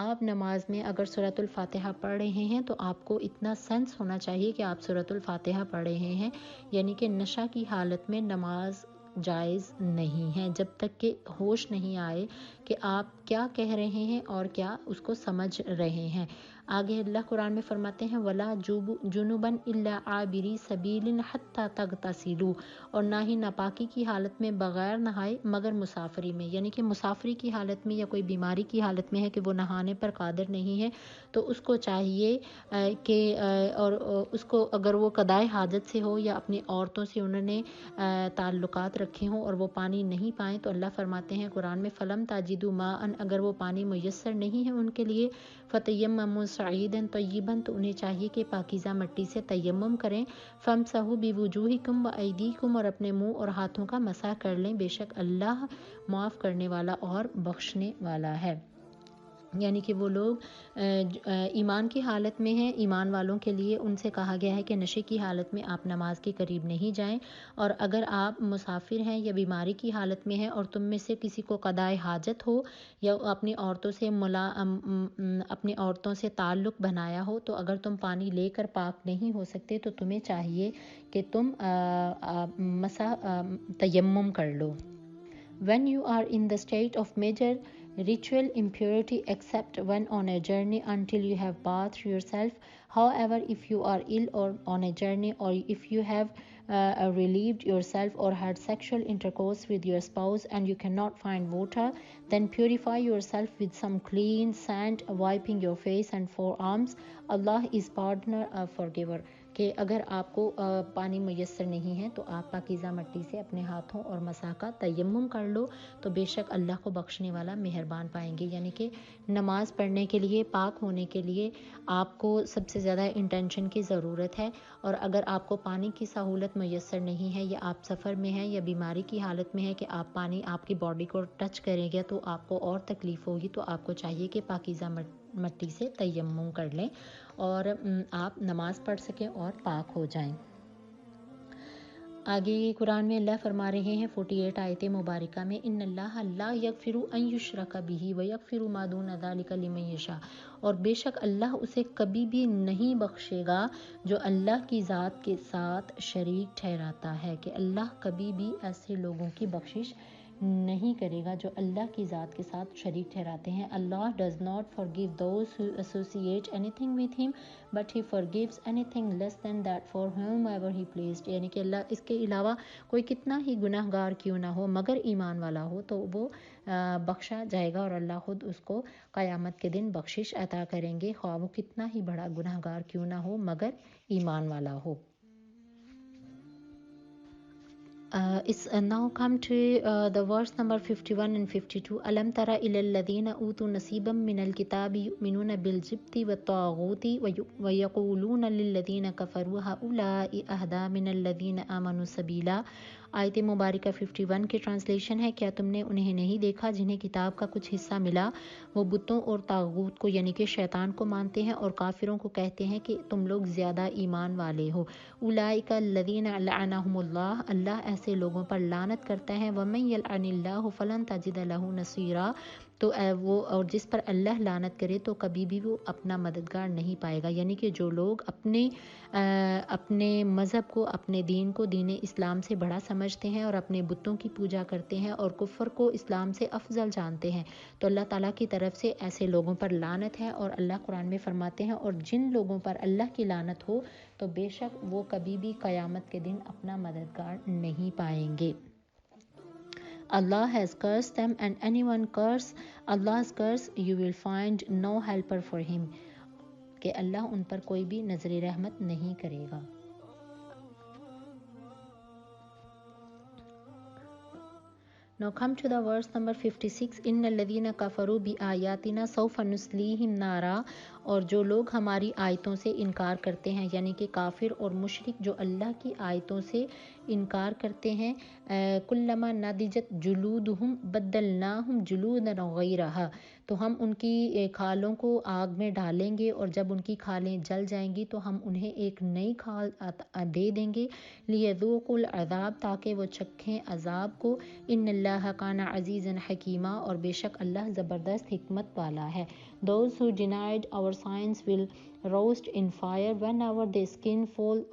آپ نماز میں اگر سورۃ الفاتحہ پڑھ رہے ہیں تو آپ کو اتنا سینس ہونا چاہیے کہ آپ سورۃ الفاتحہ پڑھ رہے ہیں، یعنی کہ نشہ کی حالت میں نماز جائز نہیں ہے جب تک کہ ہوش نہیں آئے کہ آپ کیا کہہ رہے ہیں اور کیا اس کو سمجھ رہے ہیں۔ آگے اللہ قرآن میں فرماتے ہیں وَلَا جُنُبًا إِلَّا عَابِرِي سَبِيلٍ حَتَّى تَغْتَسِلُوا، اور نہ ہی ناپاکی کی حالت میں بغیر نہائے مگر مسافری میں، یعنی کہ مسافری کی حالت میں یا کوئی بیماری کی حالت میں ہے کہ وہ نہانے پر قادر نہیں ہے تو اس کو چاہیے کہ اور اس کو اگر وہ قضائے حاجت سے ہو یا اپنی عورتوں سے انہوں نے تعلقات رکھے ہوں اور وہ پانی نہیں پائیں، تو اللہ فرماتے ہیں قرآن میں فَلَمْ تَجِدُوا مَاءً، اگر وہ پانی میسر نہیں ہے ان کے لیے، فَتَيَمَّمُوا صَعِيدًا طَيِّبًا، تو انہیں چاہیے کہ پاکیزہ مٹی سے تیمم کریں، فَامْسَحُوا بِوُجُوهِكُمْ وَأَيْدِيكُمْ، اور اپنے منہ اور ہاتھوں کا مسح کر لیں، بے شک اللہ معاف کرنے والا اور بخشنے والا ہے۔ یعنی کہ وہ لوگ ایمان کی حالت میں ہیں، ایمان والوں کے لیے ان سے کہا گیا ہے کہ نشے کی حالت میں آپ نماز کے قریب نہیں جائیں، اور اگر آپ مسافر ہیں یا بیماری کی حالت میں ہیں اور تم میں سے کسی کو قضائے حاجت ہو یا اپنی عورتوں سے تعلق بنایا ہو، تو اگر تم پانی لے کر پاک نہیں ہو سکتے تو تمہیں چاہیے کہ تم تیمم کر لو. When you are in the state of major ritual impurity, except when on a journey until you have bathed yourself. However, if you are ill or on a journey, or if you have relieved yourself or had sexual intercourse with your spouse and you cannot find water, then purify yourself with some clean sand, wiping your face and forearms. Allah is pardoner, forgiver. کہ اگر آپ کو پانی میسر نہیں ہے تو آپ پاکیزہ مٹی سے اپنے ہاتھوں اور مسح کا تیمم کر لو، تو بے شک اللہ کو بخشنے والا مہربان پائیں گے. یعنی کہ نماز پڑھنے کے لیے، پاک ہونے کے لیے آپ کو سب سے زیادہ انٹینشن کی ضرورت ہے، اور اگر آپ کو پانی کی سہولت میسر نہیں ہے یا آپ سفر میں ہیں یا بیماری کی حالت میں ہے کہ آپ پانی آپ کی باڈی کو ٹچ کریں گے تو آپ کو اور تکلیف ہوگی، تو آپ کو چاہیے کہ پاکیزہ مٹی سے تیمم کر لیں اور آپ نماز پڑھ سکیں اور پاک ہو جائیں. آگے قرآن میں اللہ فرما رہے ہیں 48 آیت مبارکہ میں، ان اللہ لا یغفر ان یشرک بہ ویغفر ما دون ذلک لمن یشاء، اور بے شک اللہ اسے کبھی بھی نہیں بخشے گا جو اللہ کی ذات کے ساتھ شریک ٹھہراتا ہے، کہ اللہ کبھی بھی ایسے لوگوں کی بخشش نہیں کرے گا جو اللہ کی ذات کے ساتھ شریک ٹھہراتے ہیں. اللہ does not forgive those who associate anything with him, but he forgives anything less than that for whomever he pleased. یعنی کہ اللہ اس کے علاوہ کوئی کتنا ہی گناہ گار کیوں نہ ہو مگر ایمان والا ہو تو وہ بخشا جائے گا، اور اللہ خود اس کو قیامت کے دن بخشش عطا کریں گے، خواہ وہ کتنا ہی بڑا گناہ گار کیوں نہ ہو مگر ایمان والا ہو. Now come to the verse number 51 and 52. أَلَمْ تَرَ إِلَى الَّذِينَ أُوتُوا نَصِيبًا مِنَ الْكِتَابِ يُؤْمِنُونَ بِالْجِبْتِ وَالطَّاغُوتِ وَيَقُولُونَ لِلَّذِينَ كَفَرُوا هَؤُلَاءِ أَهْدَىٰ مِنَ الَّذِينَ آمَنُوا سَبِيلًا. آیت مبارکہ 51 کی ٹرانسلیشن ہے، کیا تم نے انہیں نہیں دیکھا جنہیں کتاب کا کچھ حصہ ملا، وہ بتوں اور طاغوت کو یعنی کہ شیطان کو مانتے ہیں اور کافروں کو کہتے ہیں کہ تم لوگ زیادہ ایمان والے ہو. اولئک الذین لعنہم اللہ، اللہ ایسے لوگوں پر لعنت کرتا ہے. ومن یلعن اللہ فلن تجد له نصیرا، تو وہ اور جس پر اللہ لعنت کرے تو کبھی بھی وہ اپنا مددگار نہیں پائے گا. یعنی کہ جو لوگ اپنے مذہب کو، اپنے دین کو دین اسلام سے بڑا سمجھتے ہیں اور اپنے بتوں کی پوجا کرتے ہیں اور کفر کو اسلام سے افضل جانتے ہیں، تو اللہ تعالیٰ کی طرف سے ایسے لوگوں پر لعنت ہے. اور اللہ قرآن میں فرماتے ہیں اور جن لوگوں پر اللہ کی لعنت ہو تو بے شک وہ کبھی بھی قیامت کے دن اپنا مددگار نہیں پائیں گے. Allah has cursed them, and anyone curse Allah's curse, you will find no helper for him. کہ اللہ ان پر کوئی بھی نظر رحمت نہیں کرے گا. Now come to the verse number 56. إِنَّ الَّذِينَ كَفَرُوا بِآيَاتِنَا سَوْفَ نُصْلِيهِمْ نَارًا، اور جو لوگ ہماری آیتوں سے انکار کرتے ہیں یعنی کہ کافر اور مشرک جو اللہ کی آیتوں سے انکار کرتے ہیں، کُلَّمَا نَضِجَتْ جُلُودُهُمْ بَدَّلْنَاهُمْ جُلُودًا غَيْرَهَا، تو ہم ان کی کھالوں کو آگ میں ڈالیں گے اور جب ان کی کھالیں جل جائیں گی تو ہم انہیں ایک نئی کھال دے دیں گے. لِيَذُوقُوا الْعَذَابَ، تاکہ وہ چکھیں عذاب کو. ان اللہ کان عزیزا حکیما، اور بے شک اللہ زبردست حکمت والا ہے. Those who denied our signs will roast in fire. Whenever their skin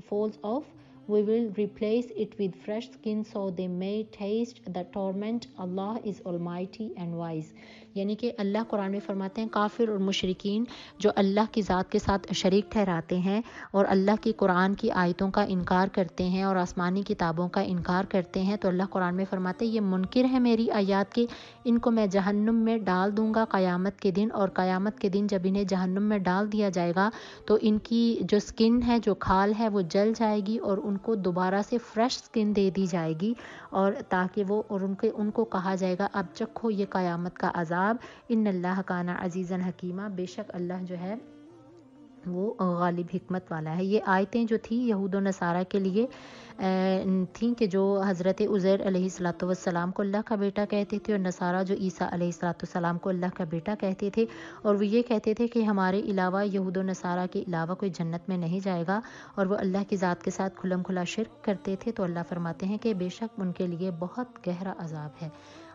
falls off, we will replace it with fresh skin so they may taste the torment. Allah is almighty and wise. یعنی کہ اللہ قرآن میں فرماتے ہیں کافر اور مشرکین جو اللہ کی ذات کے ساتھ شریک ٹھہراتے ہیں اور اللہ کی قرآن کی آیتوں کا انکار کرتے ہیں اور آسمانی کتابوں کا انکار کرتے ہیں، تو اللہ قرآن میں فرماتے ہیں یہ منکر ہے میری آیات کے، ان کو میں جہنم میں ڈال دوں گا قیامت کے دن، اور قیامت کے دن جب انہیں جہنم میں ڈال دیا جائے گا تو ان کی جو سکن ہے، جو کھال ہے، وہ جل جائے گی اور ان کو دوبارہ سے فریش سکن دے دی جائے گی، اور تاکہ وہ اور ان کو کہا جائے گا اب چکھو یہ قیامت کا عذاب. ان اللہ کان عزیزا حکیمہ، بے شک اللہ جو ہے وہ غالب حکمت والا ہے۔ یہ آیتیں جو تھیں یہود و نصارہ کے لیے تھیں کہ جو حضرت عزیر علیہ الصلوۃ والسلام کو اللہ کا بیٹا کہتے تھے، اور نصارہ جو عیسیٰ علیہ الصلوۃ والسلام کو اللہ کا بیٹا کہتے تھے، اور وہ یہ کہتے تھے کہ ہمارے علاوہ یہود و نصارہ کے علاوہ کوئی جنت میں نہیں جائے گا، اور وہ اللہ کی ذات کے ساتھ کھلم کھلا شرک کرتے تھے۔ تو اللہ فرماتے ہیں کہ بے شک ان کے لیے بہت گہرا عذاب ہے۔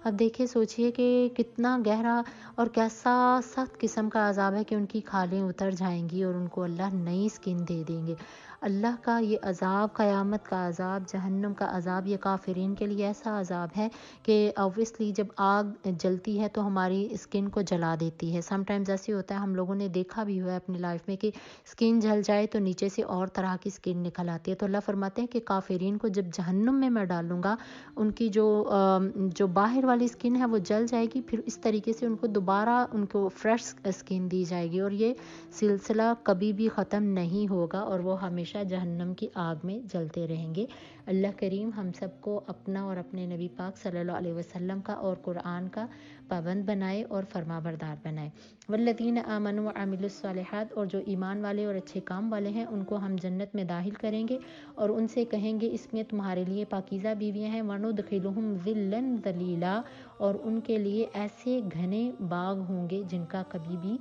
اب دیکھیں، سوچئے کہ کتنا گہرا اور کیسا سخت قسم کا عذاب ہے کہ ان کی کھالیں اتر جائیں گی اور ان کو اللہ نئی اسکن دے دیں گے۔ اللہ کا یہ عذاب، قیامت کا عذاب، جہنم کا عذاب، یہ کافرین کے لیے ایسا عذاب ہے کہ اوبویسلی جب آگ جلتی ہے تو ہماری اسکن کو جلا دیتی ہے۔ سم ٹائمز ایسے ہوتا ہے، ہم لوگوں نے دیکھا بھی ہوا ہے اپنی لائف میں کہ اسکن جل جائے تو نیچے سے اور طرح کی اسکن نکل آتی ہے۔ تو اللہ فرماتے ہیں کہ کافرین کو جب جہنم میں ڈالوں گا، ان کی جو باہر والی اسکن ہے وہ جل جائے گی، پھر اس طریقے سے ان کو دوبارہ ان کو فریش اسکن دی جائے گی، اور یہ سلسلہ کبھی بھی ختم نہیں ہوگا اور وہ ہمیشہ جہنم کی آگ میں جلتے رہیں گے۔ اللہ کریم ہم سب کو اپنا اور اپنے نبی پاک صلی اللہ علیہ وسلم کا اور قرآن کا پابند بنائے اور فرما بردار بنائے۔ والذین آمنوا وعملوا الصالحات، اور جو ایمان والے اور اچھے کام والے ہیں ان کو ہم جنت میں داخل کریں گے اور ان سے کہیں گے اس میں تمہارے لیے پاکیزہ بیویاں ہیں، وندخلہم ظلا ظلیلا، اور ان کے لیے ایسے گھنے باغ ہوں گے جن کا کبھی بھی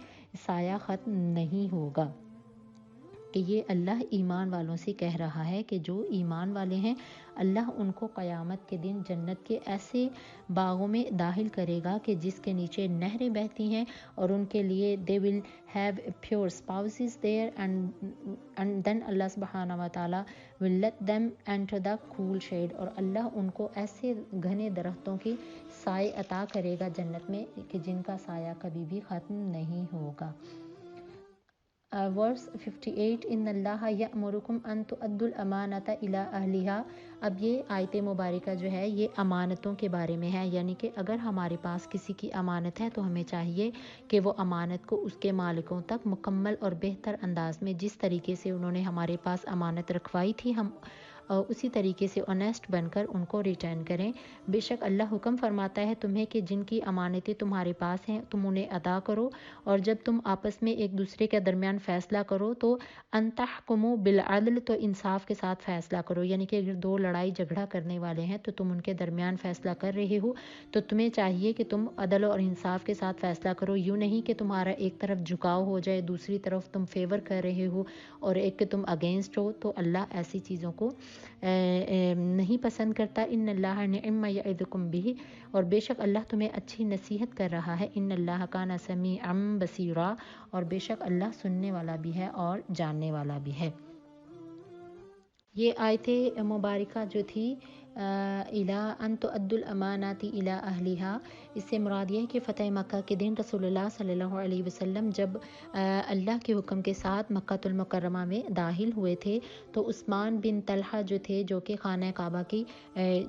سایہ ختم نہیں ہوگا۔ کہ یہ اللہ ایمان والوں سے کہہ رہا ہے کہ جو ایمان والے ہیں اللہ ان کو قیامت کے دن جنت کے ایسے باغوں میں داخل کرے گا کہ جس کے نیچے نہریں بہتی ہیں، اور ان کے لیے they will have pure spouses there and then اللہ سبحانہ و تعالیٰ will let them enter the cool shade، اور اللہ ان کو ایسے گھنے درختوں کی سائے عطا کرے گا جنت میں کہ جن کا سایہ کبھی بھی ختم نہیں ہوگا۔ ورس 58 ان اللہ یأمرکم ان تؤدوا الامانۃ الی اہلہا۔ اب یہ آیت مبارکہ جو ہے یہ امانتوں کے بارے میں ہے، یعنی کہ اگر ہمارے پاس کسی کی امانت ہے تو ہمیں چاہیے کہ وہ امانت کو اس کے مالکوں تک مکمل اور بہتر انداز میں، جس طریقے سے انہوں نے ہمارے پاس امانت رکھوائی تھی، ہم اسی طریقے سے آنیسٹ بن کر ان کو ریٹرن کریں۔ بے شک اللہ حکم فرماتا ہے تمہیں کہ جن کی امانتیں تمہارے پاس ہیں تم انہیں ادا کرو، اور جب تم آپس میں ایک دوسرے کے درمیان فیصلہ کرو تو ان تحکموا بالعدل، تو انصاف کے ساتھ فیصلہ کرو، یعنی کہ اگر دو لڑائی جھگڑا کرنے والے ہیں تو تم ان کے درمیان فیصلہ کر رہے ہو تو تمہیں چاہیے کہ تم عدل اور انصاف کے ساتھ فیصلہ کرو، یوں نہیں کہ تمہارا ایک طرف جھکاؤ ہو جائے، دوسری طرف تم فیور کر رہے ہو اور ایک کہ تم اگینسٹ ہو، تو اللہ ایسی چیزوں کو نہیں پسند کرتا۔ ان اللہ نعم ما یعظکم بہ، اور بے شک اللہ تمہیں اچھی نصیحت کر رہا ہے۔ ان اللہ کان سمیعا بصیرا، اور بے شک اللہ سننے والا بھی ہے اور جاننے والا بھی ہے۔ یہ آیت مبارکہ جو تھی الی ان تؤدوا الامانات الی اہلہا، اس سے مراد یہ ہے کہ فتح مکہ کے دن رسول اللہ صلی اللہ علیہ وسلم جب اللہ کے حکم کے ساتھ مکہ المکرمہ میں داخل ہوئے تھے تو عثمان بن طلحہ جو تھے، جو کہ خانہ کعبہ کی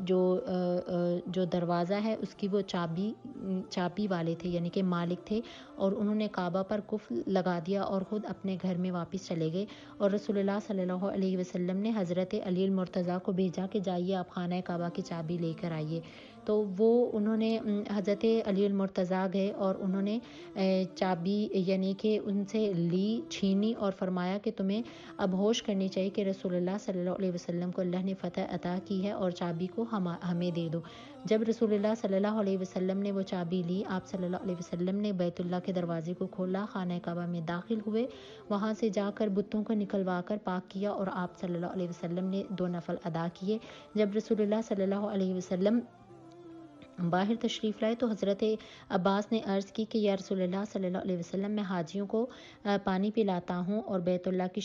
جو دروازہ ہے اس کی وہ چابی والے تھے، یعنی کہ مالک تھے، اور انہوں نے کعبہ پر قفل لگا دیا اور خود اپنے گھر میں واپس چلے گئے، اور رسول اللہ صلی اللہ علیہ وسلم نے حضرت علی المرتضیٰ کو بھیجا کہ جائیے آپ خانہ کعبہ کی چابی لے کر آئیے۔ تو انہوں نے حضرت علی المرتضیٰ گئے اور انہوں نے چابی یعنی کہ ان سے چھینی اور فرمایا کہ تمہیں اب ہوش کرنی چاہیے کہ رسول اللہ صلی اللہ علیہ وسلم کو اللہ نے فتح عطا کی ہے اور چابی کو ہمیں دے دو۔ جب رسول اللہ صلی اللہ علیہ وسلم نے وہ چابی لی، آپ صلی اللہ علیہ وسلم نے بیت اللہ کے دروازے کو کھولا، خانہ کعبہ میں داخل ہوئے، وہاں سے جا کر بتوں کو نکلوا کر پاک کیا، اور آپ صلی اللہ علیہ وسلم نے 2 نفل ادا کیے۔ جب رسول اللہ صلی اللہ علیہ وسلم باہر تشریف لائے تو حضرت عباس نے عرض کی کہ یا رسول اللہ صلی اللہ علیہ وسلم، میں حاجیوں کو پانی پلاتا ہوں اور بیت اللہ کی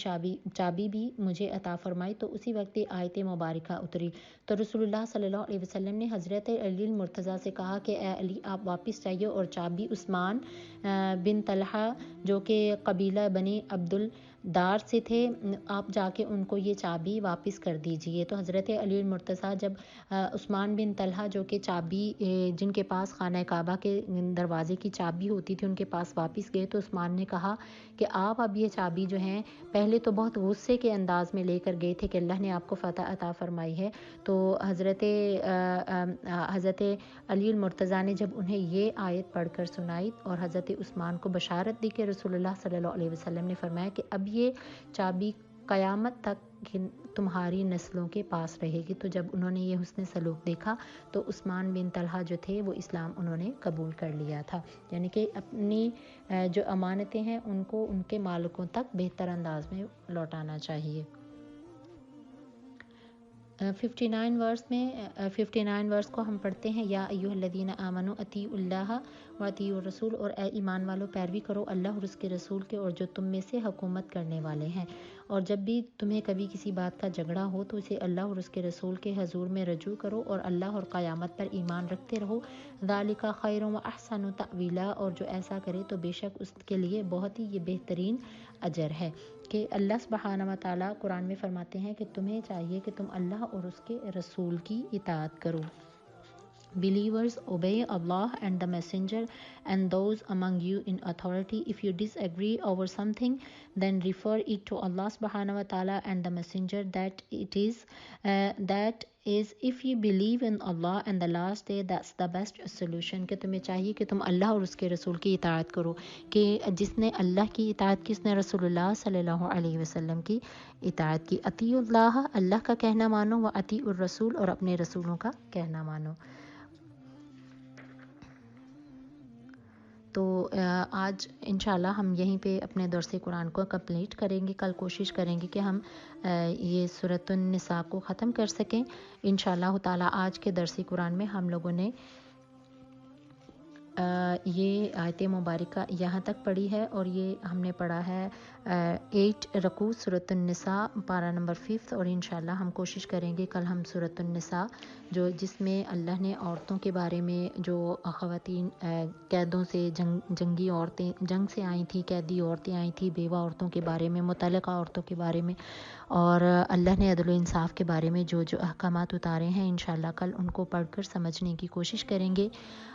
چابی بھی مجھے عطا فرمائی۔ تو اسی وقت آیت مبارکہ اتری، تو رسول اللہ صلی اللہ علیہ وسلم نے حضرت علی المرتضیٰ سے کہا کہ اے علی، آپ واپس جائیے اور چابی عثمان بن طلحہ جو کہ قبیلہ بنی عبد الدار سے تھے، آپ جا کے ان کو یہ چابی واپس کر دیجئے۔ تو حضرت علی المرتضیٰ جب عثمان بن طلحہ جو کہ چابی جن کے پاس خانہ کعبہ کے دروازے کی چابی ہوتی تھی ان کے پاس واپس گئے، تو عثمان نے کہا کہ آپ اب یہ چابی جو ہیں پہلے تو بہت غصے کے انداز میں لے کر گئے تھے کہ اللہ نے آپ کو فتح عطا فرمائی ہے، تو حضرت علی المرتضیٰ نے جب انہیں یہ آیت پڑھ کر سنائی اور حضرت عثمان کو بشارت دی کہ رسول اللہ صلی اللہ علیہ وسلم نے فرمایا کہ اب یہ چابی قیامت تک تمہاری نسلوں کے پاس رہے گی۔ تو جب انہوں نے یہ حسن سلوک دیکھا تو عثمان بن طلحہ جو تھے وہ اسلام انہوں نے قبول کر لیا تھا، یعنی کہ اپنی جو امانتیں ہیں ان کو ان کے مالکوں تک بہتر انداز میں لوٹانا چاہیے۔ 59 ورس کو ہم پڑھتے ہیں، یا ایھا الذین آمنوا اطیعوا اللہ واطیعوا الرسول، اور اے ایمان والو پیروی کرو اللہ اور اس کے رسول کے اور جو تم میں سے حکومت کرنے والے ہیں، اور جب بھی تمہیں کبھی کسی بات کا جھگڑا ہو تو اسے اللہ اور اس کے رسول کے حضور میں رجوع کرو اور اللہ اور قیامت پر ایمان رکھتے رہو، ذالک خیر و احسن تأویلا، اور جو ایسا کرے تو بے شک اس کے لیے بہت ہی یہ بہترین اجر ہے۔ کہ اللہ سبحانہ و تعالیٰ قرآن میں فرماتے ہیں کہ تمہیں چاہیے کہ تم اللہ اور اس کے رسول کی اطاعت کرو۔ Believers, obey Allah and the Messenger and those among you in authority. If you disagree over something, then refer it to Allah subhanahu wa ta'ala and the Messenger. That is, if you believe in Allah and the last day, that's the best solution. کہ تمہیں چاہیے کہ تم اللہ اور اس کے رسول کی اطاعت کرو، کہ جس نے اللہ کی اطاعت کی اس نے رسول اللہ صلی اللہ علیہ وسلم کی اطاعت کی۔ اطیعوا اللہ، اللہ کا کہنا مانو، و اطیعوا الرسول، اور اپنے رسولوں کا کہنا مانو۔ تو آج انشاءاللہ ہم یہیں پہ اپنے درس قرآن کو کمپلیٹ کریں گے۔ کل کوشش کریں گے کہ ہم یہ سورۃ النساء کو ختم کر سکیں انشاءاللہ تعالیٰ۔ آج کے درس قرآن میں ہم لوگوں نے یہ آیت مبارکہ یہاں تک پڑھی ہے، اور یہ ہم نے پڑھا ہے 8 رکوع سورۃ النساء پارہ نمبر 5، اور انشاءاللہ ہم کوشش کریں گے کل ہم سورۃ النساء جس میں اللہ نے عورتوں کے بارے میں، جو خواتین قیدوں سے جنگی عورتیں جنگ سے آئی تھیں، قیدی عورتیں آئی تھیں، بیوہ عورتوں کے بارے میں، مطلقہ عورتوں کے بارے میں، اور اللہ نے عدل و انصاف کے بارے میں جو احکامات اتارے ہیں، انشاءاللہ کل ان کو پڑھ کر سمجھنے کی کوشش کریں گے۔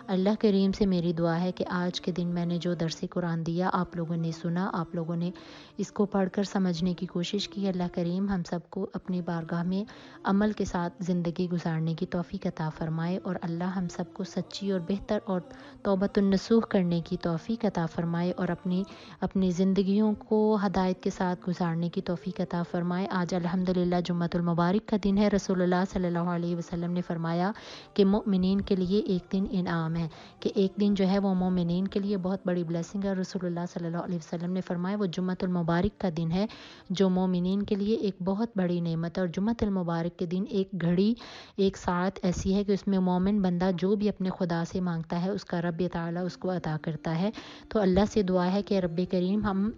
اللہ کریم سے میری دعا ہے کہ آج کے دن میں نے جو درس قرآن دیا آپ لوگوں نے سنا، آپ لوگوں نے اس کو پڑھ کر سمجھنے کی کوشش کی۔ اللہ کریم ہم سب کو اپنی بارگاہ میں عمل کے ساتھ زندگی گزارنے کی توفیق عطا فرمائے، اور اللہ ہم سب کو سچی اور بہتر اور توبۃ النصوح کرنے کی توفیق عطا فرمائے، اور اپنی زندگیوں کو ہدایت کے ساتھ گزارنے کی توفیق عطا فرمائے۔ آج الحمدللہ جمعۃ المبارک کا دن ہے۔ رسول اللہ صلی اللہ علیہ وسلم نے فرمایا کہ مومنین کے لیے ایک دن انعام ہے، کہ ایک دن جو ہے وہ مومنین کے لیے بہت بڑی بلیسنگ ہے۔ رسول اللہ صلی اللہ علیہ وسلم نے فرمایا وہ جمعۃ المبارک کا دن ہے جو مومنین کے لیے ایک بہت بڑی نعمت ہے، اور جمعۃ المبارک کے دن ایک گھڑی، ایک ساعت ایسی ہے کہ اس میں مومن بندہ جو بھی اپنے خدا سے مانگتا ہے اس کا رب تعالیٰ اس کو عطا کرتا ہے۔ تو اللہ سے دعا ہے کہ رب کریم ہم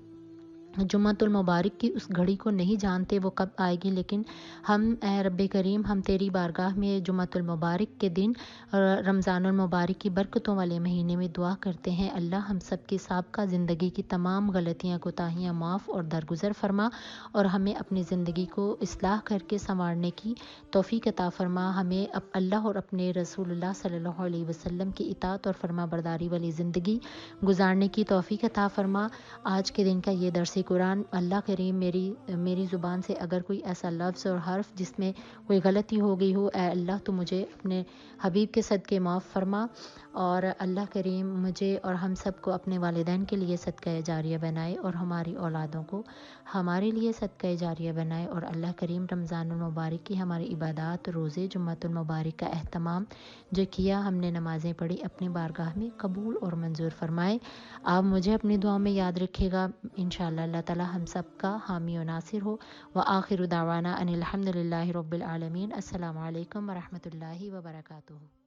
جمعۃ المبارک کی اس گھڑی کو نہیں جانتے وہ کب آئے گی، لیکن ہم اے رب کریم ہم تیری بارگاہ میں جمعۃ المبارک کے دن رمضان المبارک کی برکتوں والے مہینے میں دعا کرتے ہیں، اللہ ہم سب کی سابقہ زندگی کی تمام غلطیاں کوتاہیاں معاف اور درگزر فرما، اور ہمیں اپنی زندگی کو اصلاح کر کے سنوارنے کی توفیق عطا فرما، ہمیں اللہ اور اپنے رسول اللہ صلی اللہ علیہ وسلم کی اطاعت اور فرما برداری والی زندگی گزارنے کی توفیق عطا فرما۔ آج کے دن کا یہ درس قرآن اللہ کریم میری زبان سے اگر کوئی ایسا لفظ اور حرف جس میں کوئی غلطی ہو گئی ہو، اے اللہ تو مجھے اپنے حبیب کے صدقے معاف فرما، اور اللہ کریم مجھے اور ہم سب کو اپنے والدین کے لیے صدقہ جاریہ بنائے، اور ہماری اولادوں کو ہمارے لیے صدقہ جاریہ بنائے، اور اللہ کریم رمضان المبارک کی ہماری عبادات، روزے، جمعۃ المبارک کا اہتمام جو کیا ہم نے نمازیں پڑھی اپنی بارگاہ میں قبول اور منظور فرمائے۔ آپ مجھے اپنی دعاؤں میں یاد رکھے گا، انشاءاللہ اللہ تعالی ہم سب کا حامی و ناصر ہو۔ وآخر دعوانا ان الحمدللہ رب العالمین۔ السلام علیکم ورحمۃ اللہ وبرکاتہ۔